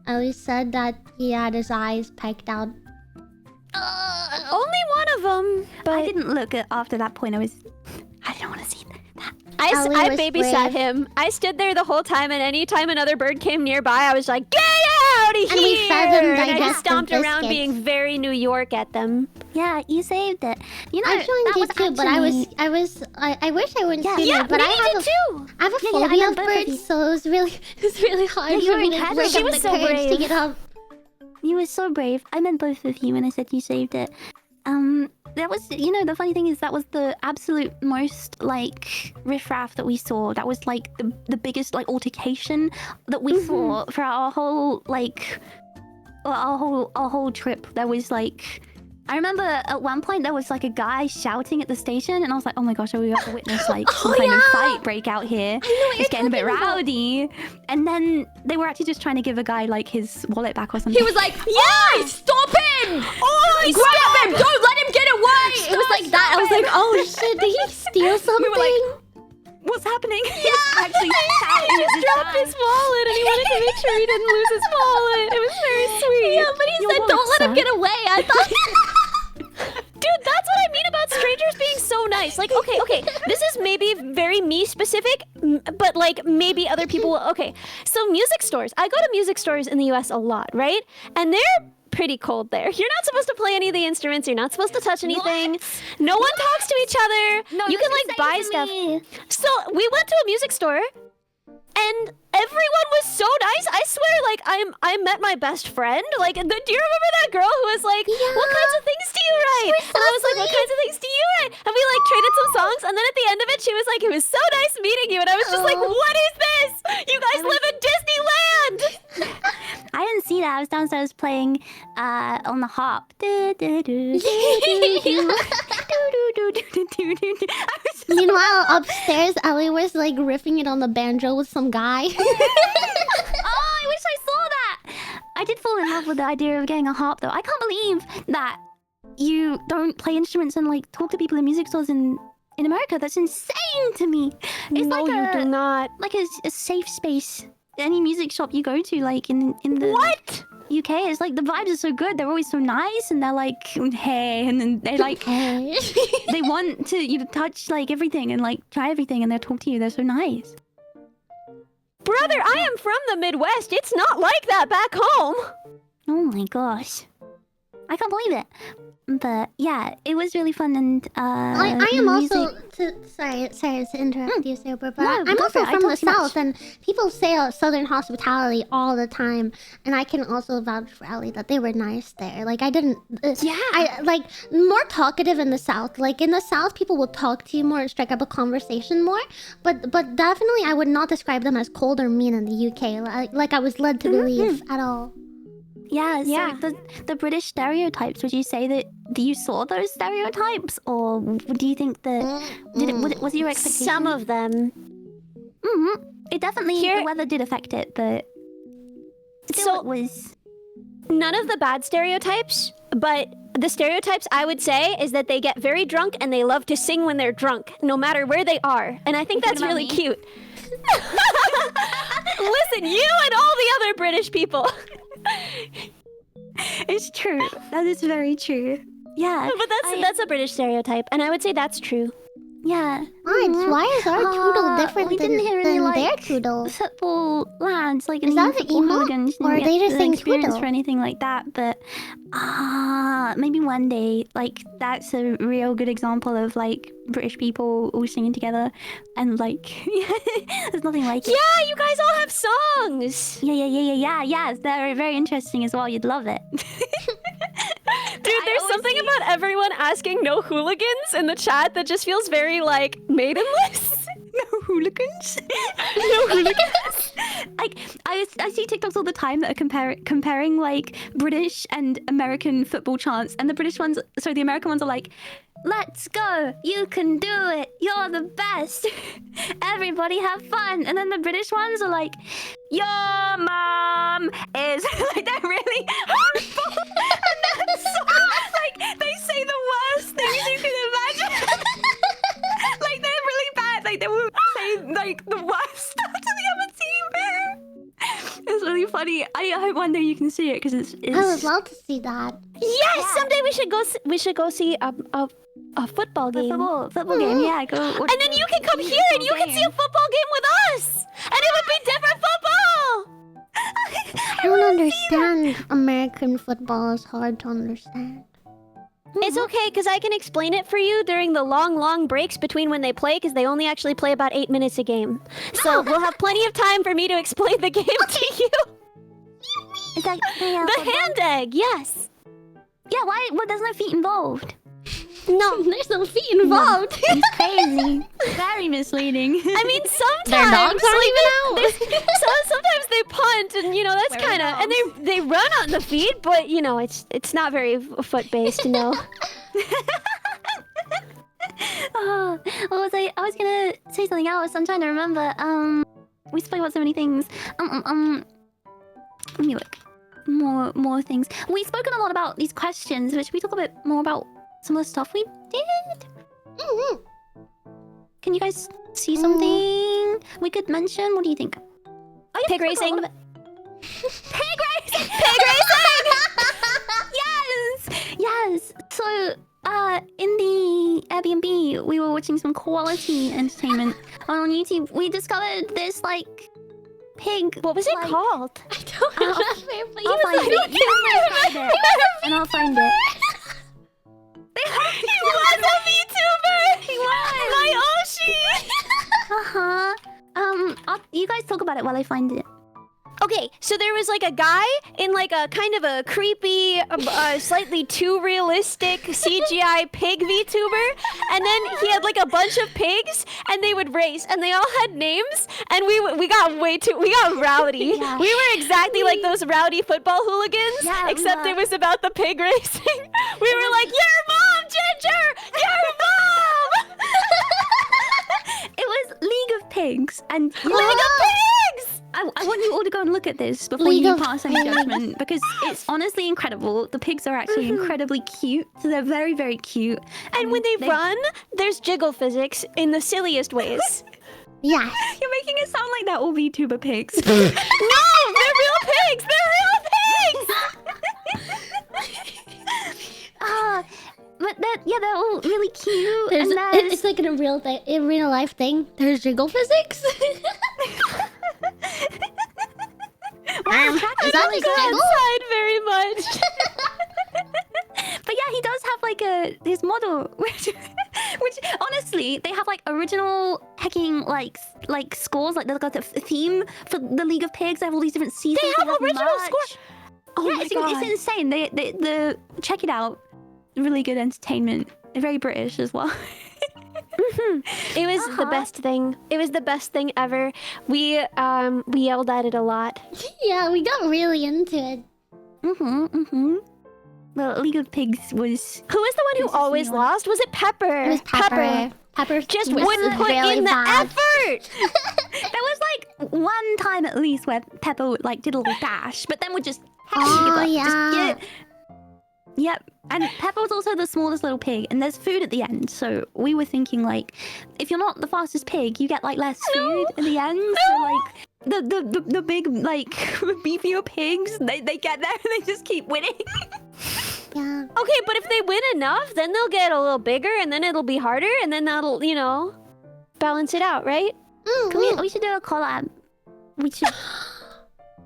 Ellie said that he had his eyes pecked out. Only one of them. But I didn't look at after that point. I didn't want to see that. Ellie I was babysat brave. him. I stood there the whole time, and anytime another bird came nearby, I was like, "Get out of here. And we fed them And I just digestive stomped around biscuits. being very New York at them. Yeah, you saved it. You know, I joined that you was too, but I wish I went sooner. Yeah, but me I have too. I have a Yeah, I phobia know of both of you. birds, so it was really hard Yeah, you for were me to incredible. break She up was the so courage to brave. get up. You were so brave. I meant both of you when I said you saved it. That was, you know, the funny thing is that was the absolute most like riffraff that we saw. That was like the biggest like altercation that we saw for our whole like our whole trip. There was like, I remember at one point there was like a guy shouting at the station, and I was like, oh my gosh, are we about to witness like some kind of fight break out here? It's getting a bit rowdy. And then they were actually just trying to give a guy like his wallet back or something. He was like, "Oi, stop him! Oh, grab him! Don't let him get away!" It was like that. I was like, Oh shit, did he steal something? We were like, what's happening? He was actually shouting at this Dropped guy. his wallet, and he wanted to make sure he didn't lose his wallet. It was very sweet. "Yeah," but he Your said, wallet, "Don't let him son. get away." I thought. Dude, that's what I mean about strangers being so nice. Like, okay, this is maybe very me specific, but like maybe other people will. Okay, so music stores. I go to music stores in the US a lot, right? And they're pretty cold there. You're not supposed to play any of the instruments. You're not supposed to touch anything. No one talks to each other. No, you can that's like buy insane stuff. to me. So we went to a music store, and everyone was so nice. I swear, like I met my best friend. Like, do you remember that girl who was like, "What kinds of things do you write?" was so and I was like, "What sweet. kinds of things do you write?" And we like traded some songs. And then at the end of it, she was like, "It was so nice meeting you." And I was just like, Oh. "What is this? You guys live in Disneyland!" I didn't see that. I was downstairs playing on the harp. Meanwhile, upstairs, Ellie was like riffing it on the banjo with some guy. Oh, I wish I saw that. I did fall in love with the idea of getting a harp, though. I can't believe that you don't play instruments and like talk to people in music stores in America. That's insane to me. It's no, like you do not. like a safe space. Any music shop you go to, like in the What? UK, it's like the vibes are so good. They're always so nice, and they're like, hey, and then they like Hey. they want to you to touch like everything and like try everything, and they talk to you. They're so nice. Brother, I am from the Midwest. It's not like that back home. Oh my gosh, I can't believe it. But yeah, it was really fun, and I am music- also sorry to interrupt you, Sober, but No, I'm go also for it. I from the talk too much. South, and people say Southern hospitality all the time, and I can also vouch for Ellie that they were nice there. Like I didn't, Yeah. I like more talkative in the South. Like in the South, people will talk to you more and strike up a conversation more. But definitely, I would not describe them as cold or mean in the UK. Like I was led to believe at all. Yeah, so Yeah. the British stereotypes, would you say that you saw those stereotypes, or do you think that was your expectation? Some of them. It definitely Here- the weather did affect it, but still So- it was None of the bad stereotypes, but the stereotypes I would say is that they get very drunk and they love to sing when they're drunk, no matter where they are. And I think What that's about really me? cute. Listen, you and all the other British people. it's true. That is very true. Yeah, But that's a British stereotype, and I would say that's true. yeah. Why is our toodle different we than, didn't hear any than like their toodle? football lads, like Is any that the football emo? hooligans. Or are didn't they get just the saying experience twiddle? for anything like that? But maybe one day, like that's a real good example of like British people all singing together, and like there's nothing like it. Yeah, you guys all have songs. Yeah. They're very interesting as well. You'd love it. Dude, there's something about everyone asking no hooligans in the chat that just feels very like maidenless. No hooligans. No hooligans. Like I see TikToks all the time that are comparing like British and American football chants, and the American ones are like, "Let's go! You can do it! You're the best! Everybody have fun!" And then the British ones are like, "Your mom is," like they're really harmful. And that's so, like they say the worst things you can imagine. Like they're really bad. Like they will say like the worst stuff to the other team. It's really funny. I hope one day you can see it because it's. I would love to see that. Yes, someday we should go see a football game. Football game, yeah. Go. And then you can come here and you can see a football game with us. And it would be different football. I don't understand American football. It's hard to understand. It's okay, because I can explain it for you during the long breaks between when they play, because they only actually play about 8 minutes a game. So we'll have plenty of time for me to explain the game to you. Is that The hand egg, yes. Yeah, why? Well, there's no feet involved. No. There's no feet involved. It's crazy. Very misleading. I mean, sometimes Their dogs aren't even out. Sometimes they punt, and you know that's kind of, and they run on the feet, but you know it's not very foot based, you know. Oh, what was I? I was gonna say something else. I'm trying to remember. We spoke about so many things. Let me look. More things. We've spoken a lot about these questions, but should we talk a bit more about some of the stuff we did? Can you guys see something we could mention? What do you think? Oh, yeah, Pig racing. Pig racing! Pig racing! Yes! So, in the Airbnb, we were watching some quality entertainment on YouTube. We discovered this, like, pig... What was it like, called? I don't remember, but I'll find it. You guys find it. And I'll find it. He was a VTuber! He was! My Oshi! You guys talk about it while I find it. Okay, so there was like a guy in like a kind of a creepy, slightly too realistic CGI pig VTuber, and then he had like a bunch of pigs, and they would race, and they all had names, and we got rowdy. Yeah. We were exactly like those rowdy football hooligans, Yeah, we except were. it was about the pig racing. We were like, your mom, Ginger! Your mom! It was League of Pigs, and League of Pigs! I want you all to go and look at this before League you of pass any Pigs. judgment, because it's honestly incredible. The pigs are actually incredibly cute. So they're very, very cute. And when they run, there's jiggle physics in the silliest ways. Yes. You're making it sound like they're all VTuber pigs. No, they're real pigs! They're real pigs! But they're all really cute. There's, and there's... it's like in a real life thing. There's jiggle physics. Is that like Go jiggle? outside very much. But yeah, he does have like his model, which honestly, they have like original hecking like scores. Like they've got a theme for the League of Pigs. They have all these different seasons. They have original merch. score. Oh Yeah, my it's god. insane. They check it out. Really good entertainment. They're very British as well. It was the best thing. It was the best thing ever. We yelled at it a lot. Yeah, we got really into it. Well, League of Pigs was... Who was the one who always lost? Was it Pepper? It was Pepper. Pepper just was wouldn't put really in the bad. effort. There was like one time at least where Pepper like did a little dash, but then would just give Oh, up. yeah. Just get... Yep. And Pepper was also the smallest little pig, and there's food at the end. So we were thinking like, if you're not the fastest pig, you get like less food at the end. So like the big like beefier pigs, they get there and they just keep winning. Yeah. Okay, but if they win enough, then they'll get a little bigger, and then it'll be harder, and then that'll, you know, balance it out, right? We should do a collab. We should.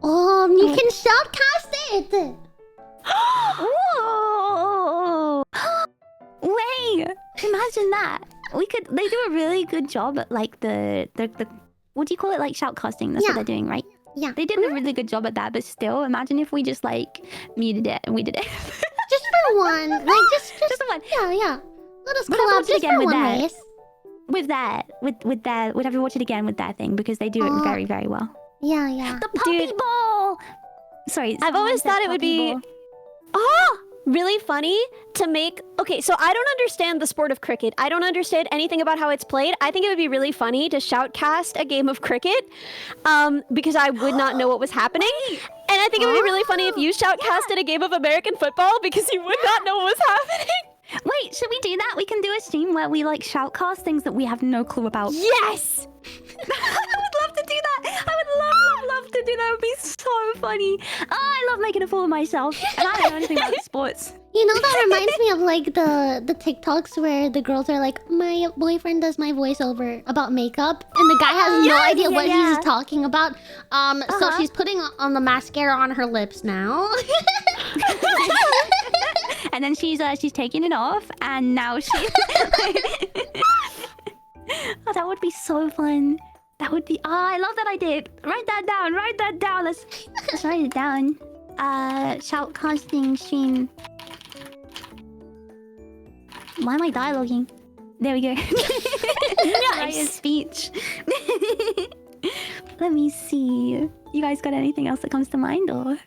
You can shoutcast it. Whoa! Wait! Imagine that. They do a really good job at like the what do you call it? Like shoutcasting. That's Yeah. what they're doing, right? Yeah. They did a really good job at that, but still, imagine if we just like muted it and we did it. Just for one. Like just Just one. yeah. Let us We'll have to collab watch it just again for with one that. race. With that, with that, we'd have to watch it again with that thing because they do it very, very well. Yeah, yeah. The puppy Dude. ball. Sorry, I've always thought it would be really funny to make... Okay, so I don't understand the sport of cricket. I don't understand anything about how it's played. I think it would be really funny to shoutcast a game of cricket because I would not know what was happening. And I think it would be really funny if you shoutcasted a game of American football because you would not know what was happening. Wait, should we do that? We can do a stream where we like shoutcast things that we have no clue about. Yes! I would love to to do that. I would love to do that. It would be so funny. Oh, I love making a fool of myself. And I don't know anything about sports. You know, that reminds me of like the TikToks where the girls are like, my boyfriend does my voiceover about makeup, and the guy has no idea what he's talking about. So she's putting on the mascara on her lips now. And then she's taking it off, and now she's. Oh, that would be so fun. That would be. Oh, I love that idea. Write that down. Write that down. Let's write it down. Shoutcasting stream. Why am I dialoguing? There we go. Write a speech. Let me see. You guys got anything else that comes to mind, or?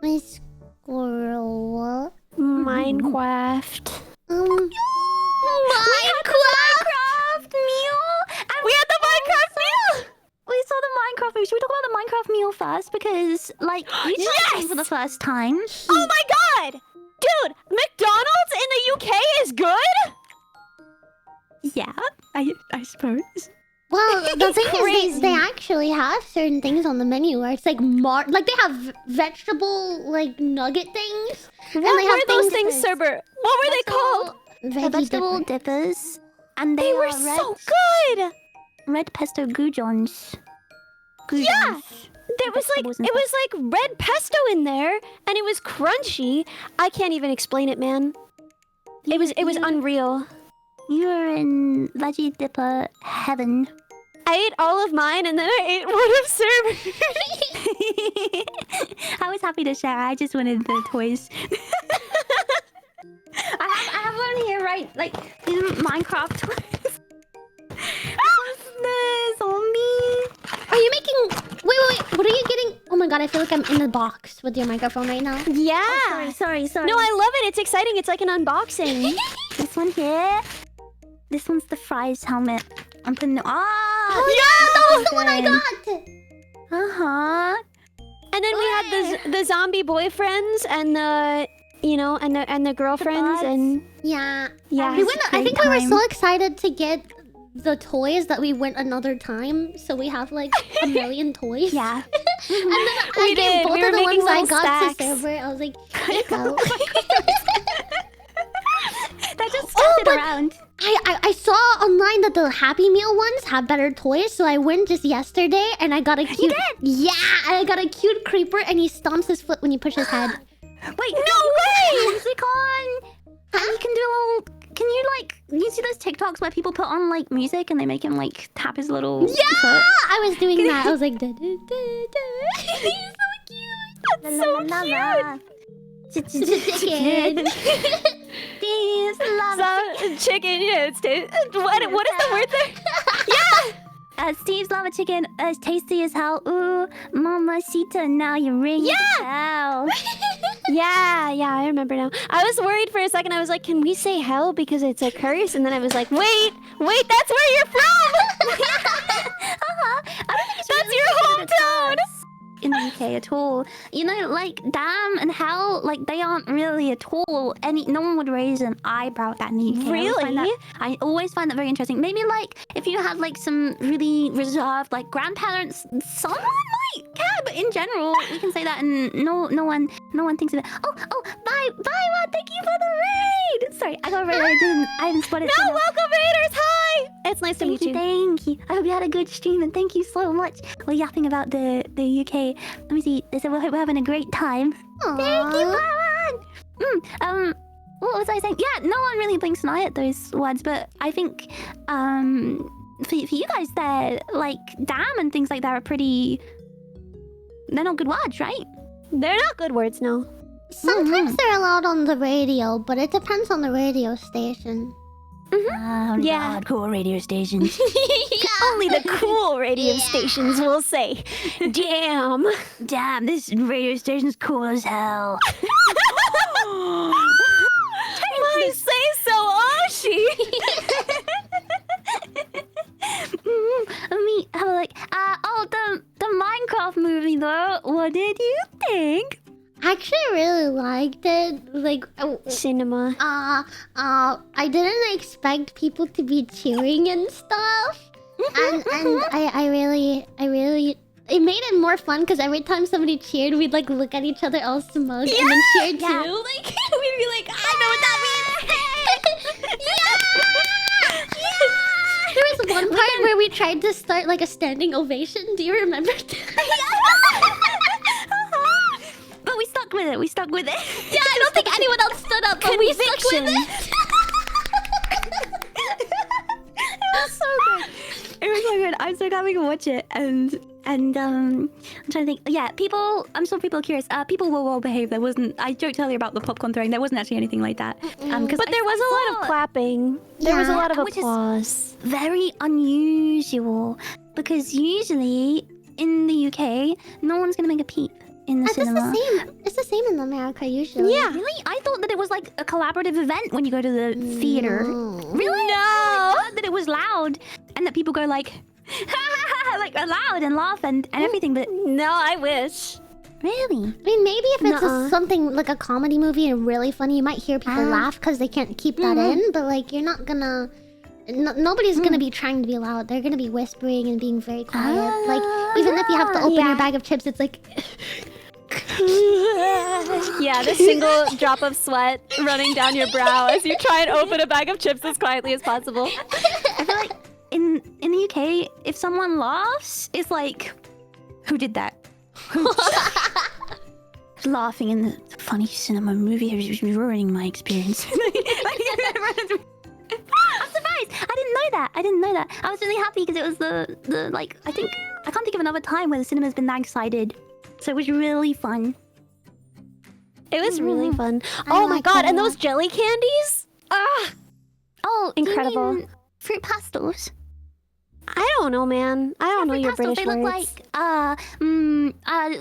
My squirrel. Minecraft. Minecraft meal. And We had the Minecraft meal. we saw the Minecraft meal. Should we talk about the Minecraft meal first? Because like you tried it for the first time. Oh my god! Dude, McDonald's in the UK is good? Yeah, I suppose. Well, the thing crazy. is, they actually have certain things on the menu where it's like like they have vegetable like nugget things. What they have were those things, that's Cerber? What were they called? The vegetable dippers, and They were red, so good! red pesto goujons. Yeah! There was like, Vegetables and it was like red pesto in there, and it was crunchy. I can't even explain it, man. It was unreal. You're in veggie dipper heaven. I ate all of mine, and then I ate one of Cerber's. I was happy to share. I just wanted the toys. I have one here, right? Like these Minecraft toys. The zombie. Are you making? Wait! What are you getting? Oh my god! I feel like I'm in the box with your microphone right now. Yeah. Sorry. No, I love it. It's exciting. It's like an unboxing. This one here. This one's the Fries helmet. I'm putting it. Yeah, that was the one I got. And then we had the zombie boyfriends and the, you know, and the girlfriends buds. and Yeah. yeah. I think we were so excited to get the toys that we went another time, so we have like a million toys. Yeah. And then I We gave did. both We were of the making ones I little got stacks. to Silver. I was like, here you go. That just scattered around. I saw online that the Happy Meal ones have better toys, so I went just yesterday and I got a cute. Yeah, I got a cute creeper, and he stomps his foot when you push his head. Wait, no way! Music on. And you can do a little. Can you like? You see those TikToks where people put on like music and they make him like tap his little. Yeah, I was doing that. I was like, da, da, da, da. He's so cute. That's so cute. Chicken. These love. So, chicken, yeah, it's what is the word there? Steve's lava chicken is tasty as hell. Ooh, mamacita, now you're ringing the bell. Yeah, I remember now. I was worried for a second. I was like, can we say hell because it's a curse? And then I was like, wait, that's where you're from. I don't think it's That's really your considered a hometown. curse in the UK at all. You know, like damn and hell, like they aren't really at all. No one would raise an eyebrow at that in the UK. Really? I always find that very interesting. Maybe like if you had like some really reserved like grandparents, someone might care, but in general, we can say that, and no one thinks of it. Oh, bye, Rod. Thank you for the raid. Sorry, I got a raid. I didn't spot it. No, welcome raiders. Hi. It's nice to meet you. Thank you. I hope you had a good stream, and thank you so much. We're yapping about the UK. Let me see. They said we hope we're having a great time. Thank you, Baron. What was I saying? Yeah, no one really blinks an eye at those words, but I think for you guys, they're like damn and things like that are pretty. They're not good words, right? They're not good words, no. Sometimes they're allowed on the radio, but it depends on the radio station. Yeah. Hardcore radio stations. Only the cool radio stations will say, damn. Damn, this radio station's cool as hell. My say so, Ashi. Let me have a look. The Minecraft movie though. What did you think? I actually really liked it. Like, Cinema. I didn't expect people to be cheering and stuff. And I really it made it more fun because every time somebody cheered, we'd like look at each other all smug and then cheer too. Yeah. Like we'd be like, I know what that means. Yeah! There was one part where we tried to start like a standing ovation. Do you remember? But we stuck with it. We stuck with it. Yeah, I don't think anyone else stood up, but we stuck with it. It was so good. It was so good. I'm so happy to watch it. And I'm trying to think. Yeah, people. I'm sure people are curious. People were well behaved. There wasn't. I joked earlier about the popcorn throwing. There wasn't actually anything like that. But there was a lot of clapping. There was a lot of which is applause. very unusual because usually in the UK, no one's gonna make a peep in the cinema. It's the same in America usually. Yeah, really? I thought that it was like a collaborative event when you go to the theater. Really? No. I thought that it was loud and that people go like, like loud and laugh and everything. But No, I wish. really, I mean, maybe if it's something like a comedy movie and really funny, you might hear people laugh because they can't keep that in. But like, you're not gonna. Nobody's gonna be trying to be loud. They're gonna be whispering and being very quiet. Like, even if you have to open your bag of chips, it's like. Yeah, the single drop of sweat running down your brow as you try and open a bag of chips as quietly as possible. I feel like in the UK, if someone laughs, it's like, who did that? Laughing in the funny cinema movie is ruining my experience. I'm surprised. I didn't know that. I was really happy because it was the like I can't think of another time where the cinema's been that excited. So it was really fun. It was really fun. Oh my god, and those jelly candies? Ah! Oh, Incredible. you mean fruit pastels. I don't know, man. I don't know your Pastels, British they look words.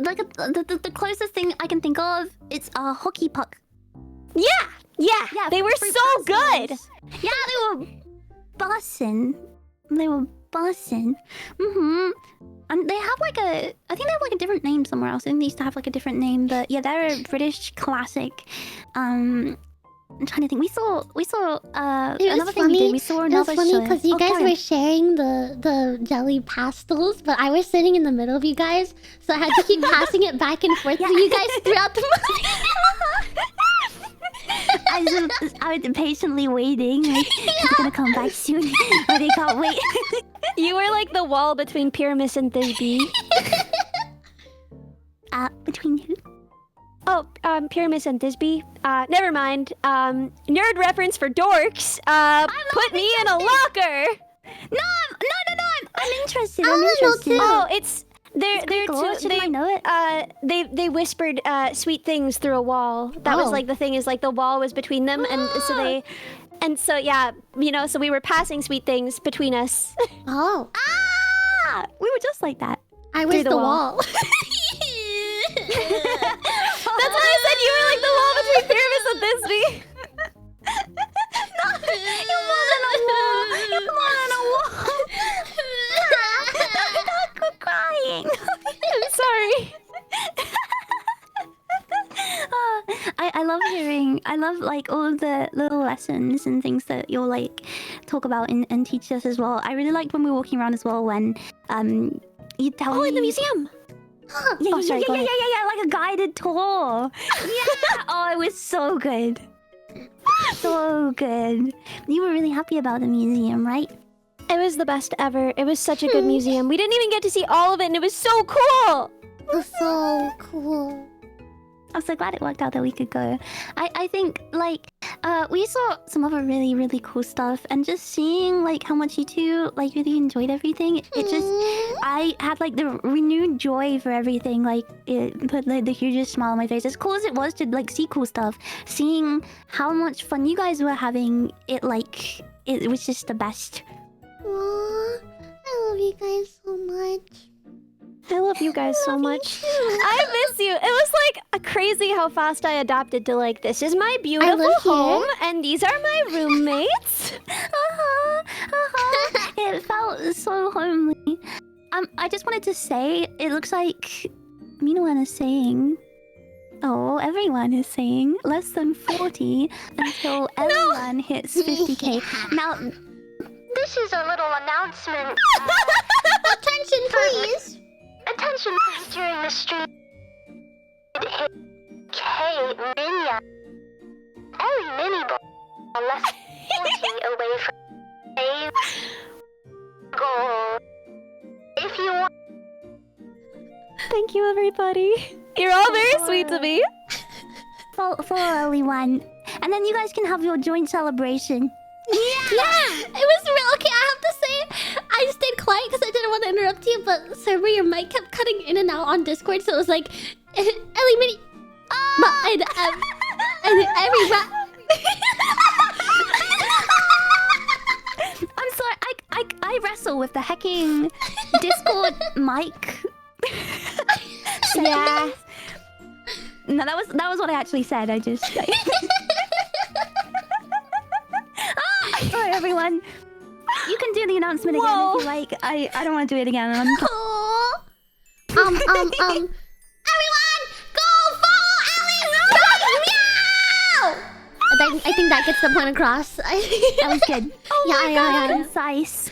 like the closest thing I can think of. It's a hockey puck. Yeah! They were fruit so good! pastels. Yeah, they were bussin'. And they have like I think they have like a different name somewhere else. I think they used to have like a different name, but yeah, they're a British classic. I'm trying to think. We saw another thing we did. We saw another It was funny show. because you guys were sharing the jelly pastels, but I was sitting in the middle of you guys, so I had to keep passing it back and forth to you guys throughout the movie. I was impatiently waiting. Like, is it gonna come back soon? But they can't wait. You were like the wall between Pyramus and Thisbe. Between who? Oh, Pyramus and Thisbe. Never mind. Nerd reference for dorks. Put me in a locker. No, I'm interested. I'm interested. Oh, it's they're cool. too. Shouldn't I know it? They whispered sweet things through a wall. That was like the thing is like the wall was between them, and so yeah, so we were passing sweet things between us. Oh, We were just like that. I was the the wall. wall. That's why I said you were like the wall between Pyramus and Thisbe. You're more than a wall. You're more than a wall. I'm crying. I'm sorry. I love like all of the little lessons and things that you'll like talk about and teach us as well. I really liked when we were walking around as well when you tell me in the museum. Yeah, sorry, go ahead. like a guided tour. Yeah. Oh, it was so good. So good. You were really happy about the museum, right? It was the best ever. It was such a good museum. We didn't even get to see all of it, and it was so cool. So cool. I'm so glad it worked out that we could go. I think like we saw some other really, really cool stuff, and just seeing like how much you two like really enjoyed everything. It just I had like the renewed joy for everything. Like it put like, the hugest smile on my face. As cool as it was to like see cool stuff, seeing how much fun you guys were having, it was just the best. Aww, I love you guys so much. I love you guys so much. I miss you. It was like crazy how fast I adapted to like, this is my beautiful live here. home, and these are my roommates. It felt so homely. I just wanted to say, it looks like Minoan is saying, oh, everyone is saying less than 40 until everyone hits 50k. Now, This is a little announcement. Attention, please. Attention, please, during the stream. Hit K Minya. Ellie Mini Ball left dancing away from a goal. If you want. Thank you, everybody. You're all very sweet to me. For early one. And then you guys can have your joint celebration. Yeah, it was real. Okay, I have to say, I stayed quiet because I didn't want to interrupt you, but server, your mic kept cutting in and out on Discord, so it was like, Ellie Mini. And everyone. I'm sorry, I wrestle with the hacking Discord mic. Yeah. No, that was what I actually said. I just. Sorry, everyone. You can do the announcement again if you like. I don't want to do it again. Everyone, go follow Ellie! Meow! I think that gets the point across. That was good. yeah. Concise.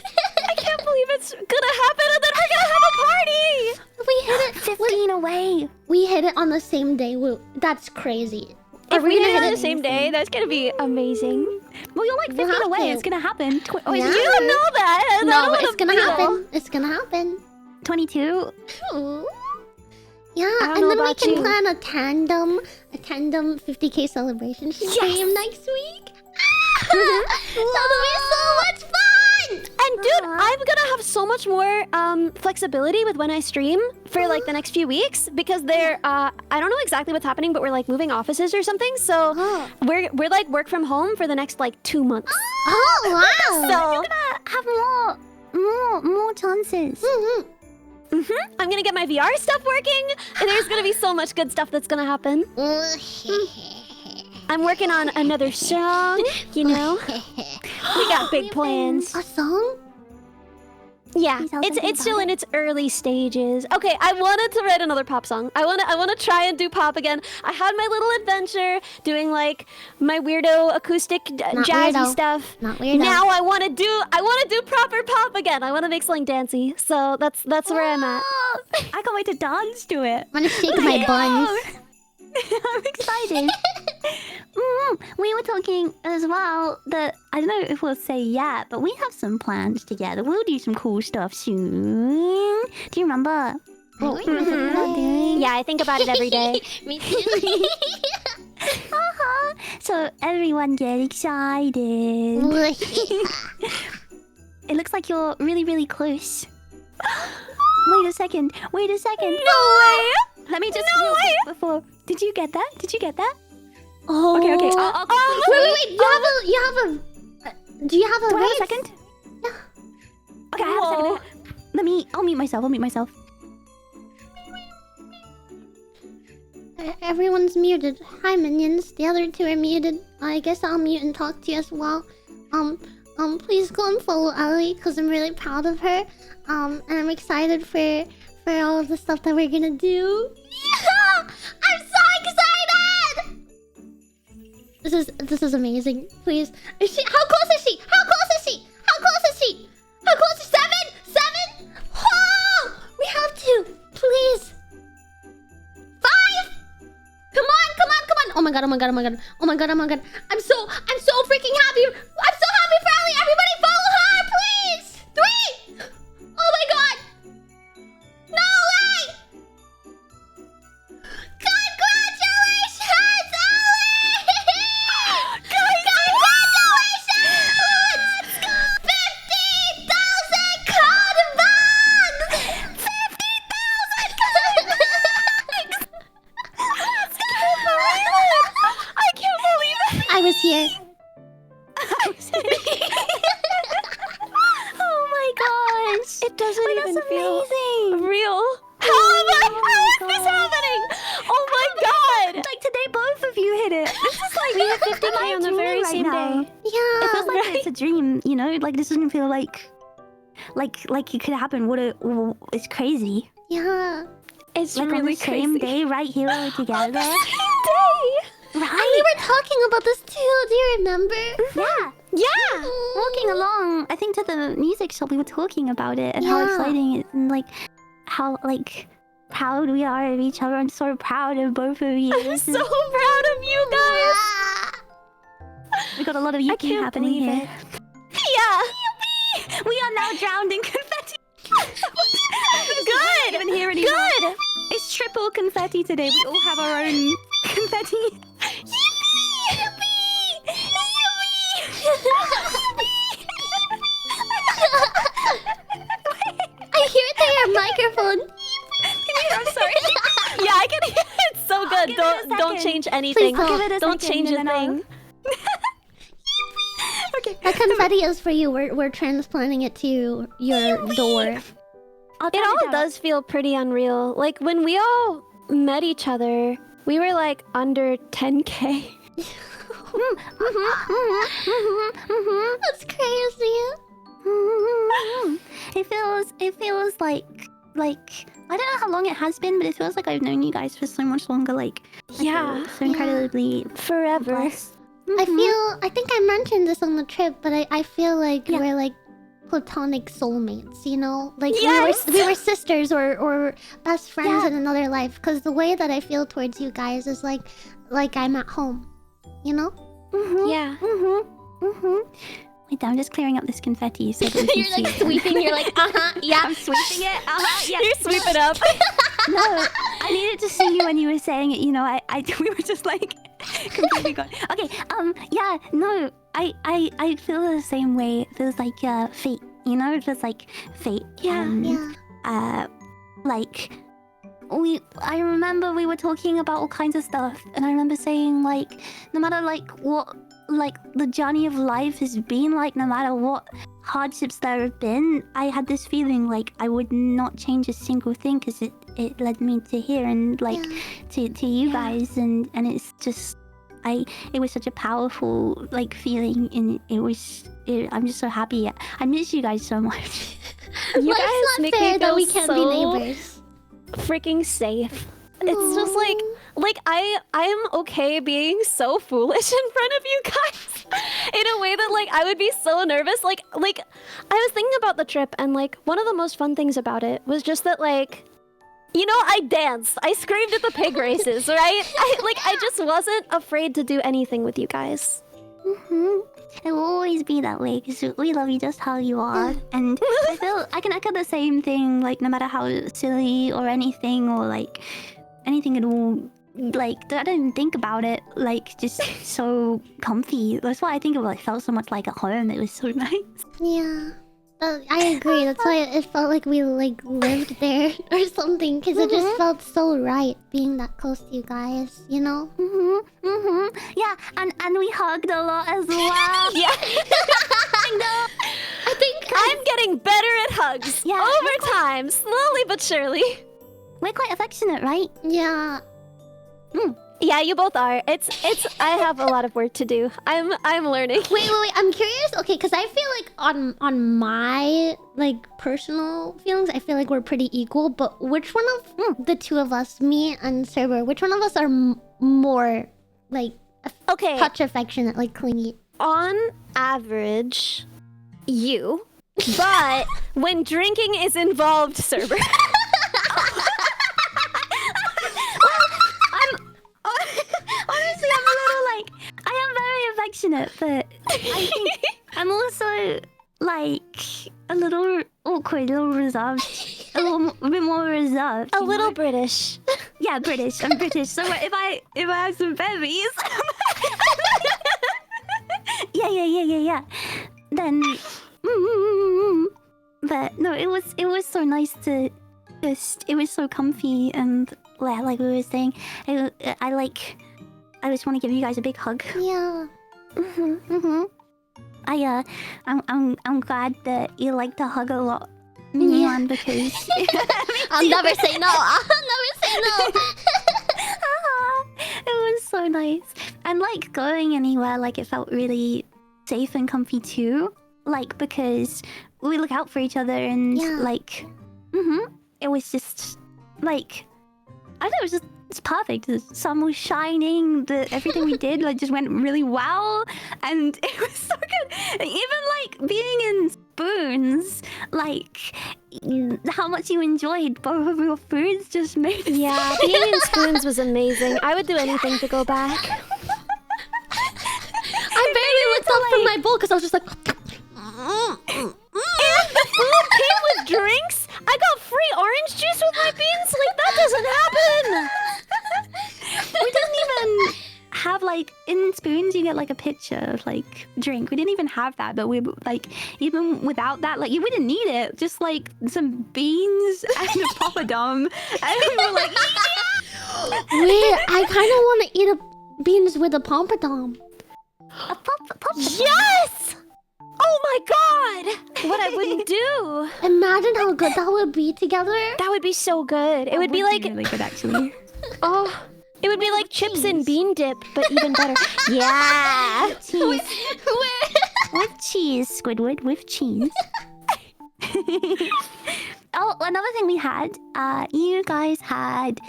I can't believe it's gonna happen and then we're gonna have a party! We hit it. 15 away. We hit it on the same day. That's crazy. If we gonna hit it hit on the it same day, that's gonna be amazing. Well, you're like 15 have away. to. It's gonna happen. Yeah. You don't know that. I No, don't but it's wanna gonna feel- happen. It's gonna happen. 22. Ooh. Yeah, don't and know then we about can you. plan a tandem 50k celebration stream next week. That'll be so much fun! And dude, I'm gonna have so much more flexibility with when I stream for like the next few weeks because they're I don't know exactly what's happening, but we're like moving offices or something. So we're like work from home for the next like 2 months. Oh wow! So Have more chances. I'm gonna get my VR stuff working, and there's gonna be so much good stuff that's gonna happen. I'm working on another song, you know. We got big plans. A song? Yeah, Please tell something it's still about in its early stages. Okay, I wanted to write another pop song. I wanna try and do pop again. I had my little adventure doing like my weirdo acoustic Not jazzy weirdo. stuff. Not weirdo. Now I wanna do proper pop again. I wanna make something dancey. So that's where I'm at. I can't wait to dance to it. I'm gonna shake my buns. I'm excited. We were talking as well that I don't know if we'll say yet, but we have some plans together. We'll do some cool stuff soon. Do you remember what we were talking about doing? Yeah, I think about it every day. Me too. So everyone get excited. It looks like you're really, really close. Wait a second. No way! Let me just No real way! quick before. Did you get that? Did you get that? Oh. Okay. Wait. Do you have a Do I have raise? a second? Okay, I have a Whoa. second. I'll mute myself. Everyone's muted. Hi, minions. The other two are muted. I guess I'll mute and talk to you as well. Please go and follow Ellie because I'm really proud of her. And I'm excited for all of the stuff that we're gonna do. Yeah! I'm so excited! This is amazing. Please. How close is she? How close is she? Seven? Oh! We have to. Please. 5? Come on. Oh my god. I'm so freaking happy. I'm so happy for Ellie. Everybody follow her, please. 3. Oh my god. No way. Congratulations, Ellie. Congratulations. 50,000 code bugs. 50,000 code bugs. I can't believe it! I was here. Oh my gosh! It doesn't Wait, even that's feel amazing. real. How is this happening? Oh my god! Like today, both of you hit it. This is like We hit 50K on the very same day. Yeah. It feels like it's a dream, you know. Like this doesn't feel like it could happen. It's crazy. Yeah. It's Like really on the same crazy. day, right here, we're together. Day. And we were talking about this too. Do you remember? Yeah. Yeah. Walking along, I think to the music shop, we were talking about it and how Yeah. exciting it and like how like proud we are of each other. I'm so proud of both of you. I'm so proud of you guys. We got a lot of yippee can't happening believe here. it. Yeah. We are now drowned in confetti. Good. Not even here anymore. Good. It's triple confetti today. We all have our own confetti. I hear it through your microphone. I'm sorry. Yeah, I can hear it. It's so good. give it a Don't second. change anything. Please Give it a Don't second change a and then I'll- thing. Okay. The confetti is for you. We're transplanting it to your door. I'll It turn all down. does feel pretty unreal. Like when we all met each other, we were like under 10K. That's crazy. It feels like I don't know how long it has been, but it feels like I've known you guys for so much longer. Like I Yeah. feel so incredibly Forever. blessed. I think I mentioned this on the trip, but I feel like Yeah. we're like platonic soulmates, you know? Like Yes! we were sisters or best friends Yeah. in another life. Because the way that I feel towards you guys is like I'm at home, you know? Yeah. Wait, I'm just clearing up this confetti so that we can You're like see it. sweeping. You're like, yeah. I'm sweeping it. Yeah. You sweep it up. No, I needed to see you when you were saying it. You know, we were just like completely gone. Okay, yeah, no, I feel the same way. It feels like fate. You know, it feels like fate. Yeah, Yeah. Like I remember we were talking about all kinds of stuff, and I remember saying like, no matter like what like the journey of life has been like, no matter what hardships there have been, I had this feeling like I would not change a single thing because it led me to here and like to you guys, and it's just it was such a powerful like feeling, and I'm just so happy. I miss you guys so much. You Life's guys not make fair me that feel we can't so be neighbors. freaking safe. It's just like I'm okay being so foolish in front of you guys in a way that like I would be so nervous. Like I was thinking about the trip, and like one of the most fun things about it was just that like, you know, I danced, I screamed at the pig races, right? I just wasn't afraid to do anything with you guys. It will always be that way because we love you just how you are, and I feel I can echo the same thing. Like no matter how silly or anything or like anything at all, like I don't even think about it. Like just so comfy. That's why I think it felt so much like a home. It was so nice. Yeah. I agree. That's why it felt like we like lived there or something, because it just felt so right being that close to you guys, you know? Yeah, and we hugged a lot as well. Yeah. I think I'm getting better at hugs. Yeah. Over time, slowly but surely. We're quite affectionate, right? yeah. Yeah, you both are. It's I have a lot of work to do. I'm learning. Wait. I'm curious. Okay, because I feel like on my like personal feelings, I feel like we're pretty equal. But which one of the two of us, me and Server, which one of us are more like Okay. touch affectionate, like clingy? On average, you. But when drinking is involved, Server. Honestly, I'm a little like I am very affectionate, but I think I'm also like a little awkward, a little reserved, a bit more reserved. A you little know? British. Yeah, British. I'm British. So if I have some bevies, yeah. Then, but no, it was so nice to just. It was so comfy, and like we were saying, I just want to give you guys a big hug. Yeah. I'm glad that you like to hug a lot, Milan, because I'll never say no. I'll never say no. it was so nice. And like going anywhere, like it felt really safe and comfy too. Like because we look out for each other, and Yeah. like, it was just like, I don't know, it was just it's perfect. The sun was shining. Everything we did like just went really well, and it was so good. Even like being in Spoons, like how much you enjoyed both of your foods just made it. Yeah, so being in Spoons was amazing. I would do anything to go back. I barely looked up from my bowl because I was just like. And the food came with drinks. I got free orange juice with my beans. Like, that doesn't happen. We didn't even have like in Spoons you get like a pitcher of like drink. We didn't even have that, but we like even without that, like we didn't need it. Just like some beans and a poppadom, and we were like, Wait, I kind of want to eat beans with a pompadom. a pop. Yes! Oh my god! What I wouldn't do. Imagine how good that would be together. That would be so good. It would be like, really good actually. oh, it would be like chips and bean dip, but even better. Yeah. Cheese. With cheese, Squidward, with cheese. Oh, another thing we had, you guys had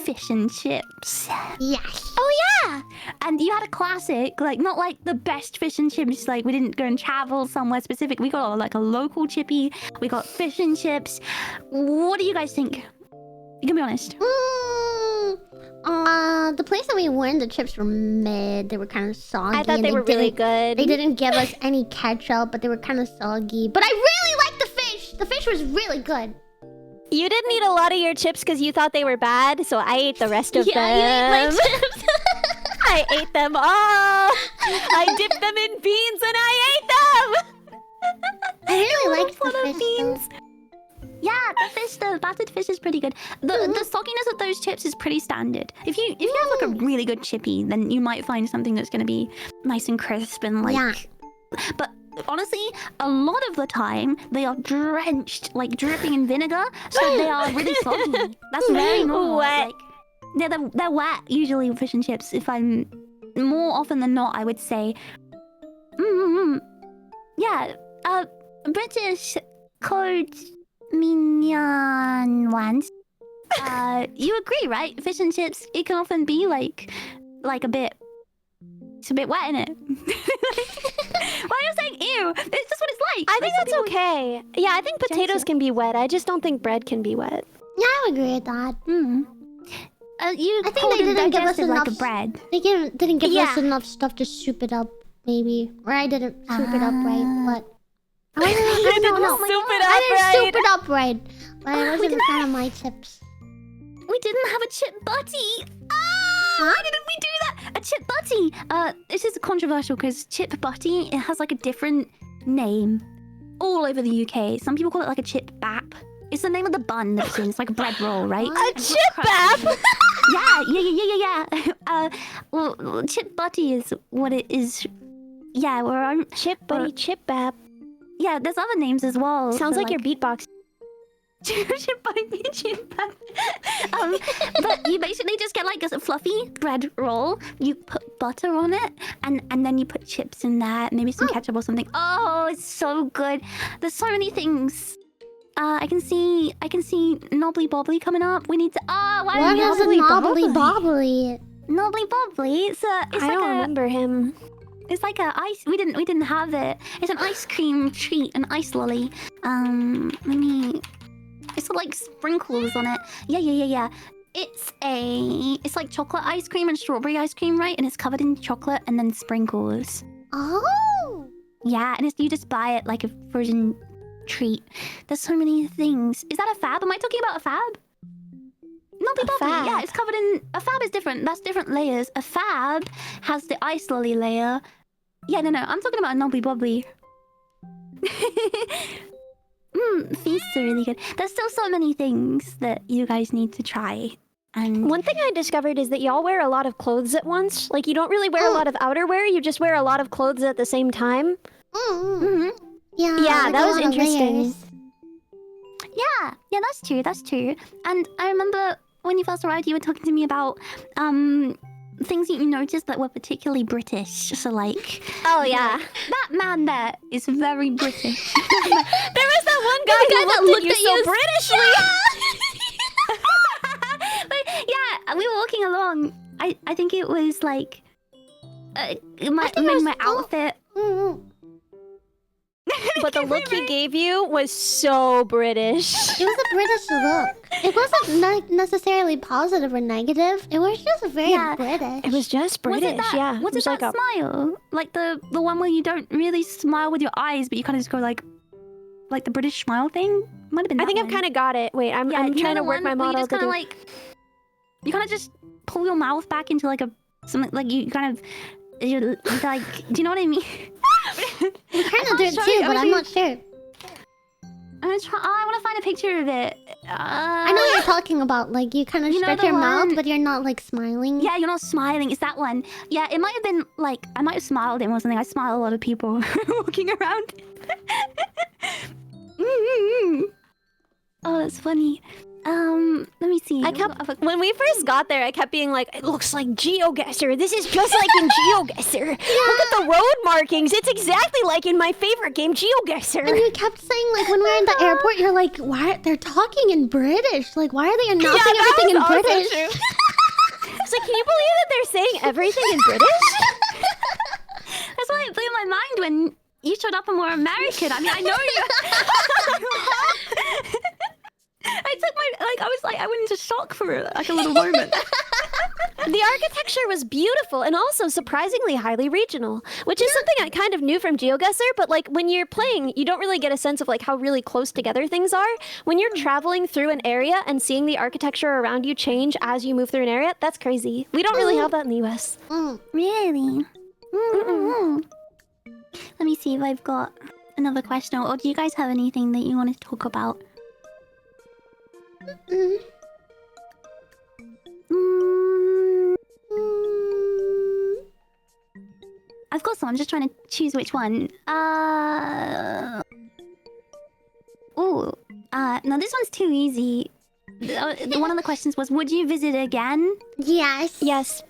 fish and chips. Yes. Oh yeah! And you had a classic, like not like the best fish and chips, like we didn't go and travel somewhere specific. We got like a local chippy, we got fish and chips. What do you guys think? You can be honest. The place that we went, the chips were mid. They were kind of soggy. I thought they were really good. They didn't give us any ketchup, but they were kind of soggy. But I really liked the fish. The fish was really good. You didn't eat a lot of your chips because you thought they were bad, so I ate the rest of them. You ate my chips. I ate them all. I dipped them in beans and I ate them. I really liked the full of fish. beans. Yeah, the fish, the battered fish is pretty good. The sogginess of those chips is pretty standard. If you have like a really good chippy, then you might find something that's gonna be nice and crisp and like. Yeah. But honestly, a lot of the time they are drenched, like dripping in vinegar, so they are really soggy. That's very normal. Wet. Like, they're wet usually fish and chips. If I'm more often than not, I would say. Yeah. British code mignon ones. You agree, right? Fish and chips, it can often be like a bit. It's a bit wet in it. Why are you saying ew? It's just what it's like. I think that's okay. Yeah, I think potatoes can be wet. I just don't think bread can be wet. Yeah, I would agree with that. You I think they didn't give us enough. like a bread. They didn't give Yeah. us enough stuff to soup it up, maybe. Or I didn't soup it up right, but... I didn't soup it up right. But it wasn't kind of my chips. We didn't have a chip butty. Why didn't we do that? A chip butty. This is controversial because chip butty, it has like a different name all over the UK. Some people call it like a chip bap. It's the name of the bun that's in. It's like a bread roll, right? A chip bap? Yeah. Well, chip butty is what it is. Yeah, where I'm Chip buddy, chip bap. Yeah, there's other names as well. Sounds for, like your beatbox. chip bap. But you basically just get like a fluffy bread roll. You put butter on it, and then you put chips in there, maybe some ketchup or something. Oh, it's so good. There's so many things. I can see Knobbly Bobbly coming up. We need to. What is a knobbly bobbly? Knobbly Bobbly. It's I don't remember him. It's like a ice. We didn't have it. It's an ice cream treat, an ice lolly. It's got like sprinkles on it. Yeah. It's like chocolate ice cream and strawberry ice cream, right? And it's covered in chocolate and then sprinkles. Oh. Yeah, and you just buy it like a frozen treat. There's so many things. Is that a fab? Am I talking about a fab? Knobbly Bobbly. fab. Yeah, it's covered in... A fab is different. That's different layers. A fab has the ice lolly layer. Yeah, no. I'm talking about a Knobbly Bobbly. Feasts are really good. There's still so many things that you guys need to try. And One thing I discovered is that y'all wear a lot of clothes at once. Like, you don't really wear a lot of outerwear, you just wear a lot of clothes at the same time. Yeah, Yeah, like that a was lot of interesting. layers. Yeah, that's true. And I remember when you first arrived, you were talking to me about things that you noticed that were particularly British. So like, Oh, yeah. that man there is very British. There was that one guy who looked at you so Britishly. we were walking along. I think it was like my outfit. But the look he gave you was so British. It was a British look. It wasn't necessarily positive or negative. It was just very British. It was just British, yeah. Was it like that smile? Like the one where you don't really smile with your eyes, but you kind of just go like the British smile thing? Might have been that I think one. I've kind of got it. Wait, I'm trying to work my model you to do... You kind of just pull your mouth back into like something like you kind of... You're like... Do you know what I mean? We kind of do it too, but I'm not sure. I want to find a picture of it. I know what you're talking about. Like, you kind of stretch your mouth, but you're not, like, smiling. Yeah, you're not smiling. It's that one. Yeah, it might have been, like... I might have smiled in or something. I smile a lot of people walking around. Oh, that's funny. Let me see. When we first got there, I kept being like, it looks like GeoGuessr. This is just like in GeoGuessr. Look at the road markings. It's exactly like in my favorite game, GeoGuessr. And you kept saying, like, when we were in the airport, you're like, why? They're talking in British. Like, why are they announcing everything in British? It's like, can you believe that they're saying everything in British? That's why it blew my mind when you showed up and were American. I mean, I know you. I took I went into shock for like a little moment. The architecture was beautiful and also surprisingly highly regional, which is something I kind of knew from GeoGuessr, but like when you're playing, you don't really get a sense of like how really close together things are. When you're traveling through an area and seeing the architecture around you change as you move through an area, that's crazy. We don't really have that in the US. Really? Let me see if I've got another question, or do you guys have anything that you want to talk about? I've got some. I'm just trying to choose which one. No, this one's too easy. One of the questions was, would you visit again? Yes. Yes.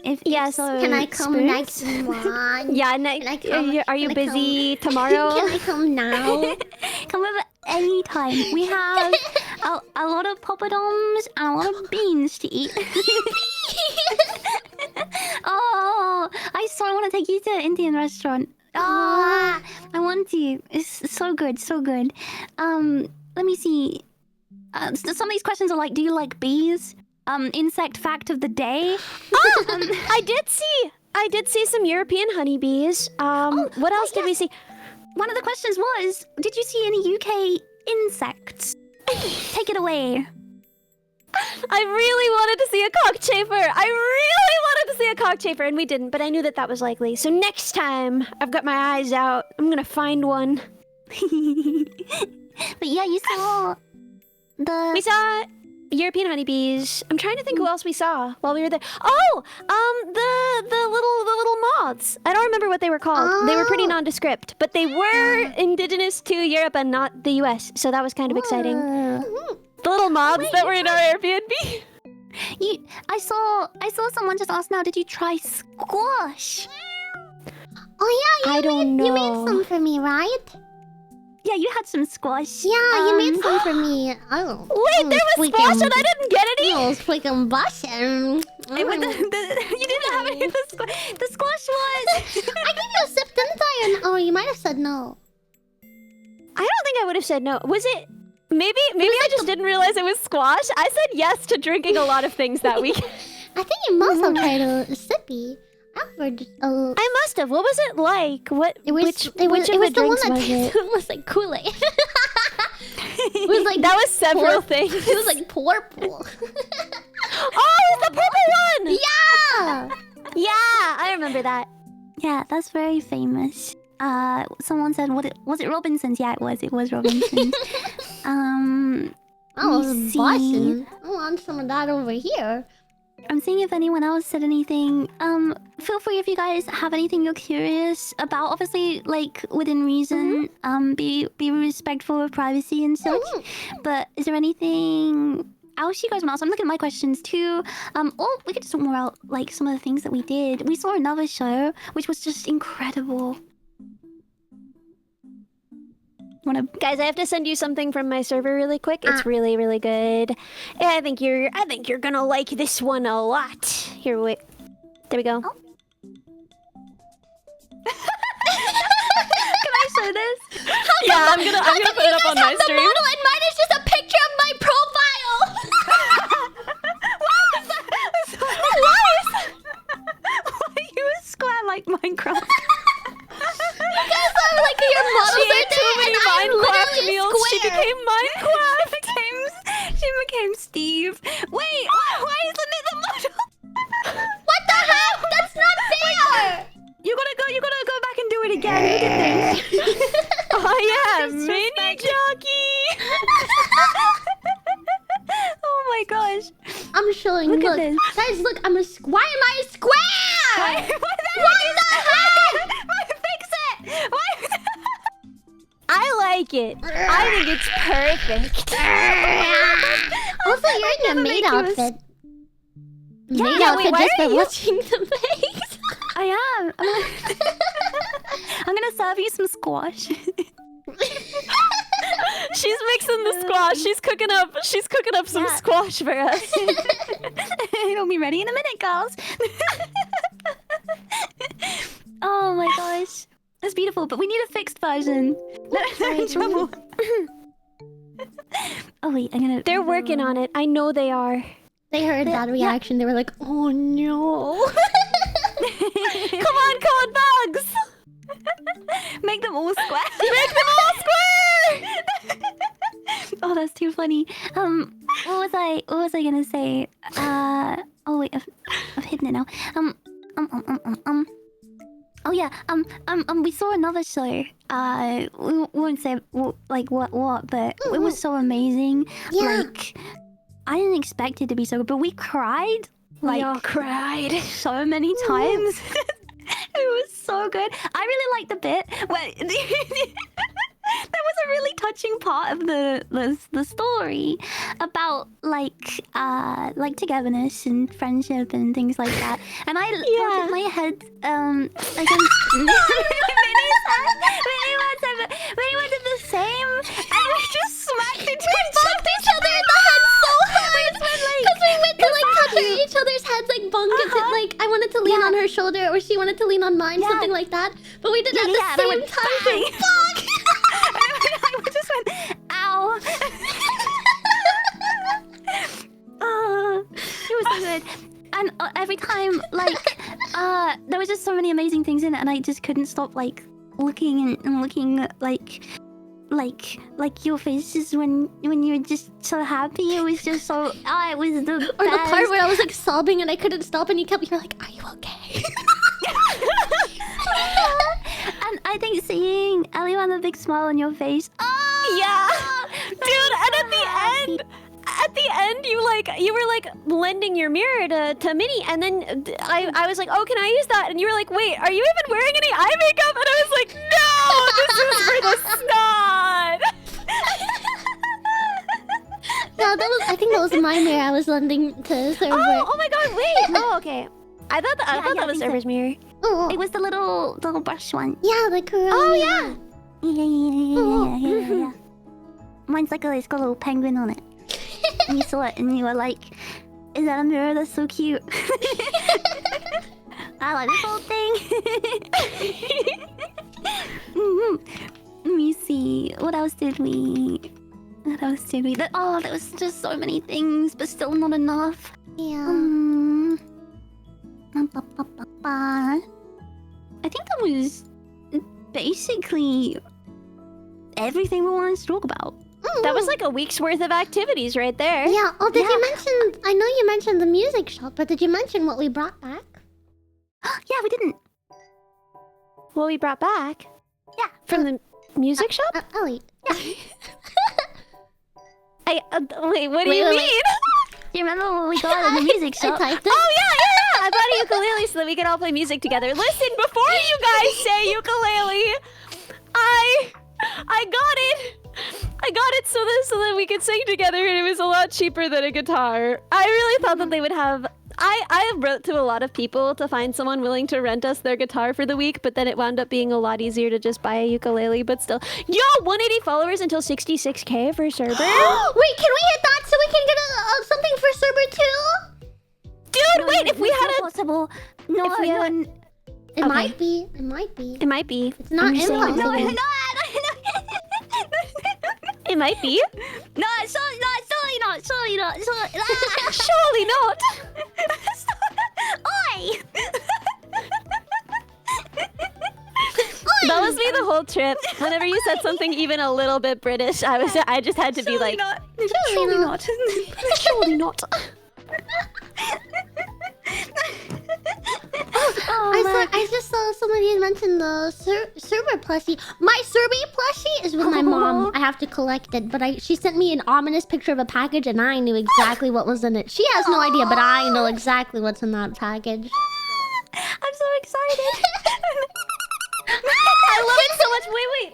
If so, can I come next month? Yeah, are you busy tomorrow? Can I come now? Come over anytime. We have a lot of poppadoms and a lot of beans to eat. Oh, I so want to take you to an Indian restaurant. I want to. It's so good, so good. Let me see. Some of these questions are like, do you like bees? Insect fact of the day. I did see some European honeybees. What else did we see? One of the questions was, did you see any UK insects? Take it away. I really wanted to see a cockchafer. And we didn't, but I knew that was likely. So next time, I've got my eyes out. I'm gonna find one. But yeah, you saw We saw European honeybees. I'm trying to think who else we saw while we were there. Oh, the little moths. I don't remember what they were called. They were pretty nondescript, but they were indigenous to Europe and not the US, so that was kind of exciting. The little moths that were in our Airbnb. I saw someone just ask now, did you try squash? Oh yeah, I don't know. You made some for me, right? Yeah, you had some squash. Yeah, you made some for me. Oh. Wait, there was squash and I didn't get any? I was freaking busting. You didn't have any of the squash. The squash was... I gave you a sip, didn't I? And, oh, you might have said no. I don't think I would have said no. Was it... Maybe I just didn't realize it was squash. I said yes to drinking a lot of things that week. I think you must have tried a sippy. I must have. What was it like? Which of the drinks was it? It was like Kool-Aid. It was like that was several things. It was like purple. Oh, it was the purple one! Yeah! Yeah, I remember that. Yeah, that's very famous. Someone said, was it Robinson's? Yeah, it was. It was Robinson's. I was busting. I want some of that over here. I'm seeing if anyone else said anything. Feel free if you guys have anything you're curious about. Obviously, like within reason. Be respectful of privacy and such. But is there anything else you guys want to ask? I'm looking at my questions too. Or we could just talk more about like some of the things that we did. We saw another show which was just incredible. Wanna? Guys, I have to send you something from my server really quick. It's really, really good. Yeah, I think you're gonna like this one a lot. Here, wait. There we go. Oh. Can I show this? Yeah, I'm gonna put it up on my stream. Model and mine is just a picture of my profile. Why are you a square like Minecraft? Because I'm like your models She are ate too there many and I'm Minecraft literally a meals. She square. became Minecraft. She became Steve. Wait, why isn't it the model? What the heck? That's not fair. You gotta go back and do it again. Look at this. Oh yeah, Disrespect. mini jockey. Oh my gosh. I'm showing. Look Look, at this. guys, look. I'm a. Why am I a square? What the heck? Why fix it? Why? I like it. I think it's perfect. Also, you're in your maid outfit. Maid wait, outfit why just are for you- watching the maze. I am. I'm gonna serve you some squash. She's mixing the squash. She's cooking up some Yeah. squash for us. It'll be ready in a minute, girls. Oh my gosh. That's beautiful, but we need a fixed version. They're in trouble. Oh wait, I'm gonna... They're working on it. I know they are. They heard that reaction. They were like, "Oh no!" Come on, code bugs. Make them all square. Make them all square. Oh, that's too funny. What was I gonna say? Oh wait, I've hidden it now. Oh yeah. We saw another show. We won't say like what, but it was so amazing. Yeah. Like, I didn't expect it to be so good, but we cried. We all Like, cried. so many times. It was so good. I really liked the bit where there was a really touching part of the story about like togetherness and friendship and things like that. And I put my head against Minnie did the same, and we just smacked into Bumped each other in the head so hard. Because we went to like touch each other's heads, like bunk into like I wanted to lean on her shoulder or she wanted to lean on mine, something like that. But we did it at the same time. bang. Fuck. I just went, ow. Oh, it was so good. And every time, like, there was just so many amazing things in it, and I just couldn't stop, like, looking and looking, like your faces when you're just so happy. It was just so, it was the Or the part best. where I was like sobbing and I couldn't stop and you were like, "Are you okay?" And I think seeing Ellie with a big smile on your face. Oh, Yeah, dude. And at the end, you were like lending your mirror to Minnie, and then I was like, "Oh, can I use that?" And you were like, "Wait, are you even wearing any eye makeup?" And I was like, "No, this is for the snot." Yeah, I think that was my mirror I was lending to server. Oh my god, wait. Oh, okay. I thought that Yeah, was I think so. server's mirror. Oh, It was the little brush one. yeah, the curly. Oh yeah. Yeah. Mine's like it's got a little penguin on it. And you saw it and you were like, "Is that a mirror? That's so cute." I like this whole thing. Let me see. What else did we? There was just so many things, but still not enough. Yeah. I think that was basically everything we wanted to talk about. That was like a week's worth of activities right there. Yeah. Oh, did Yeah. you mention? I know you mentioned the music shop, but did you mention what we brought back? Yeah, we didn't. What we brought back Yeah. from the music shop? Ellie. Wait, what do Wait, you wait, mean? Do you remember what we got in the music I shop? typed it. Oh yeah. I bought a ukulele so that we could all play music together. Listen, before you guys say ukulele, I got it. I got it so that we could sing together, and it was a lot cheaper than a guitar. I really thought that they would have I wrote to a lot of people to find someone willing to rent us their guitar for the week, but then it wound up being a lot easier to just buy a ukulele. But still, yo, 180 followers until 66K for Cerber. Wait, can we hit that so we can get something for Cerber too? Dude, wait, if we It's had not a... possible. No, if we no, had- It Okay. might be. It might be. It might be. It's not I'm just saying impossible. it might be. It might be. No, surely not. Surely not. Surely not. Surely not. Oi! That was me the whole trip. Whenever you said something even a little bit British, I just had to be like, Surely not. surely not. I just saw somebody mention the Cerber plushie. My Cerber plushie is with my mom. I have to collect it, but she sent me an ominous picture of a package, and I knew exactly what was in it. She has no idea, but I know exactly what's in that package. I'm so excited. I love it so much. Wait.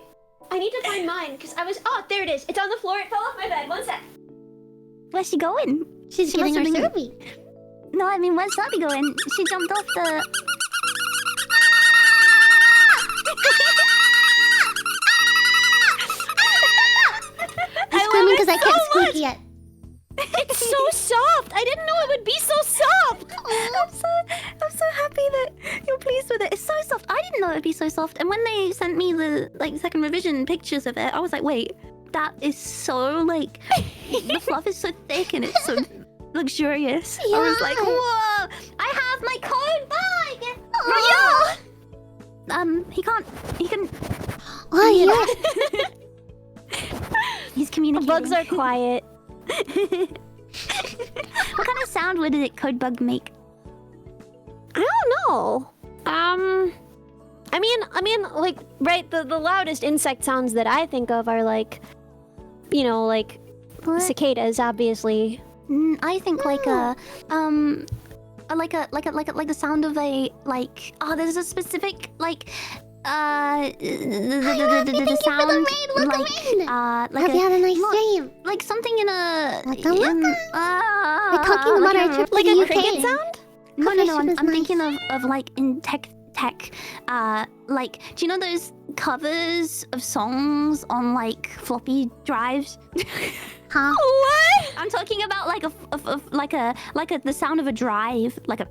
I need to find mine because I was. Oh, there it is. It's on the floor. It fell off my bed. One sec. Where's she going? She's She getting her must have Cerber. No, I mean, where's Sabi going? She jumped off the... I'm screaming because I can't so squeak yet. It's so soft. I didn't know it would be so soft. I'm so happy that you're pleased with it. It's so soft. I didn't know it'd be so soft. And when they sent me the second revision pictures of it, I was like, wait, that is so the fluff is so thick and it's so luxurious. I was like, whoa! I have my code bag. He can. Oh yeah. He's communicating. Bugs are quiet. What kind of sound would a code bug make? I don't know. I mean, like, right, the loudest insect sounds that I think of are like, you know, like cicadas, obviously. I think like the sound of a there's a specific the sound Look at rain. like Have you had a nice dream? like something in a Like a We're talking about our trip to Like the a UK. cricket sound? No, Coffee I'm shop is thinking nice. of like in tech like, do you know those covers of songs on like floppy drives? Huh? What? I'm talking about like the sound of a drive, like a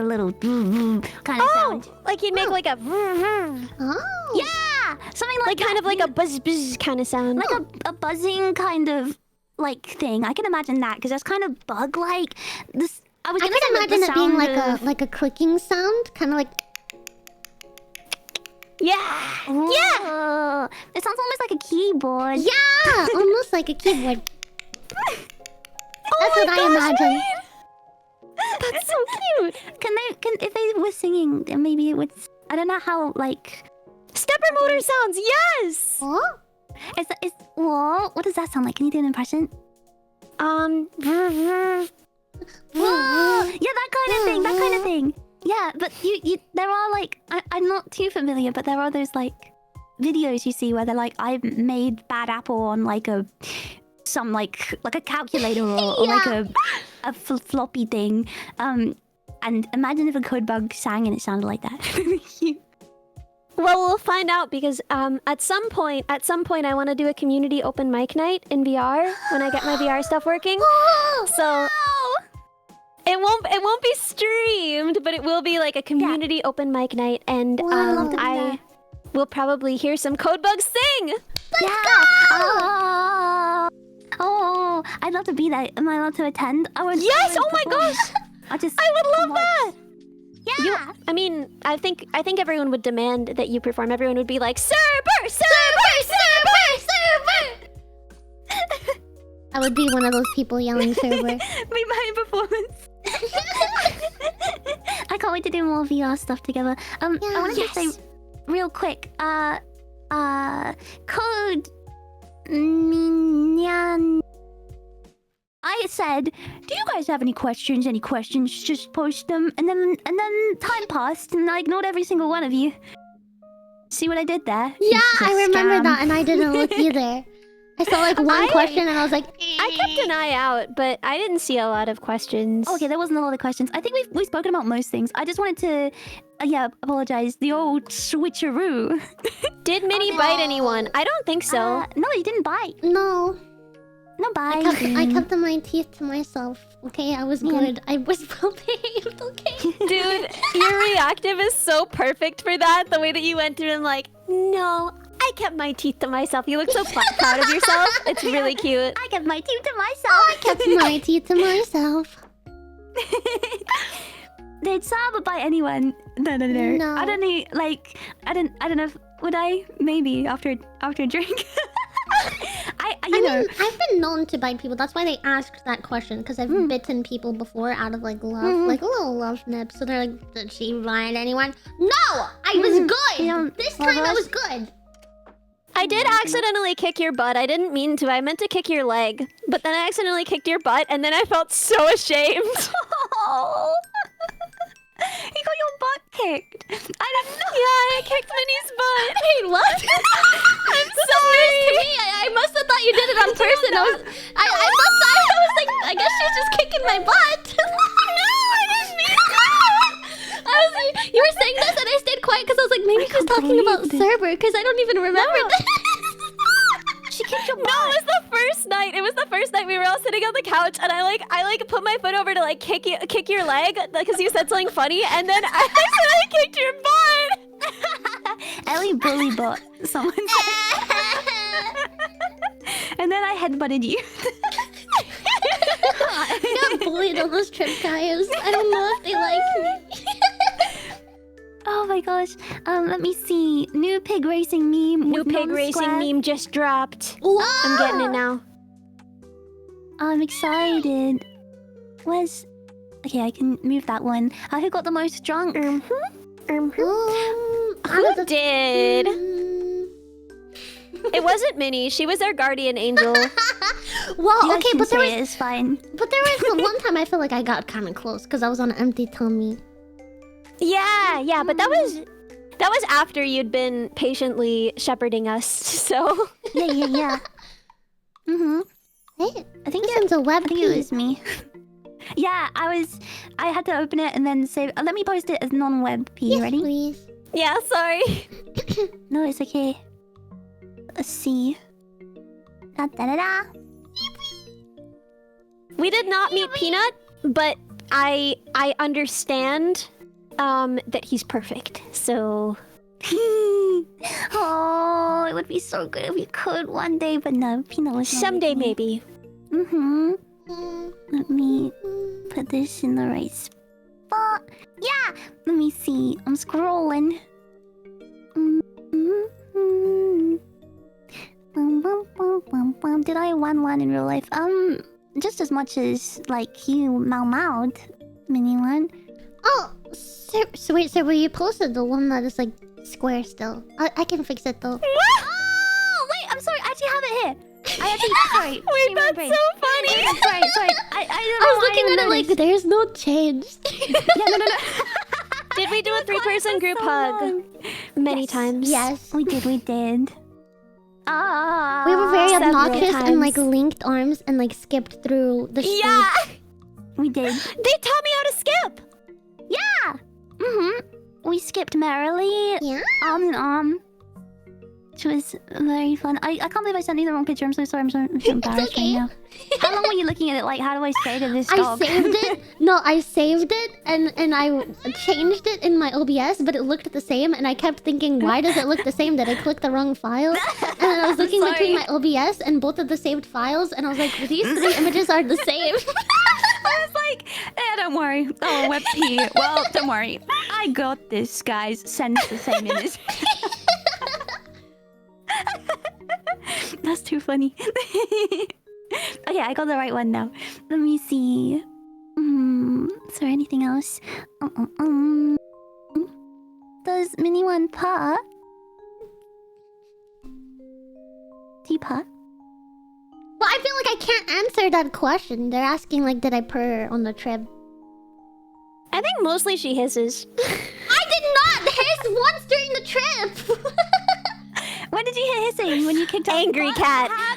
little kind of sound. Like you'd make like a Oh. Yeah, something like kind that. of like a buzz buzz kind of sound. like a buzzing kind of like thing. I can imagine that because that's kind of bug-like. This I was I gonna can say that the imagine it being sound of- like a clicking sound, kind of like. Yeah. Ooh, it sounds almost like a keyboard. Yeah, almost like a keyboard. Oh That's what I imagine. That's so cute. Can if they were singing, then maybe it would. I don't know how like. Stepper motor sounds. Yes. Oh. Is whoa? What does that sound like? Can you do an impression? Whoa! Yeah, that kind of thing. That kind of thing. Yeah, but you there are like I'm not too familiar, but there are those like videos you see where they're like I made Bad Apple on like a calculator or like a floppy thing. And imagine if a code bug sang and it sounded like that. Well, we'll find out because at some point I want to do a community open mic night in VR when I get my VR stuff working. So it won't be streamed, but it will be like a community open mic night, and I'd love to do that. will probably hear some code bugs sing. Oh, I'd love to be there. Am I allowed to attend? Yes! Oh my gosh! I I would love that. Yeah. I mean, I think everyone would demand that you perform. Everyone would be like, Cerber, Cerber, Cerber, Cerber. I would be one of those people yelling server. Be my performance. I can't wait to do more VR stuff together. I wanted to say real quick. Code Minyan. I said, do you guys have any questions? Just post them. And then time passed and I ignored every single one of you. See what I did there? Yeah, It's a I remember scam. that, and I didn't look either. I saw like one question and I was like, I kept an eye out, but I didn't see a lot of questions. Okay, there wasn't a lot of questions. I think we've spoken about most things. I just wanted to, apologize. The old switcheroo. Did Minnie bite anyone? I don't think so. No, you didn't bite. no. No bite. I kept my teeth to myself. Okay, I was good. I was well behaved. Okay. Dude, your reactive is so perfect for that. The way that you went through and like, no, I kept my teeth to myself. You look so proud of yourself. It's really cute. I kept my teeth to myself. I kept my teeth to myself. Did Saba bite anyone? No. No. I don't know. Like, I don't know. Would I? Maybe after a drink. I know. I've been known to bite people. That's why they asked that question, because I've bitten people before out of like love, like a little love nip. So they're like, did she bite anyone? No, I was good. This time I was good. I did accidentally kick your butt. I didn't mean to. I meant to kick your leg. But then I accidentally kicked your butt, and then I felt so ashamed. You got your butt kicked. I don't know. Yeah, I kicked Minnie's butt. Wait, what? I'm sorry. To me, I must have thought you did it on person. I was like, I guess she's just kicking my butt. No, I didn't mean to. I was like, you were saying this and I stayed quiet because I was like, maybe she's talking about Cerber because I don't even remember this. She kicked your butt. No, it was the first night. It was the first night we were all sitting on the couch, and I put my foot over to like kick your leg because you said something funny, and then I accidentally kicked your butt. Ellie bully bot. Someone said. And then I headbutted you. I got bullied on those trip tires. I don't know if they like me. Oh my gosh. Let me see. New pig racing meme. New with pig racing non-square. meme just dropped. Whoa! I'm getting it now. I'm excited. Where's... Okay, I can move that one. Who got the most drunk? Out Who of the- did? It wasn't Minnie. She was our guardian angel. Well, You guys okay, can but there say was it, it's fine. the one time I feel like I got kind of close because I was on an empty tummy. Yeah, but that was after you'd been patiently shepherding us. So Yeah. Mm-hmm. Hey, I think this one's a web I think it was me. Yeah, I had to open it and then save. Let me post it as non-web P. Yes, Ready? please. yeah, sorry. No, it's okay. Let's see. Da. We did not meet Peanut, but I understand that he's perfect. So Oh, it would be so good if we could one day, but no, Peanut was not someday with me. maybe. Mm-hmm. Let me put this in the right spot. Yeah! Let me see. I'm scrolling. Did I 1-1 in real life? Just as much as, like, you Mau-Mau'd, Mini-One. Oh, so wait, so you posted the one that is like square still. I can fix it though. Oh, wait, I'm sorry. I actually have it here. I actually, sorry. Wait, that's so funny. Sorry. I I was looking at it like, there's no change. Yeah, no. Did we do a 3-person group hug many times? Yes. We did. Ah. We were very several obnoxious and times. like linked arms and like skipped through the streets. Yeah, We did. they taught me how to skip. Yeah. Mm-hmm. We skipped merrily. Yeah. Arm in arm. Which was very fun. I can't believe I sent you the wrong picture. I'm so sorry. I'm so embarrassed okay. right now. How long were you looking at it? Like, how do I say to this I dog? saved it. No, I saved it and I changed it in my OBS, but it looked the same. And I kept thinking, why does it look the same? Did I click the wrong file? And then I was looking between my OBS and both of the saved files, and I was like, these 3 images are the same. I was like, don't worry. Oh, web P. Well, don't worry. I got this, guys. Send the same image. That's too funny. Okay, I got the right one now. Let me see. Is there anything else? Does Mini-One purr? Do you purr? Well, I feel like I can't answer that question. They're asking like, did I purr on the trip? I think mostly she hisses. I did not hiss once during the trip. When did you hear hissing? When you kicked out Angry What cat. happened?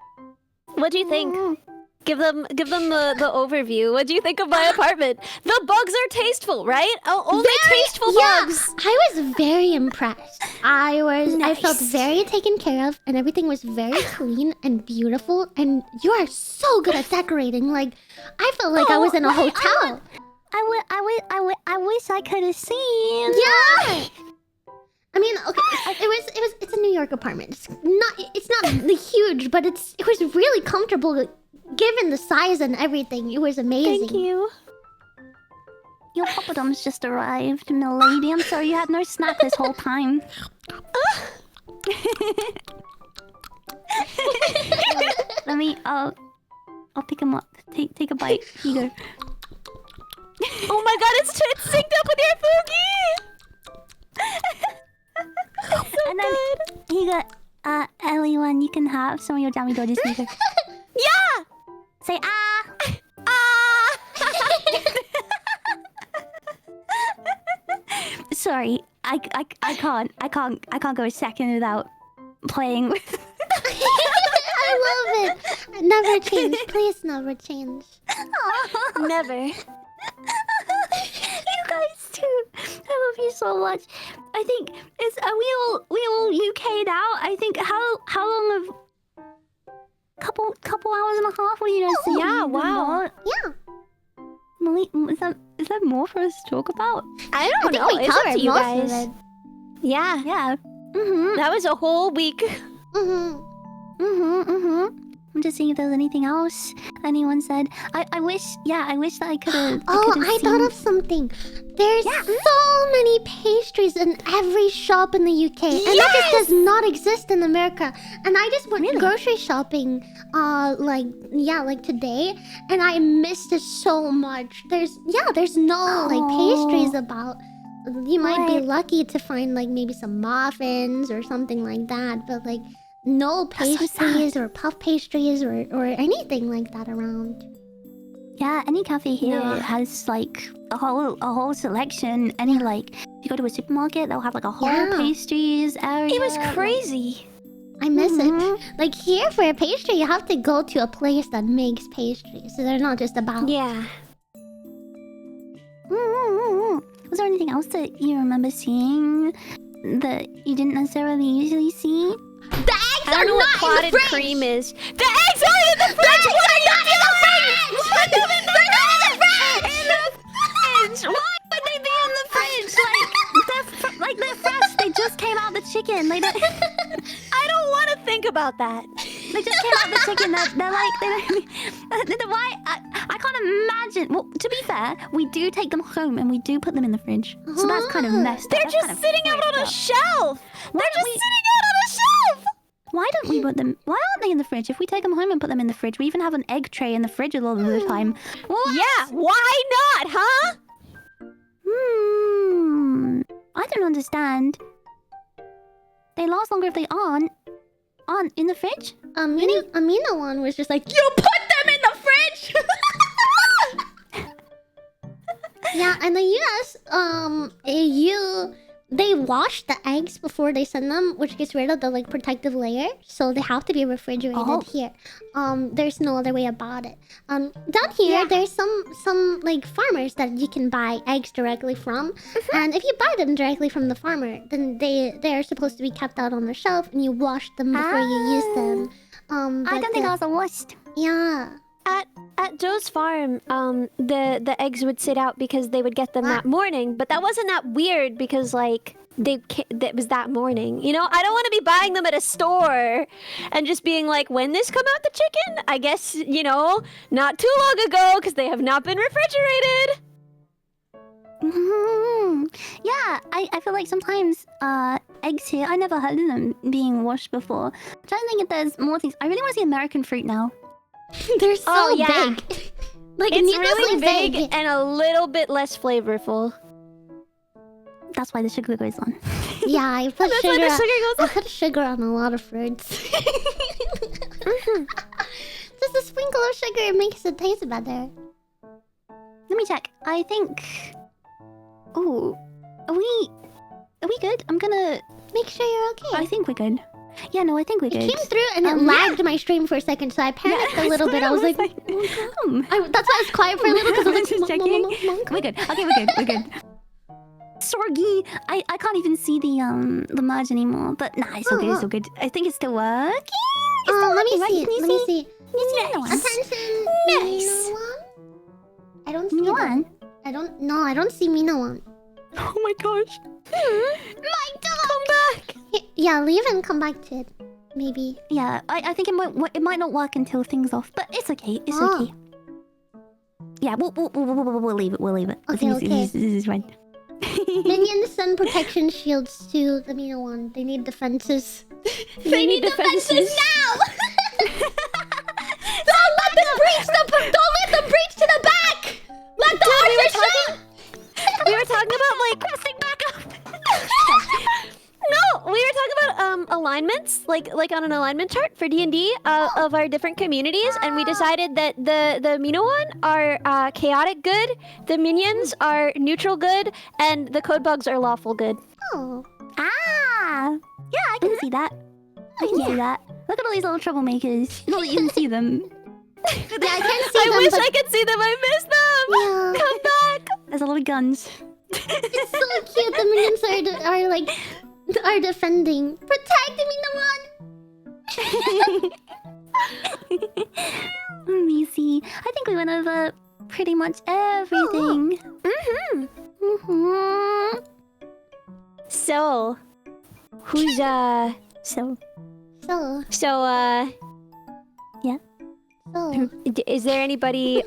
What do you think? Give them the overview. What do you think of my apartment? The bugs are tasteful, right? Oh, only tasteful bugs. I was very impressed. I felt very taken care of, and everything was very clean and beautiful. And you are so good at decorating. Like, I felt like I was in a hotel. I wish I could have seen. Yeah. I mean, okay, it's a New York apartment. It's not huge, but it was really comfortable given the size and everything. It was amazing. Thank you. Your poppadoms just arrived, milady. I'm sorry you had no snack this whole time. Let me. I'll pick him up. Take a bite. Here you go. Oh my god, it's synced up with your Fugi! So And then he got Ellie one. You can have some of your jammy dodges. Here. Yeah! Say ah. Ah! Sorry, I can't go a second without playing with. I love it. Never change. Please never change. Never. You guys too. I love you so much. I think it's we all UK'd out. I think how long of couple hours and a half were you guys saying? Yeah, wow. Yeah. Molly, is that more for us to talk about? I don't know. We It's up covered to you most guys. of it. Yeah. Yeah. That was a whole week. I'm just seeing if there's anything else anyone said. I wish that I could have. Oh, I thought of something. There's so many pastries in every shop in the UK, and that just does not exist in America. And I just went grocery shopping, like today, and I missed it so much. There's no like pastries about. You might be lucky to find like maybe some muffins or something like that, but like no pastries or puff pastries or anything like that around. Yeah, any cafe here has like a whole selection. Any like if you go to a supermarket, they'll have like a whole pastries area. It was crazy. I miss it. Like here for a pastry, you have to go to a place that makes pastries, so they're not just about. Yeah. Was there anything else that you remember seeing that you didn't necessarily usually see? The eggs I don't know what clotted cream is. The eggs are in the fridge! What are you doing? Put them in the fridge! In the fridge! Why would they be in the fridge? Like they're fresh. They just came out the chicken. Like I don't want to think about that. they just came out the chicken. They're like why? I can't imagine. Well, to be fair, we do take them home and we do put them in the fridge. So that's kind of messed up. They're That's just kind of sitting out on a shelf. Why They're don't just sitting out on a shelf. Why don't we put them? Why aren't they in the fridge? If we take them home and put them in the fridge, we even have an egg tray in the fridge a lot of the time. What? Yeah, why not, huh? I don't understand. They last longer if they aren't in the fridge. Amina one was just like, you put them in the fridge. Yeah, and the US, they wash the eggs before they send them, which gets rid of the like protective layer, so they have to be refrigerated here. There's no other way about it. Down here, there's some like farmers that you can buy eggs directly from, and if you buy them directly from the farmer, then they're supposed to be kept out on the shelf, and you wash them before you use them. I don't think I was washed. Yeah. At Joe's farm, the eggs would sit out because they would get them that morning, but that wasn't that weird because like that was that morning. You know, I don't want to be buying them at a store and just being like, when this come out the chicken? I guess, you know, not too long ago because they have not been refrigerated. Yeah, I feel like sometimes eggs here, I never heard of them being washed before. I'm trying to think if there's more things. I really want to see American fruit now. They're so big. Like It's really big and a little bit less flavorful. That's why the sugar goes on. Yeah, I put That's why sugar. the sugar goes I put sugar on a lot of fruits. Just a sprinkle of sugar, it makes it taste better. Let me check. I think. Ooh, are we good? I'm gonna make sure you're okay. I think we're good. Yeah, no, I think we're good. It came through and it lagged my stream for a second, so I panicked a little bit. I was like, that's why that's why I was quiet for a little because I was just like, checking. Monk. We're good. Okay, we're good. Sorgi, I can't even see the merge anymore. But nah, it's all good. It's all good. I think it's still working. It's still Let me working, right? see it. Can you Let me see. You see Minowan? Attention, Nice. Minowan. I don't see Minowan? them. I don't. No, I don't see Minowan. Oh my gosh. My dog. Come back. Yeah, leave and come back to it. Maybe. Yeah, I think it might not work until things off, but it's okay. It's okay. Yeah, we'll leave it. We'll leave it. Okay, This is fine. Minions send protection shields to the Minowan. They need defenses. They need defenses now. Don't let them breach to the back. Let the archers shoot. We were talking about like pressing back up. No, we were talking about alignments, like on an alignment chart for D&D of our different communities, and we decided that the Minowan are chaotic good, the minions are neutral good, and the code bugs are lawful good. Oh. Ah! Yeah, I can see that. I can see that. Look at all these little troublemakers. Not that you can see them. Yeah, I can't see I them. wish but... I could see them. I miss them. Yeah. Come back. There's a lot of guns. It's so cute. The minions are defending. Protect the Minowan. Let me see. I think we went over pretty much everything. So, who's So. So. Yeah. So. Is there anybody?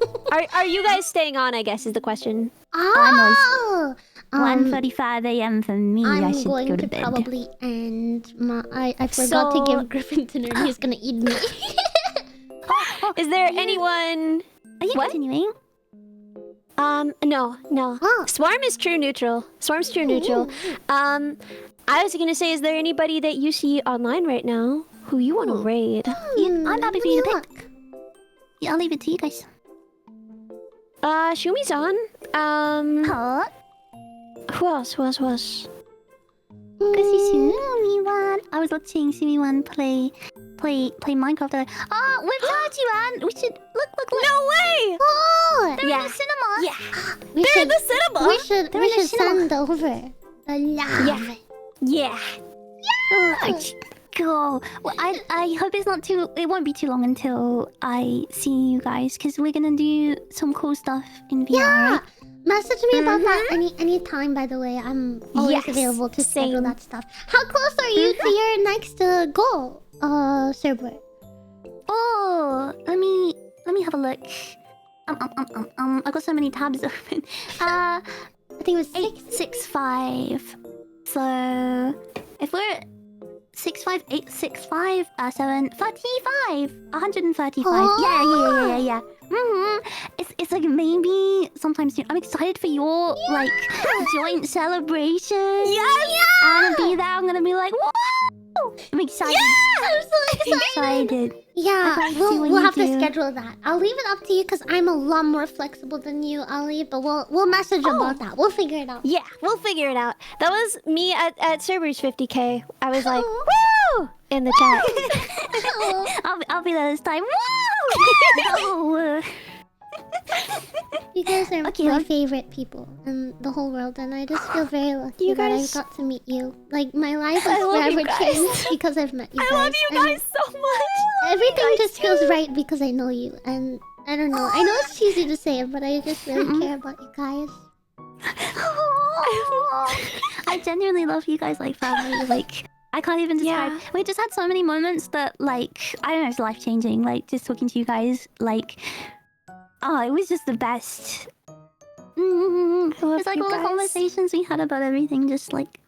Are you guys staying on? I guess is the question. Oh. 1:45 a.m. for me. I I'm should going go to to bed. probably end my. I forgot to give Griffin dinner and he's gonna eat me. Is there anyone? Are you What? continuing? No. Oh. Swarm is true neutral. Swarm's true neutral. I was gonna say, is there anybody that you see online right now who you want to raid? Yeah, I'm happy for you to Look. pick. Yeah, I'll leave it to you guys. Shumi's on. Huh? Who else? Because Sumiwan. I was watching Sumiwan play Minecraft. We've heard you, Anne. We should look. No way! Oh. They're in Yeah. the cinema. Yeah, We they're in should. the cinema. We should. They're We in the should cinema. send over the love. Yeah. Cool. Well, I hope it's not too. It won't be too long until I see you guys, because we're gonna do some cool stuff in VR. Yeah. Right? Message me about that any time. By the way, I'm always Yes, available to schedule same. that stuff. How close are you to your next goal, server? Oh, let me have a look. I got so many tabs open. I think it was 865. So if we're 65865 7 35 135. Oh. Yeah. It's like maybe sometime soon. I'm excited for your like joint celebration. Yes. I'm gonna be there. I'm gonna be like, whoa! I'm excited. I'm so excited. Yeah, I can't see we'll what you have to do. schedule that. I'll leave it up to you because I'm a lot more flexible than you, Ali. But we'll message about that. We'll figure it out. Yeah, we'll figure it out. That was me at Cerberus 50K. I was like, Oh. woo! In the chat. I'll be there this time. Whoa! You guys are Okay, my I'm- favorite people in the whole world, and I just feel very lucky You that I guys- got to meet you. Like my life I has love you forever guys. changed because I've met you guys. I love you and guys so much. Everything just feels right because I know you, and I don't know. I know it's cheesy to say it, but I just really care about you guys. I genuinely love you guys like family. Like I can't even describe. Yeah. We just had so many moments that like I don't know, it's life changing. Like just talking to you guys, like it was just the best. love It's like you all the guys. conversations we had about everything. Just like,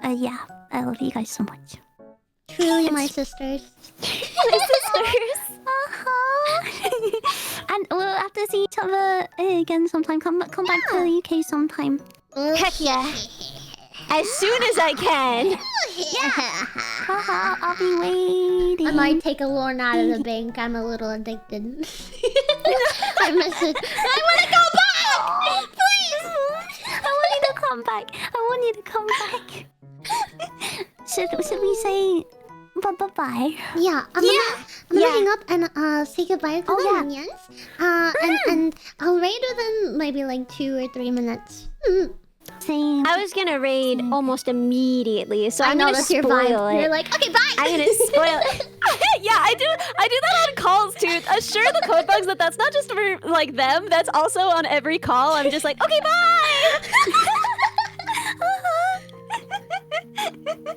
yeah, I love you guys so much. Truly, my sisters. My sisters. And we'll have to see each other again sometime. Come back to the UK sometime. Heck yeah. As soon as I can. Haha, I'll be waiting. I might take a loan out of the bank. I'm a little addicted. I miss it. I want to go back! Please! I want you to come back. I want you to come back. Should we say Bye-bye. Yeah, I'm gonna hang up and say goodbye to the minions. And I'll raid within maybe like 2 or 3 minutes. Same. I was gonna raid almost immediately, so I'm know gonna that's your spoil vibe. it. You're like, okay, bye. I'm gonna spoil it. Yeah, I do that on calls too. Assure the code bugs that that's not just for like them. That's also on every call. I'm just like, okay, bye.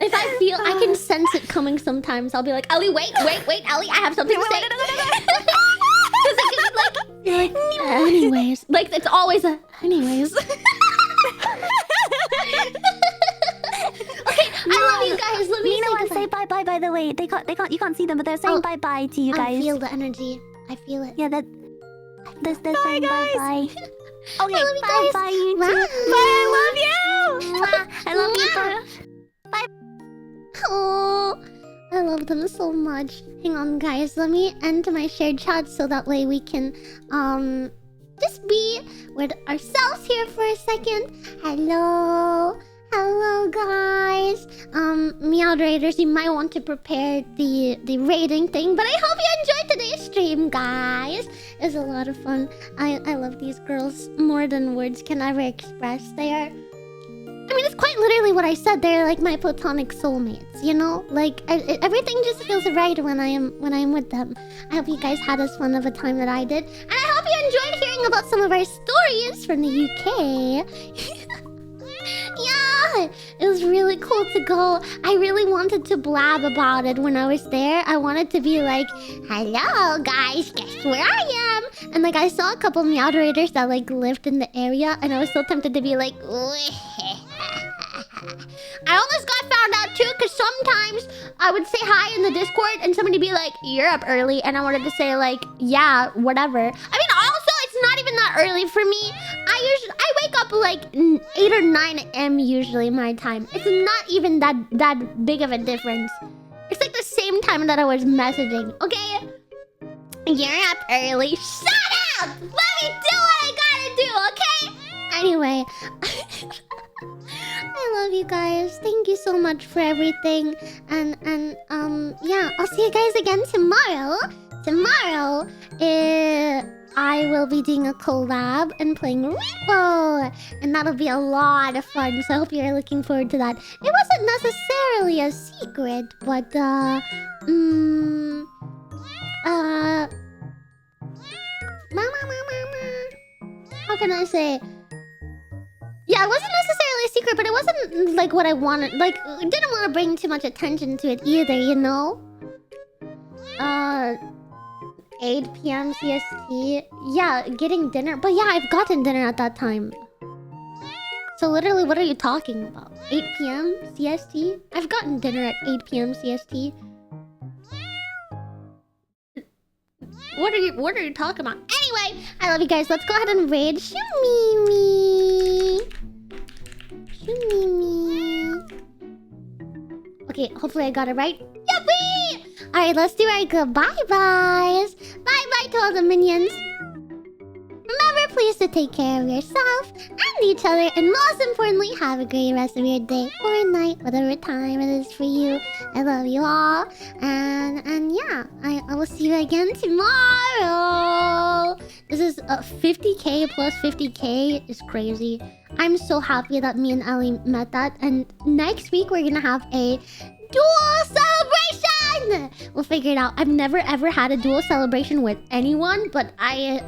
If I feel, I can sense it coming sometimes. I'll be like, Ellie, wait, Ellie, I have something to say. You're like, anyways. Like, it's always a, anyways. Okay, I love you guys. Let me say bye-bye, by the way. They can't, you can't see them, but they're saying bye-bye to you guys. I feel the energy. I feel it. Yeah, they're saying bye-bye. Okay, bye-bye, you too. Bye, I love you. I love you both. Oh, I love them so much. Hang on, guys. Let me enter my shared chat so that way we can just be with ourselves here for a second. Hello, guys. Meowed Raiders, you might want to prepare the raiding thing, but I hope you enjoyed today's stream, guys. It was a lot of fun. I love these girls more than words can ever express. I mean, it's quite literally what I said. They're like my platonic soulmates, you know? Like, everything just feels right when I am with them. I hope you guys had as fun of a time that I did. And I hope you enjoyed hearing about some of our stories from the UK. Yeah, it was really cool to go. I really wanted to blab about it when I was there. I wanted to be like, hello, guys, guess where I am? And like, I saw a couple Meowed Raiders that like lived in the area, and I was so tempted to be like, I almost got found out too, because sometimes I would say hi in the Discord and somebody be like, you're up early, and I wanted to say like, yeah, whatever. I mean, also, it's not even that early for me. I wake up like 8 or 9 a.m. usually my time. It's not even that big of a difference. It's like the same time that I was messaging, okay? You're up early. Shut up! Let me do what I gotta do, okay? Anyway, I love you guys. Thank you so much for everything. And yeah, I'll see you guys again tomorrow. Tomorrow, I will be doing a collab and playing Rainbow, and that'll be a lot of fun. So I hope you're looking forward to that. It wasn't necessarily a secret, but how can I say? Yeah, it wasn't necessarily a secret, but it wasn't like what I wanted. Like, I didn't want to bring too much attention to it either, you know? 8 p.m. CST. Yeah, getting dinner. But yeah, I've gotten dinner at that time. So literally, what are you talking about? 8 p.m. CST? I've gotten dinner at 8 p.m. CST. What are you talking about? Anyway, I love you guys. Let's go ahead and raid Shumimi. Okay, hopefully I got it right. Yuppie! Alright, let's do our goodbye-byes. Bye-bye to all the minions. Remember, please to take care of yourself and each other, and most importantly, have a great rest of your day or night, whatever time it is for you. I love you all, and yeah, I will see you again tomorrow. This is 50k plus 50k is crazy. I'm so happy that me and Ellie met that, and next week we're gonna have a dual celebration. We'll figure it out. I've never ever had a dual celebration with anyone, but I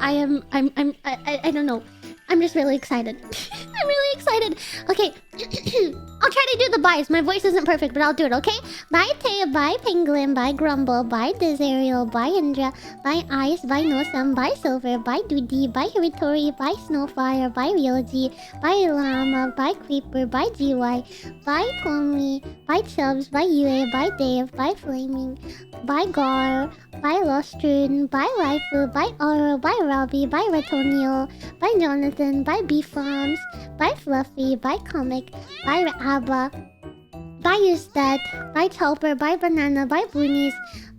don't know. I'm just really excited. I'm really excited. Okay, I'll try to do the byes. My voice isn't perfect, but I'll do it, okay? Bye Taya, bye Penguin, bye Grumble, bye Desariel, bye Indra, bye Ice, bye Nosam, bye Silver, bye Doody, bye Hiritori, bye Snowfire, bye Ryoji, bye Llama, bye Creeper, bye GY, bye Tommy, bye Chubbs, bye Yue, bye Dave, bye Flaming, bye Gar, bye Lostrin, bye Waifu, bye Oro, bye Robbie, bye Ratonio, bye Jonathan, bye Beefams, bye Fluffy, bye Comic, bye Abba, bye Usted, bye Chopper, bye Banana, bye Boonies,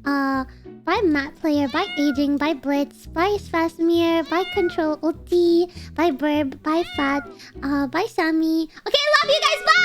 bye Matt Player, bye Aging, bye Blitz, bye Spasmir, bye Control OT, bye Burb, bye Fat, bye Sammy. Okay, I love you guys, bye!